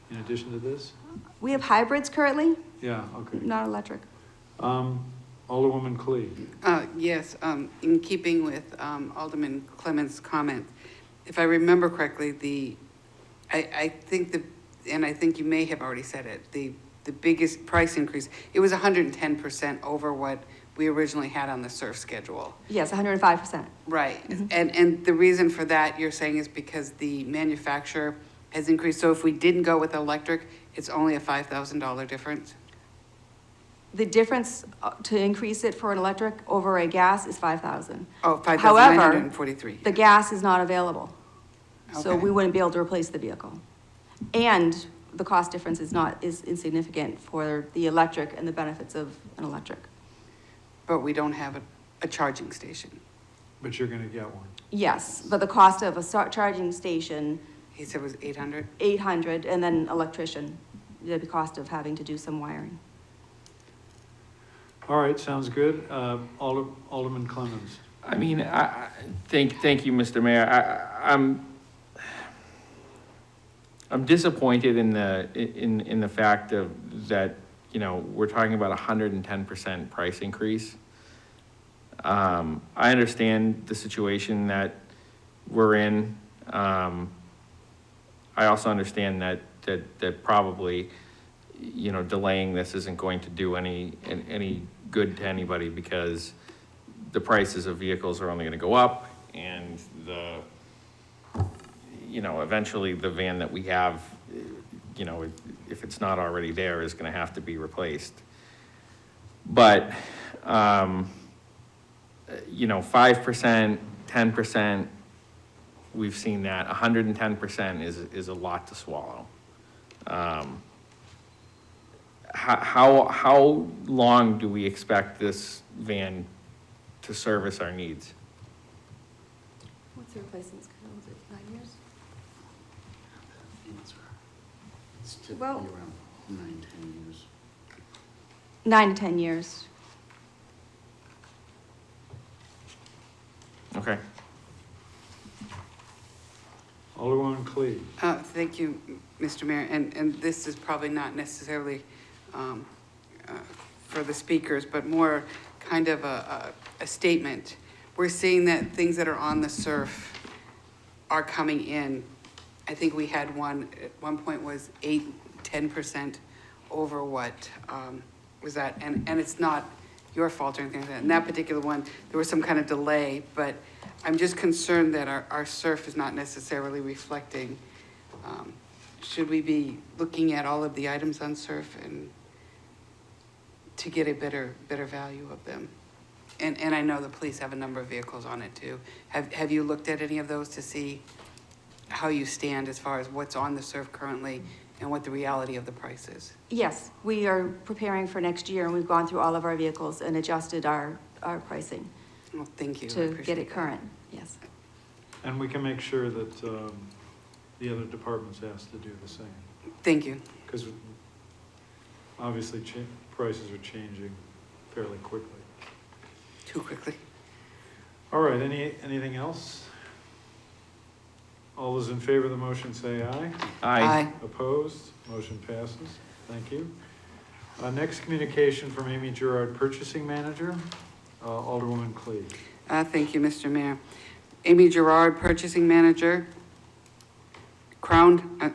In addition to this? We have hybrids currently, Yeah, okay. not electric. Alderwoman Clee. Yes, in keeping with Alderman Clemens' comment, if I remember correctly, I think and I think you may have already said it, the biggest price increase, it was 110% over what we originally had on the SURF schedule. Yes, 105%. Right, and the reason for that, you're saying, is because the manufacturer has increased, so if we didn't go with electric, it's only a $5,000 difference? The difference to increase it for an electric over a gas is $5,000. Oh, However, $5,943. the gas is not available. So Okay. we wouldn't be able to replace the vehicle. And the cost difference is insignificant for the electric and the benefits of an electric. But we don't have a charging station. But you're gonna get one. Yes, but the cost of a charging station, He said it was 800? 800, and then electrician, the cost of having to do some wiring. All right, sounds good. Alderman Clemens. I mean, thank you, Mr. Mayor. I'm disappointed in the fact that we're talking about 110% price increase. I understand the situation that we're in. I also understand that probably delaying this isn't going to do any good to anybody, because the prices of vehicles are only going to go up, and eventually the van that we have, if it's not already there, is going to have to be replaced. But 5%, 10%, we've seen that. 110% is a lot to swallow. How long do we expect this van to service our needs? What's the replacement schedule? Is it 9 years? It's typically Well- around 9-10 years. 9 to 10 years. Okay. Alderwoman Cleve. Thank you, Mr. Mayor, and this is probably not necessarily for the speakers, but more kind of a statement. We're seeing that things that are on the SURF are coming in. I think we had one, at one point was 10% over what was that, and it's not your fault or anything like that. In that particular one, there was some kind of delay, but I'm just concerned that our SURF is not necessarily reflecting. Should we be looking at all of the items on SURF and to get a better value of them? And I know the police have a number of vehicles on it too. Have you looked at any of those to see how you stand as far as what's on the SURF currently and what the reality of the price is? Yes, we are preparing for next year, and we've gone through all of our vehicles and adjusted our pricing Well, thank you. I to get appreciate it that. current, yes. And we can make sure that the other departments ask to do the same. Thank you. Because obviously prices are changing fairly quickly. Too quickly. All right, anything else? All those in favor of the motion say aye. Aye. Opposed? Motion passes. Thank you. Next communication from Amy Gerard, Purchasing Manager. Alderwoman Cleve. Thank you, Mr. Mayor. Amy Gerard, Purchasing Manager.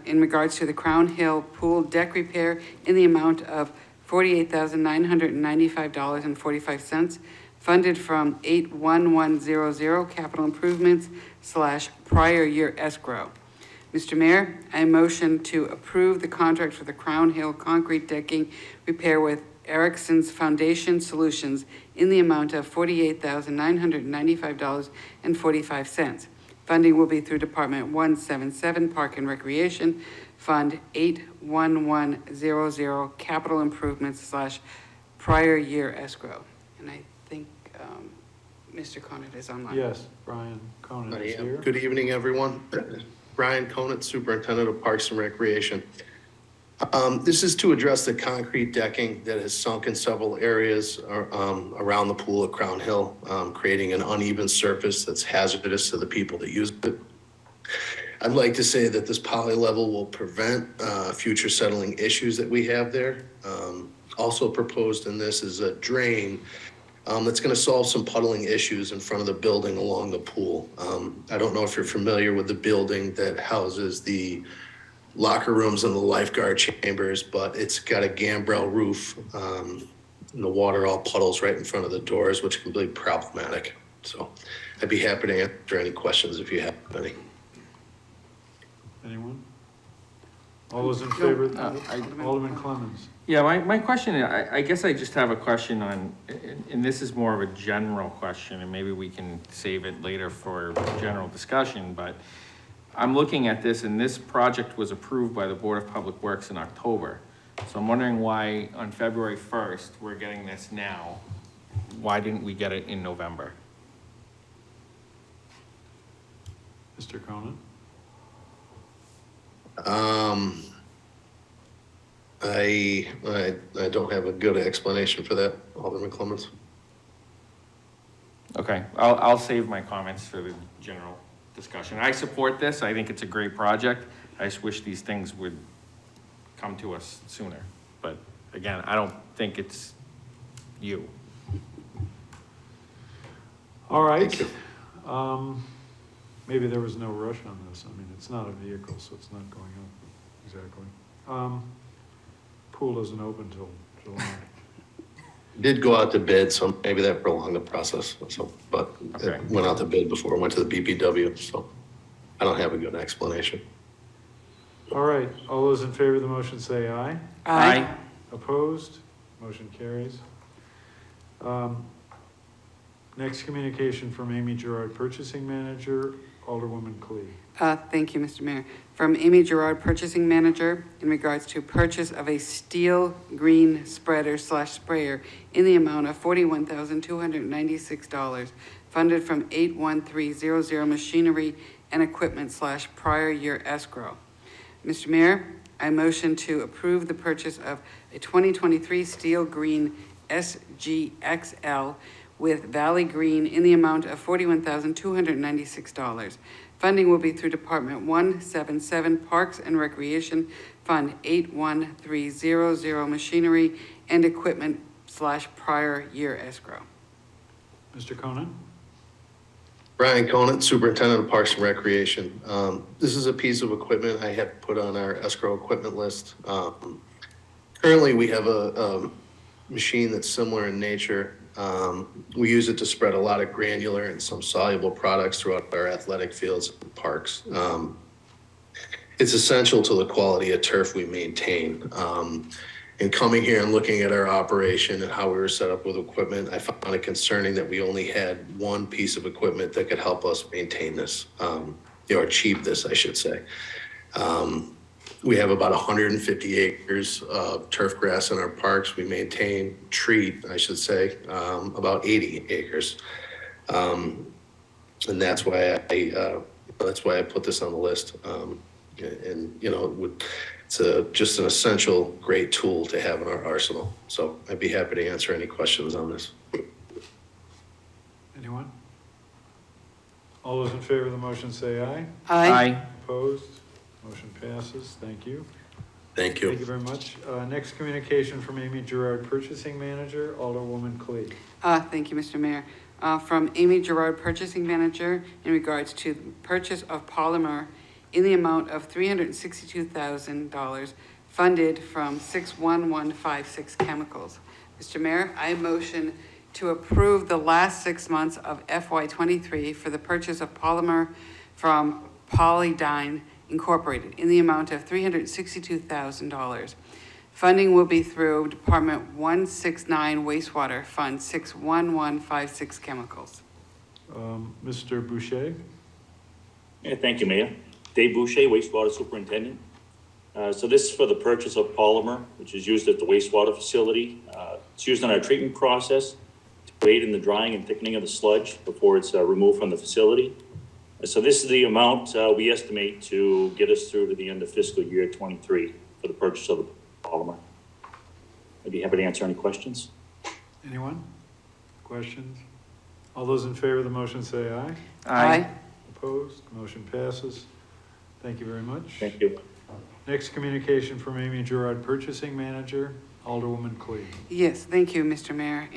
In regards to the Crown Hill Pool Deck Repair in the amount of $48,995.45, funded from 81100 Capital Improvements / prior year escrow. Mr. Mayor, I motion to approve the contract for the Crown Hill concrete decking repair with Erickson's Foundation Solutions in the amount of $48,995.45. Funding will be through Department 177 Park and Recreation, Fund 81100 Capital Improvements / prior year escrow. And I think Mr. Conant is online. Yes, Brian Conant is here. Good evening, everyone. Brian Conant, Superintendent of Parks and Recreation. This is to address the concrete decking that has sunk in several areas around the pool at Crown Hill, creating an uneven surface that's hazardous to the people that use it. I'd like to say that this poly level will prevent future settling issues that we have there. Also proposed in this is a drain that's going to solve some puddling issues in front of the building along the pool. I don't know if you're familiar with the building that houses the locker rooms and the lifeguard chambers, but it's got a gambrel roof. And the water all puddles right in front of the doors, which can be problematic. So I'd be happy to answer any questions if you have any. Anyone? All those in favor? Alderman Clemmons. Yeah, my question, I guess I just have a question on, and this is more of a general question, and maybe we can save it later for general discussion, but I'm looking at this, and this project was approved by the Board of Public Works in October. So I'm wondering why on February 1st, we're getting this now. Why didn't we get it in November? Mr. Conant? I don't have a good explanation for that, Alderman Clemmons. Okay, I'll save my comments for the general discussion. I support this. I think it's a great project. I just wish these things would come to us sooner. But again, I don't think it's you. All right. Thank you. Maybe there was no rush on this. I mean, it's not a vehicle, so it's not going up exactly. Pool doesn't open till July. Did go out to bid, so maybe that prolonged the process. So, but Okay. it went out to bid before it went to the BPW. So I don't have a good explanation. All right, all those in favor of the motion say aye. Aye. Opposed? Motion carries. Next communication from Amy Gerard, Purchasing Manager, Alderwoman Clee. Thank you, Mr. Mayor. From Amy Gerard, Purchasing Manager, in regards to purchase of a steel green spreader / sprayer in the amount of $41,296, funded from 81300 machinery and equipment / prior year escrow. Mr. Mayor, I motion to approve the purchase of a 2023 steel green SGXL with Valley Green in the amount of $41,296. Funding will be through Department 177 Parks and Recreation Fund 81300 machinery and equipment / prior year escrow. Mr. Conan? Brian Conant, Superintendent of Parks and Recreation. This is a piece of equipment I had put on our escrow equipment list. Currently, we have a machine that's similar in nature. We use it to spread a lot of granular and some soluble products throughout our athletic fields and parks. It's essential to the quality of turf we maintain. In coming here and looking at our operation and how we were set up with equipment, I found it concerning that we only had one piece of equipment that could help us maintain this, or achieve this, I should say. We have about 150 acres of turf grass in our parks. We maintain, treat, I should say, about 80 acres. And that's why I put this on the list. It's just an essential, great tool to have in our arsenal. So I'd be happy to answer any questions on this. Anyone? All those in favor of the motion say aye. Aye. Opposed? Motion passes. Thank you. Thank you. Thank you very much. Next communication from Amy Gerard, Purchasing Manager, Alderwoman Clee. Thank you, Mr. Mayor. From Amy Gerard, Purchasing Manager, in regards to the purchase of polymer in the amount of $362,000 funded from 61156 Chemicals. Mr. Mayor, I motion to approve the last 6 months of FY23 for the purchase of polymer from Polydyne Incorporated in the amount of $362,000. Funding will be through Department 169 Wastewater Fund 61156 Chemicals. Mr. Boucher? Yeah, thank you, Mayor. Dave Boucher, Wastewater Superintendent. So this is for the purchase of polymer, which is used at the wastewater facility. It's used in our treatment process to aid in the drying and thickening of the sludge before it's removed from the facility. So this is the amount we estimate to get us through to the end of fiscal year 23 for the purchase of the polymer. I'd be happy to answer any questions. Anyone? Questions? All those in favor of the motion say aye. Aye. Opposed? Motion passes. Thank you very much. Thank you. Next communication from Amy Gerard, Purchasing Manager, Alderwoman Clee. Yes, thank you, Mr. Mayor.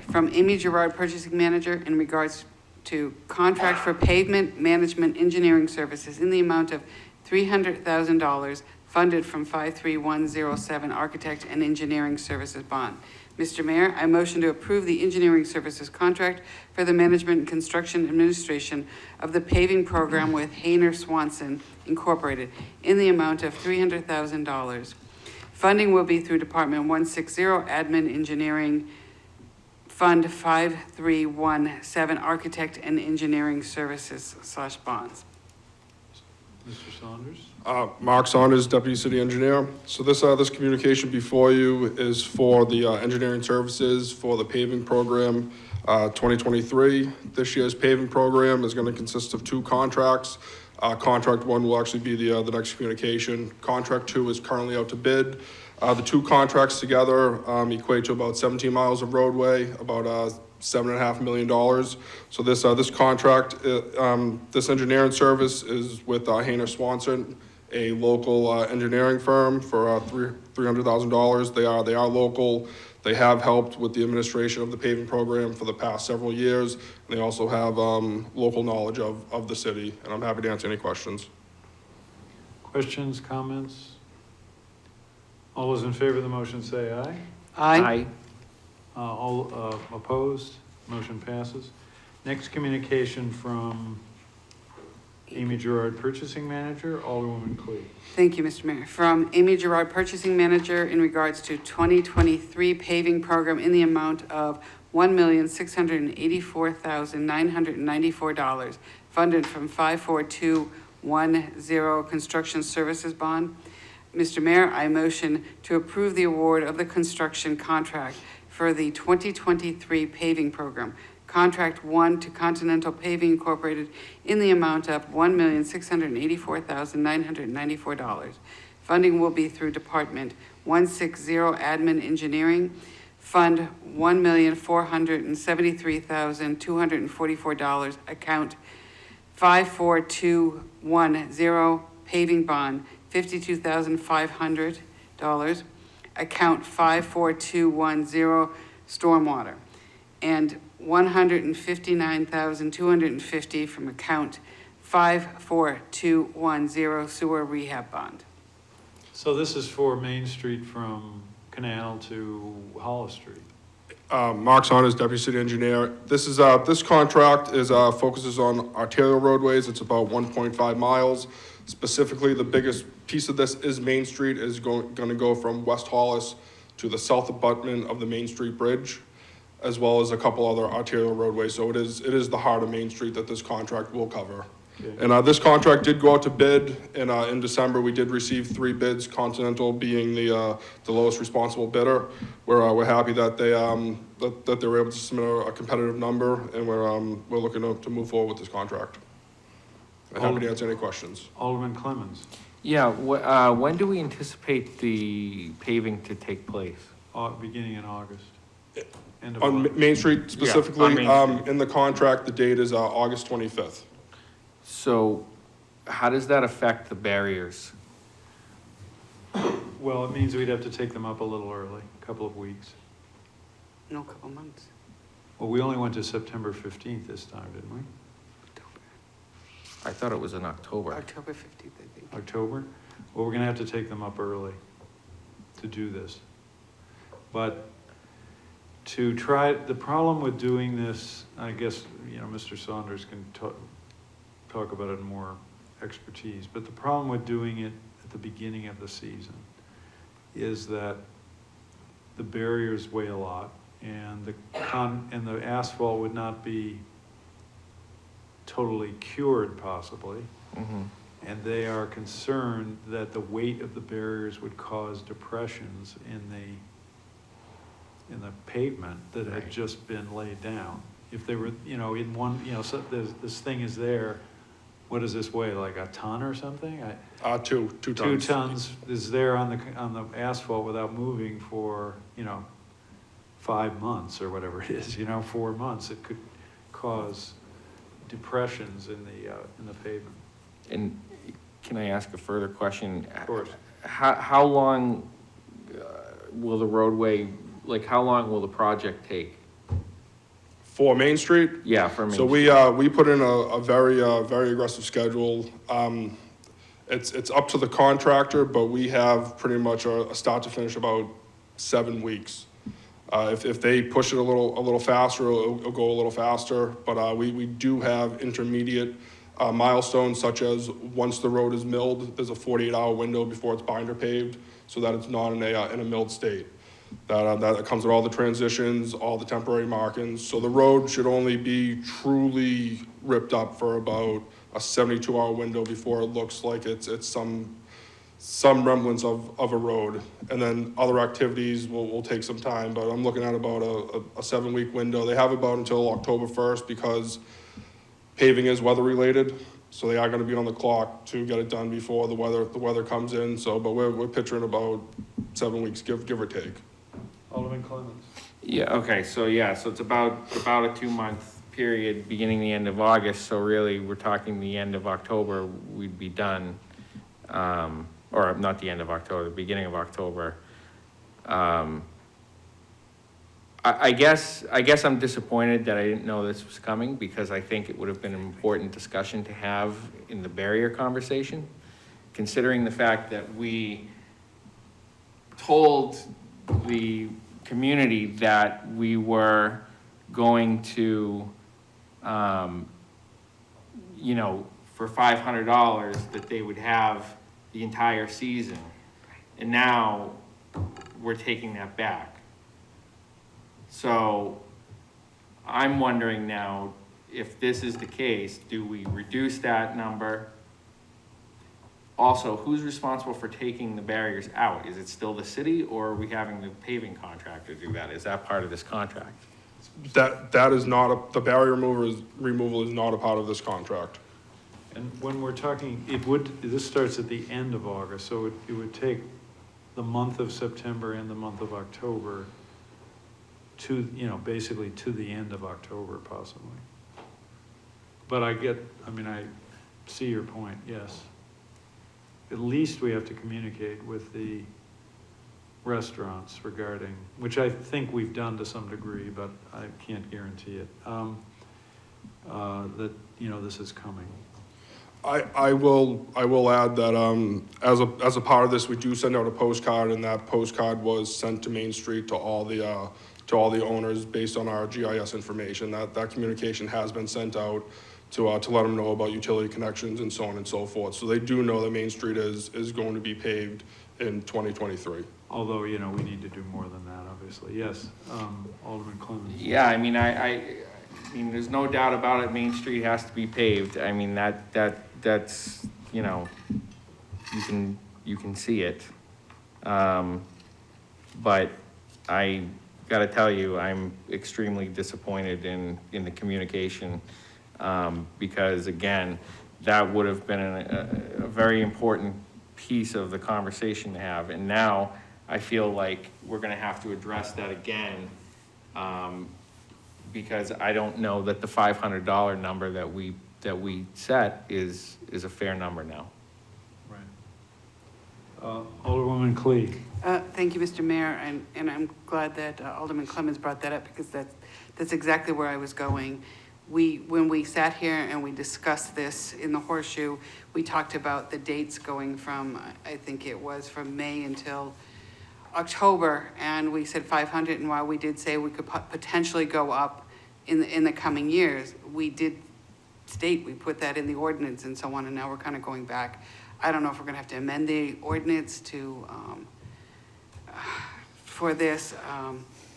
From Amy Gerard, Purchasing Manager, in regards to contract for pavement management engineering services in the amount of $300,000 funded from 53107 Architect and Engineering Services Bond. Mr. Mayor, I motion to approve the engineering services contract for the management and construction administration of the paving program with Hayner Swanson Incorporated in the amount of $300,000. Funding will be through Department 160 Admin Engineering Fund 5317 Architect and Engineering Services / bonds. Mr. Saunders? Mark Saunders, Deputy City Engineer. So this communication before you is for the engineering services for the paving program 2023. This year's paving program is going to consist of 2 contracts. Contract 1 will actually be the next communication. Contract 2 is currently out to bid. The 2 contracts together equate to about 17 miles of roadway, about $7.5 million. So this contract, this engineering service is with Hayner Swanson, a local engineering firm, for $300,000. They are local. They have helped with the administration of the paving program for the past several years. And they also have local knowledge of the city, and I'm happy to answer any questions. Questions, comments? All those in favor of the motion say aye. Aye. All opposed? Motion passes. Next communication from Amy Gerard, Purchasing Manager, Alderwoman Clee. Thank you, Mr. Mayor. From Amy Gerard, Purchasing Manager, in regards to 2023 paving program in the amount of $1,684,994, funded from 54210 Construction Services Bond. Mr. Mayor, I motion to approve the award of the construction contract for the 2023 paving program. Contract 1 to Continental Paving Incorporated in the amount of $1,684,994. Funding will be through Department 160 Admin Engineering, Fund $1,473,244, account 54210, Paving Bond $52,500, account 54210, Stormwater, and $159,250 from account 54210, Sewer Rehab Bond. So this is for Main Street from Canal to Hollis Street. Mark Saunders, Deputy City Engineer. This is, this contract is, focuses on arterial roadways. It's about 1.5 miles. Specifically, the biggest piece of this is Main Street is gonna go from West Hollis to the south abutment of the Main Street Bridge, as well as a couple other arterial roadways. So it is the heart of Main Street that this contract will cover. Okay. And this contract did go out to bid, and in December, we did receive 3 bids, Continental being the lowest responsible bidder. We're happy that they were able to submit a competitive number, and we're looking to move forward with this contract. I'm happy to answer any questions. Alderman Clemmons. Yeah, when do we anticipate the paving to take place? Beginning in August. End of On August. Main Street specifically, Yeah, on Main Street. in the contract, the date is August 25th. So how does that affect the barriers? Well, it means we'd have to take them up a little early, a couple of weeks. No, couple months. Well, we only went to September 15th this time, didn't we? I thought it was in October. October 15th, I think. October? Well, we're gonna have to take them up early to do this. But to try, the problem with doing this, I guess, Mr. Saunders can talk about it in more expertise, but the problem with doing it at the beginning of the season is that the barriers weigh a lot, and the asphalt would not be totally cured possibly. Mm-hmm. And they are concerned that the weight of the barriers would cause depressions in the pavement that had just been laid down. If they were, in one, so this thing is there, what does this weigh, like a ton or something? Two tons. 2 tons is there on the asphalt without moving for, 5 months or whatever it is, 4 months. It could cause depressions in the pavement. And can I ask a further question? Of course. How long will the roadway, how long will the project take? For Main Street? Yeah, for Main So Street. we put in a very aggressive schedule. It's up to the contractor, but we have pretty much a start to finish about 7 weeks. If they push it a little faster, it'll go a little faster. But we do have intermediate milestones, such as once the road is milled, there's a 48-hour window before it's binder paved, so that it's not in a milled state. That comes with all the transitions, all the temporary markings. So the road should only be truly ripped up for about a 72-hour window before it looks like it's some remnants of a road. And then other activities will take some time, but I'm looking at about a 7-week window. They have about until October 1st because paving is weather related. So they are gonna be on the clock to get it done before the weather comes in. So, but we're picturing about 7 weeks, give or take. Alderman Clemmons. Yeah, okay, so it's about a 2-month period, beginning the end of August, so really, we're talking the end of October, we'd be done. Or not the end of October, the beginning of October. I guess I'm disappointed that I didn't know this was coming, because I think it would have been an important discussion to have in the barrier conversation, considering the fact that we told the community that we were going to, for $500, that they would have the entire season. And now we're taking that back. So I'm wondering now, if this is the case, do we reduce that number? Also, who's responsible for taking the barriers out? Is it still the city, or are we having the paving contractor do that? Is that part of this contract? that is not, the barrier removal is not a part of this contract. And when we're talking, this starts at the end of August, so it would take the month of September and the month of October to, basically to the end of October possibly. But I see your point, yes. At least we have to communicate with the restaurants regarding, which I think we've done to some degree, but I can't guarantee it, that, this is coming. I will add that as a part of this, we do send out a postcard, and that postcard was sent to Main Street to all the owners based on our GIS information. That communication has been sent out to let them know about utility connections and so on and so forth. So they do know that Main Street is going to be paved in 2023. Although, we need to do more than that, obviously. Yes, Alderman Clemens. Yeah, I mean, I mean, there's no doubt about it, Main Street has to be paved. I mean, that's, you can see it. But I gotta tell you, I'm extremely disappointed in the communication, because again, that would have been a very important piece of the conversation to have. And now I feel like we're gonna have to address that again, because I don't know that the $500 number that we set is a fair number now. Right. Alderwoman Clee. Thank you, Mr. Mayor, and I'm glad that Alderman Clemens brought that up, because that's exactly where I was going. When we sat here and we discussed this in the Horseshoe, we talked about the dates going from, I think it was from May until October, and we said 500, and while we did say we could potentially go up in the coming years, we did state, we put that in the ordinance and so on, and now we're kind of going back. I don't know if we're gonna have to amend the ordinance to, for this,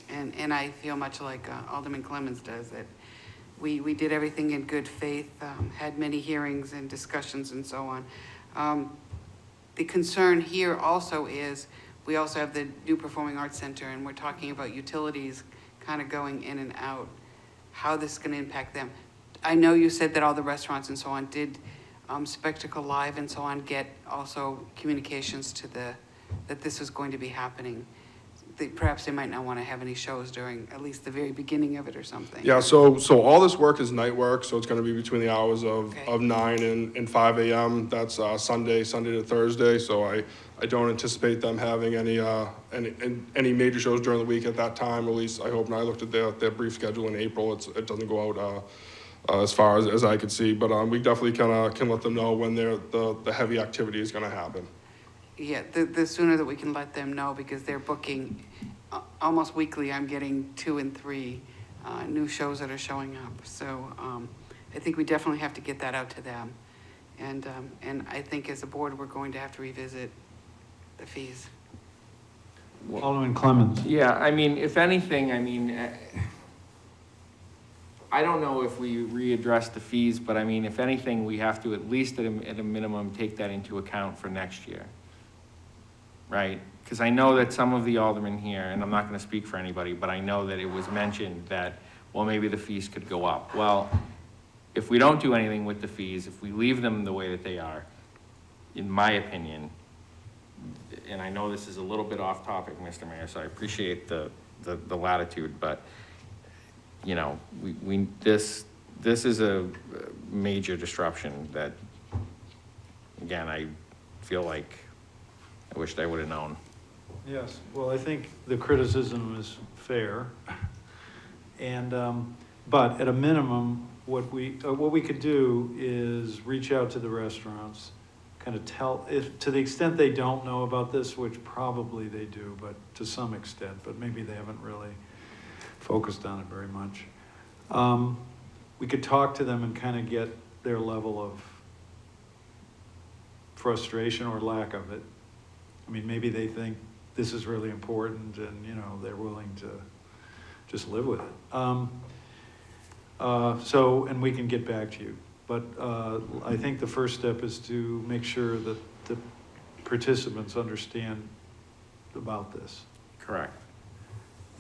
and I feel much like Alderman Clemens does, that we did everything in good faith, had many hearings and discussions and so on. The concern here also is, we also have the new Performing Arts Center, and we're talking about utilities kind of going in and out, how this is going to impact them. I know you said that all the restaurants and so on did Spectacle Live and so on get also communications to that this was going to be happening. Perhaps they might not want to have any shows during at least the very beginning of it or something. Yeah, so all this work is night work, so it's gonna be between the hours of 9 and 5 a.m. That's Sunday to Thursday, so I don't anticipate them having any major shows during the week at that time, at least I hope not. I looked at their brief schedule in April, it doesn't go out as far as I could see, but we definitely can let them know when the heavy activity is gonna happen. Yeah, the sooner that we can let them know, because they're booking almost weekly. I'm getting 2 and 3 new shows that are showing up. So I think we definitely have to get that out to them. And I think as a board, we're going to have to revisit the fees. Alderman Clemens. Yeah, I mean, if anything, I don't know if we readdress the fees, but I mean, if anything, we have to at least at a minimum take that into account for next year. Right? Because I know that some of the aldermen here, and I'm not going to speak for anybody, but I know that it was mentioned that, well, maybe the fees could go up. Well, if we don't do anything with the fees, if we leave them the way that they are, in my opinion, and I know this is a little bit off topic, Mr. Mayor, so I appreciate the latitude, but this is a major disruption that, again, I feel like I wished I would have known. Yes, well, I think the criticism is fair. And, but at a minimum, what we could do is reach out to the restaurants, kind of tell, to the extent they don't know about this, which probably they do, but to some extent, but maybe they haven't really focused on it very much. We could talk to them and kind of get their level of frustration or lack of it. I mean, maybe they think this is really important and, they're willing to just live with it. And we can get back to you. But I think the first step is to make sure that the participants understand about this. Correct.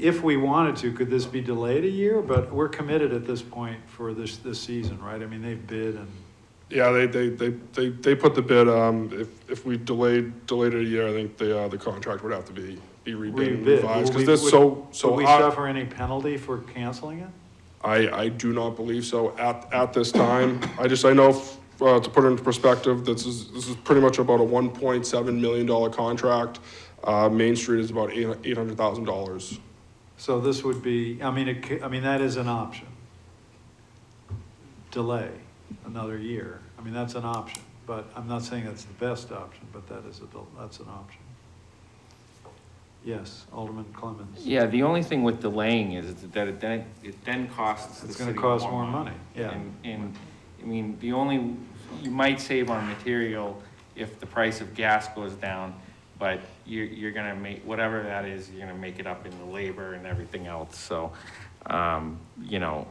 if we wanted to, could this be delayed a year? But we're committed at this point for this season, right? I mean, they've bid and. Yeah, they put the bid, if we delayed it a year, I think the contract would have to be rebid and revised, because this, Would we suffer any penalty for canceling it? I do not believe so at this time. I know, to put it into perspective, this is pretty much about a $1.7 million contract. Main Street is about $800,000. So this would be, I mean, that is an option. Delay another year. I mean, that's an option, but I'm not saying that's the best option, but that's an option. Yes, Alderman Clemmons. Yeah, the only thing with delaying is that it then costs the It's city gonna cost more money, yeah. And, I mean, you might save on material if the price of gas goes down, but you're gonna make, whatever that is, you're gonna make it up in the labor and everything else, so, you know,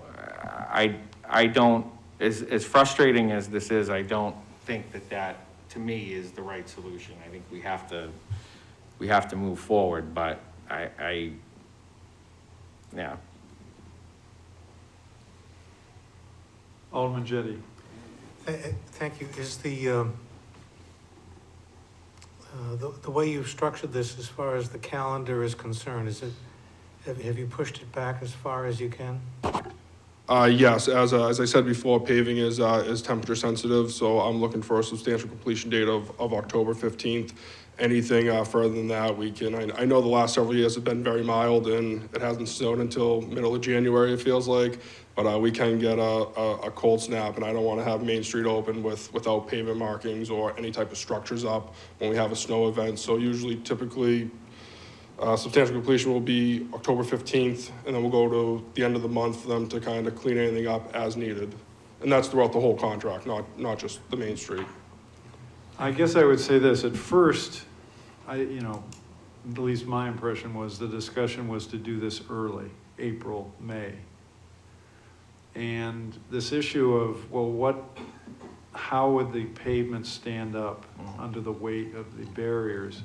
I don't, as frustrating as this is, I don't think that, to me, is the right solution. I think we have to move forward, but yeah. Alderman Jettie. Thank you. Is the way you've structured this as far as the calendar is concerned, have you pushed it back as far as you can? Yes, as I said before, paving is temperature sensitive, so I'm looking for a substantial completion date of October 15th. Anything further than that, we can, I know the last several years have been very mild and it hasn't snowed until middle of January, it feels like, but we can get a cold snap, and I don't want to have Main Street open without pavement markings or any type of structures up when we have a snow event. So usually, typically, substantial completion will be October 15th, and then we'll go to the end of the month for them to kind of clean anything up as needed. And that's throughout the whole contract, not just the Main Street. I guess I would say this, at first, at least my impression was the discussion was to do this early, April, May. And this issue of, well, how would the pavement stand up under the weight of the barriers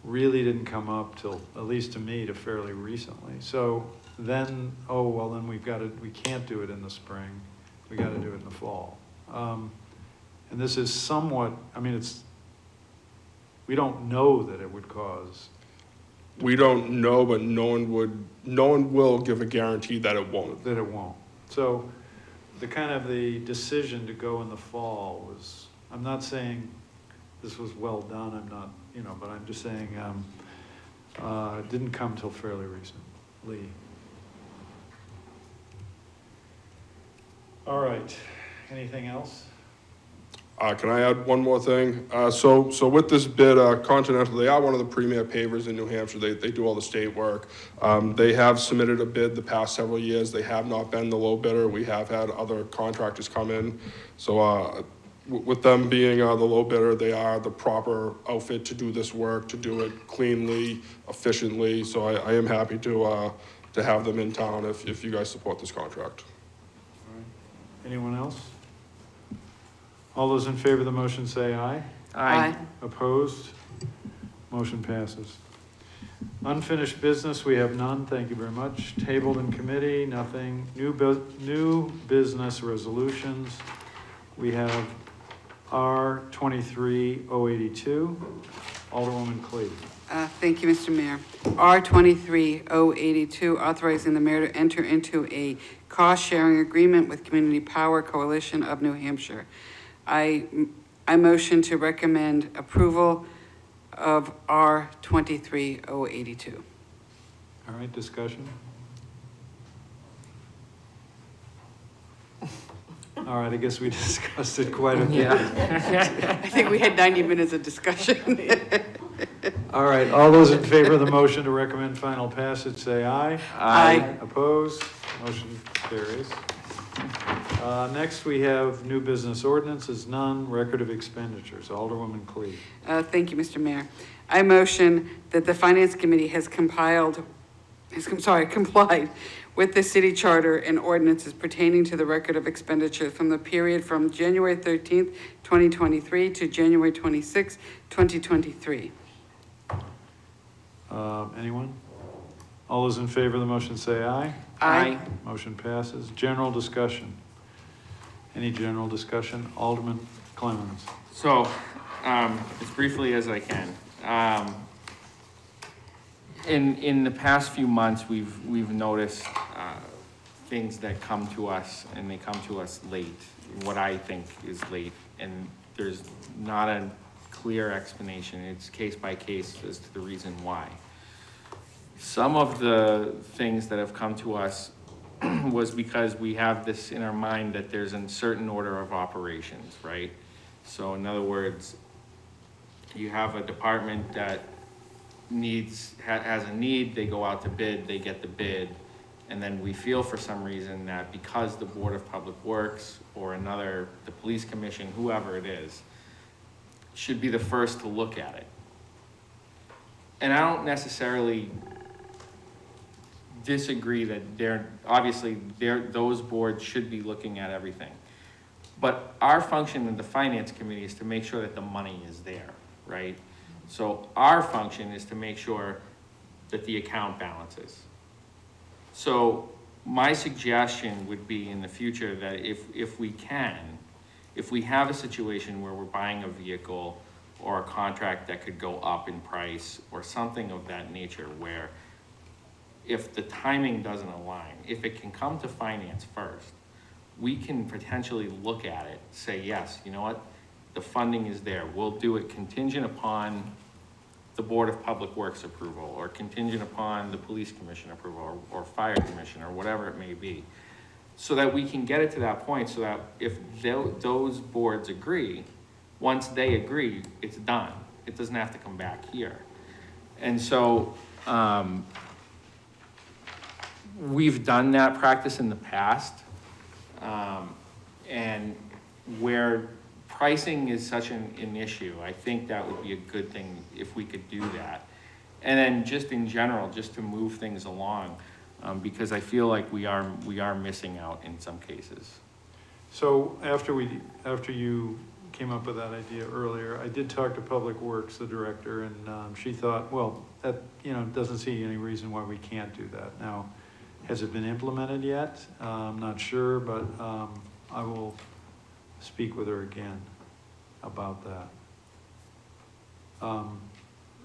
really didn't come up till, at least to me, to fairly recently. So then, then we can't do it in the spring, we gotta do it in the fall. And this is somewhat, we don't know that it would cause. We don't know, but no one will give a guarantee that it won't. That it won't. So the decision to go in the fall was, I'm not saying this was well done, I'm not, but I'm just saying, it didn't come till fairly recently. All right, anything else? Can I add one more thing? So with this bid, Continental, they are one of the premier pavers in New Hampshire. They do all the state work. They have submitted a bid the past several years. They have not been the low bidder. We have had other contractors come in. So with them being the low bidder, they are the proper outfit to do this work, to do it cleanly, efficiently. So I am happy to have them in town if you guys support this contract. All right. Anyone else? All those in favor of the motion say aye. Aye. Opposed? Motion passes. Unfinished business, we have none. Thank you very much. Tabled in committee, nothing. New business resolutions. We have R 23-082. Alderwoman Clee. Thank you, Mr. Mayor. R 23-082, authorizing the mayor to enter into a cost-sharing agreement with Community Power Coalition of New Hampshire. I motion to recommend approval of R 23-082. All right, discussion? All right, I guess we discussed it quite a bit. I think we had 90 minutes of discussion. All right, all those in favor of the motion to recommend final passage, say aye. Aye. Opposed? Motion carries. Next, we have new business ordinances, none. Record of expenditures. Alderwoman Clee. Thank you, Mr. Mayor. I motion that the Finance Committee has complied with the city charter and ordinances pertaining to the record of expenditure from the period from January 13th, 2023 to January 26th, 2023. Anyone? All those in favor of the motion say aye. Aye. Motion passes. General discussion. Any general discussion? Alderman Clemmons. So, as briefly as I can, in the past few months, we've noticed, things that come to us, and they come to us late, what I think is late, and there's not a clear explanation. It's case by case as to the reason why. Some of the things that have come to us was because we have this in our mind that there's a certain order of operations, right? So in other words, you have a department that has a need, they go out to bid, they get the bid, and then we feel for some reason that because the Board of Public Works or the police commission, whoever it is, should be the first to look at it. And I don't necessarily disagree that those boards should be looking at everything. But our function in the Finance Committee is to make sure that the money is there, right? So our function is to make sure that the account balances. So my suggestion would be in the future that if we have a situation where we're buying a vehicle or a contract that could go up in price or something of that nature, where if the timing doesn't align, if it can come to finance first, we can potentially look at it, say, yes, you know what, the funding is there. We'll do it contingent upon the Board of Public Works approval, or contingent upon the Police Commission approval, or Fire Commission, or whatever it may be, so that we can get it to that point, so that if those boards agree, once they agree, it's done. It doesn't have to come back here. And so we've done that practice in the past, and where pricing is such an issue, I think that would be a good thing if we could do that. And then just in general, just to move things along, because I feel like we are missing out in some cases. So after you came up with that idea earlier, I did talk to Public Works, the director, and she thought, well, that, doesn't see any reason why we can't do that. Now, has it been implemented yet? I'm not sure, but I will speak with her again about that.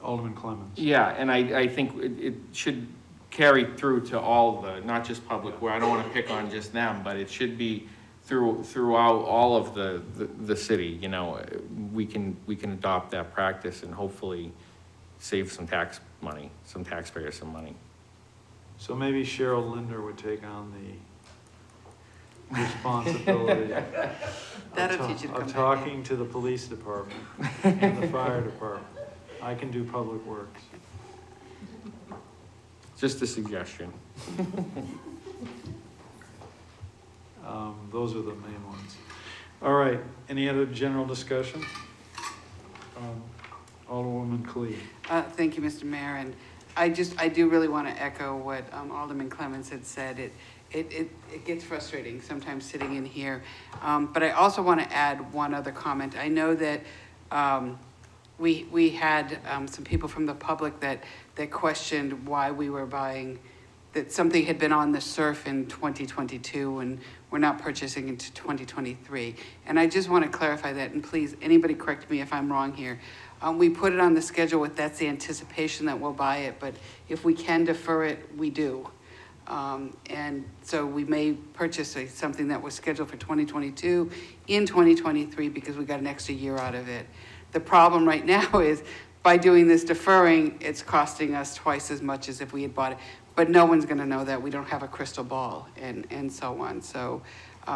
Alderman Clemmons. Yeah, and I think it should carry through to all not just Public Works. I don't want to pick on just them, but it should be throughout all of the city. We can adopt that practice and hopefully save some taxpayers some money. So maybe Cheryl Linder would take on the responsibility of talking to the police department and the fire department. I can do Public Works. Just a suggestion. Those are the main ones. All right, any other general discussion? Alderwoman Klee. Thank you, Mr. Mayor, and I do really want to echo what Alderman Clemmons had said. It gets frustrating sometimes sitting in here, but I also want to add one other comment. I know that we had some people from the public that questioned why we were buying, that something had been on the SURF in 2022 and we're not purchasing into 2023. And I just want to clarify that, and please, anybody correct me if I'm wrong here. We put it on the schedule with that's the anticipation that we'll buy it, but if we can defer it, we do. And so we may purchase something that was scheduled for 2022 in 2023 because we got an extra year out of it. The problem right now is by doing this deferring, it's costing us twice as much as if we had bought it. But no one's going to know that. We don't have a crystal ball and so on. So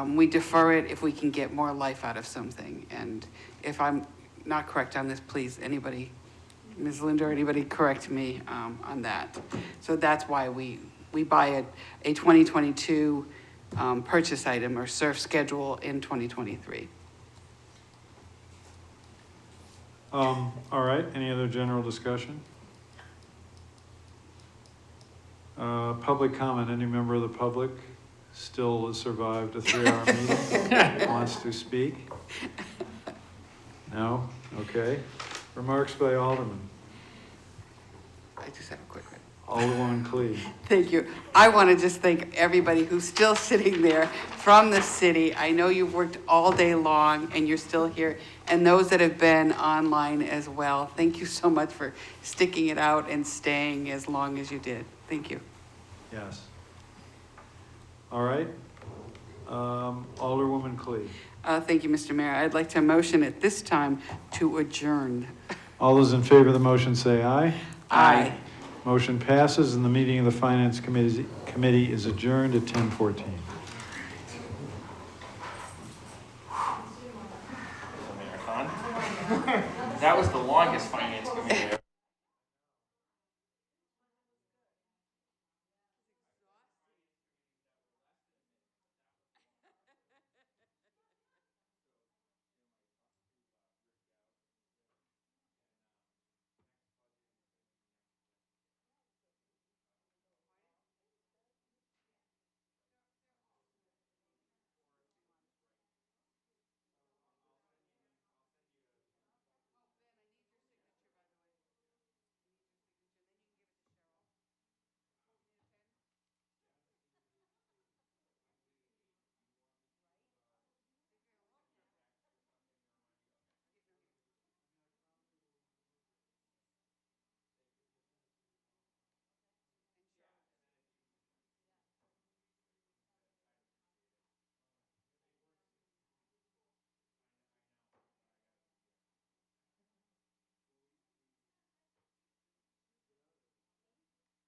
we defer it if we can get more life out of something. And if I'm not correct on this, please, anybody, Ms. Linder, anybody correct me on that. So that's why we buy a 2022 purchase item or SURF schedule in 2023. All right, any other general discussion? Public comment, any member of the public still has survived a 3-hour meeting, wants to speak? No? Okay. Remarks by Alderman. I just have a quick one. Alderwoman Cleve. Thank you. I want to just thank everybody who's still sitting there from the city. I know you've worked all day long and you're still here, and those that have been online as well. Thank you so much for sticking it out and staying as long as you did. Thank you. Yes. All right. Alderwoman Cleve. Thank you, Mr. Mayor. I'd like to motion at this time to adjourn. All those in favor of the motion say aye. Aye. Motion passes and the meeting of the Finance Committee is adjourned at 10:14. That was the longest finance committee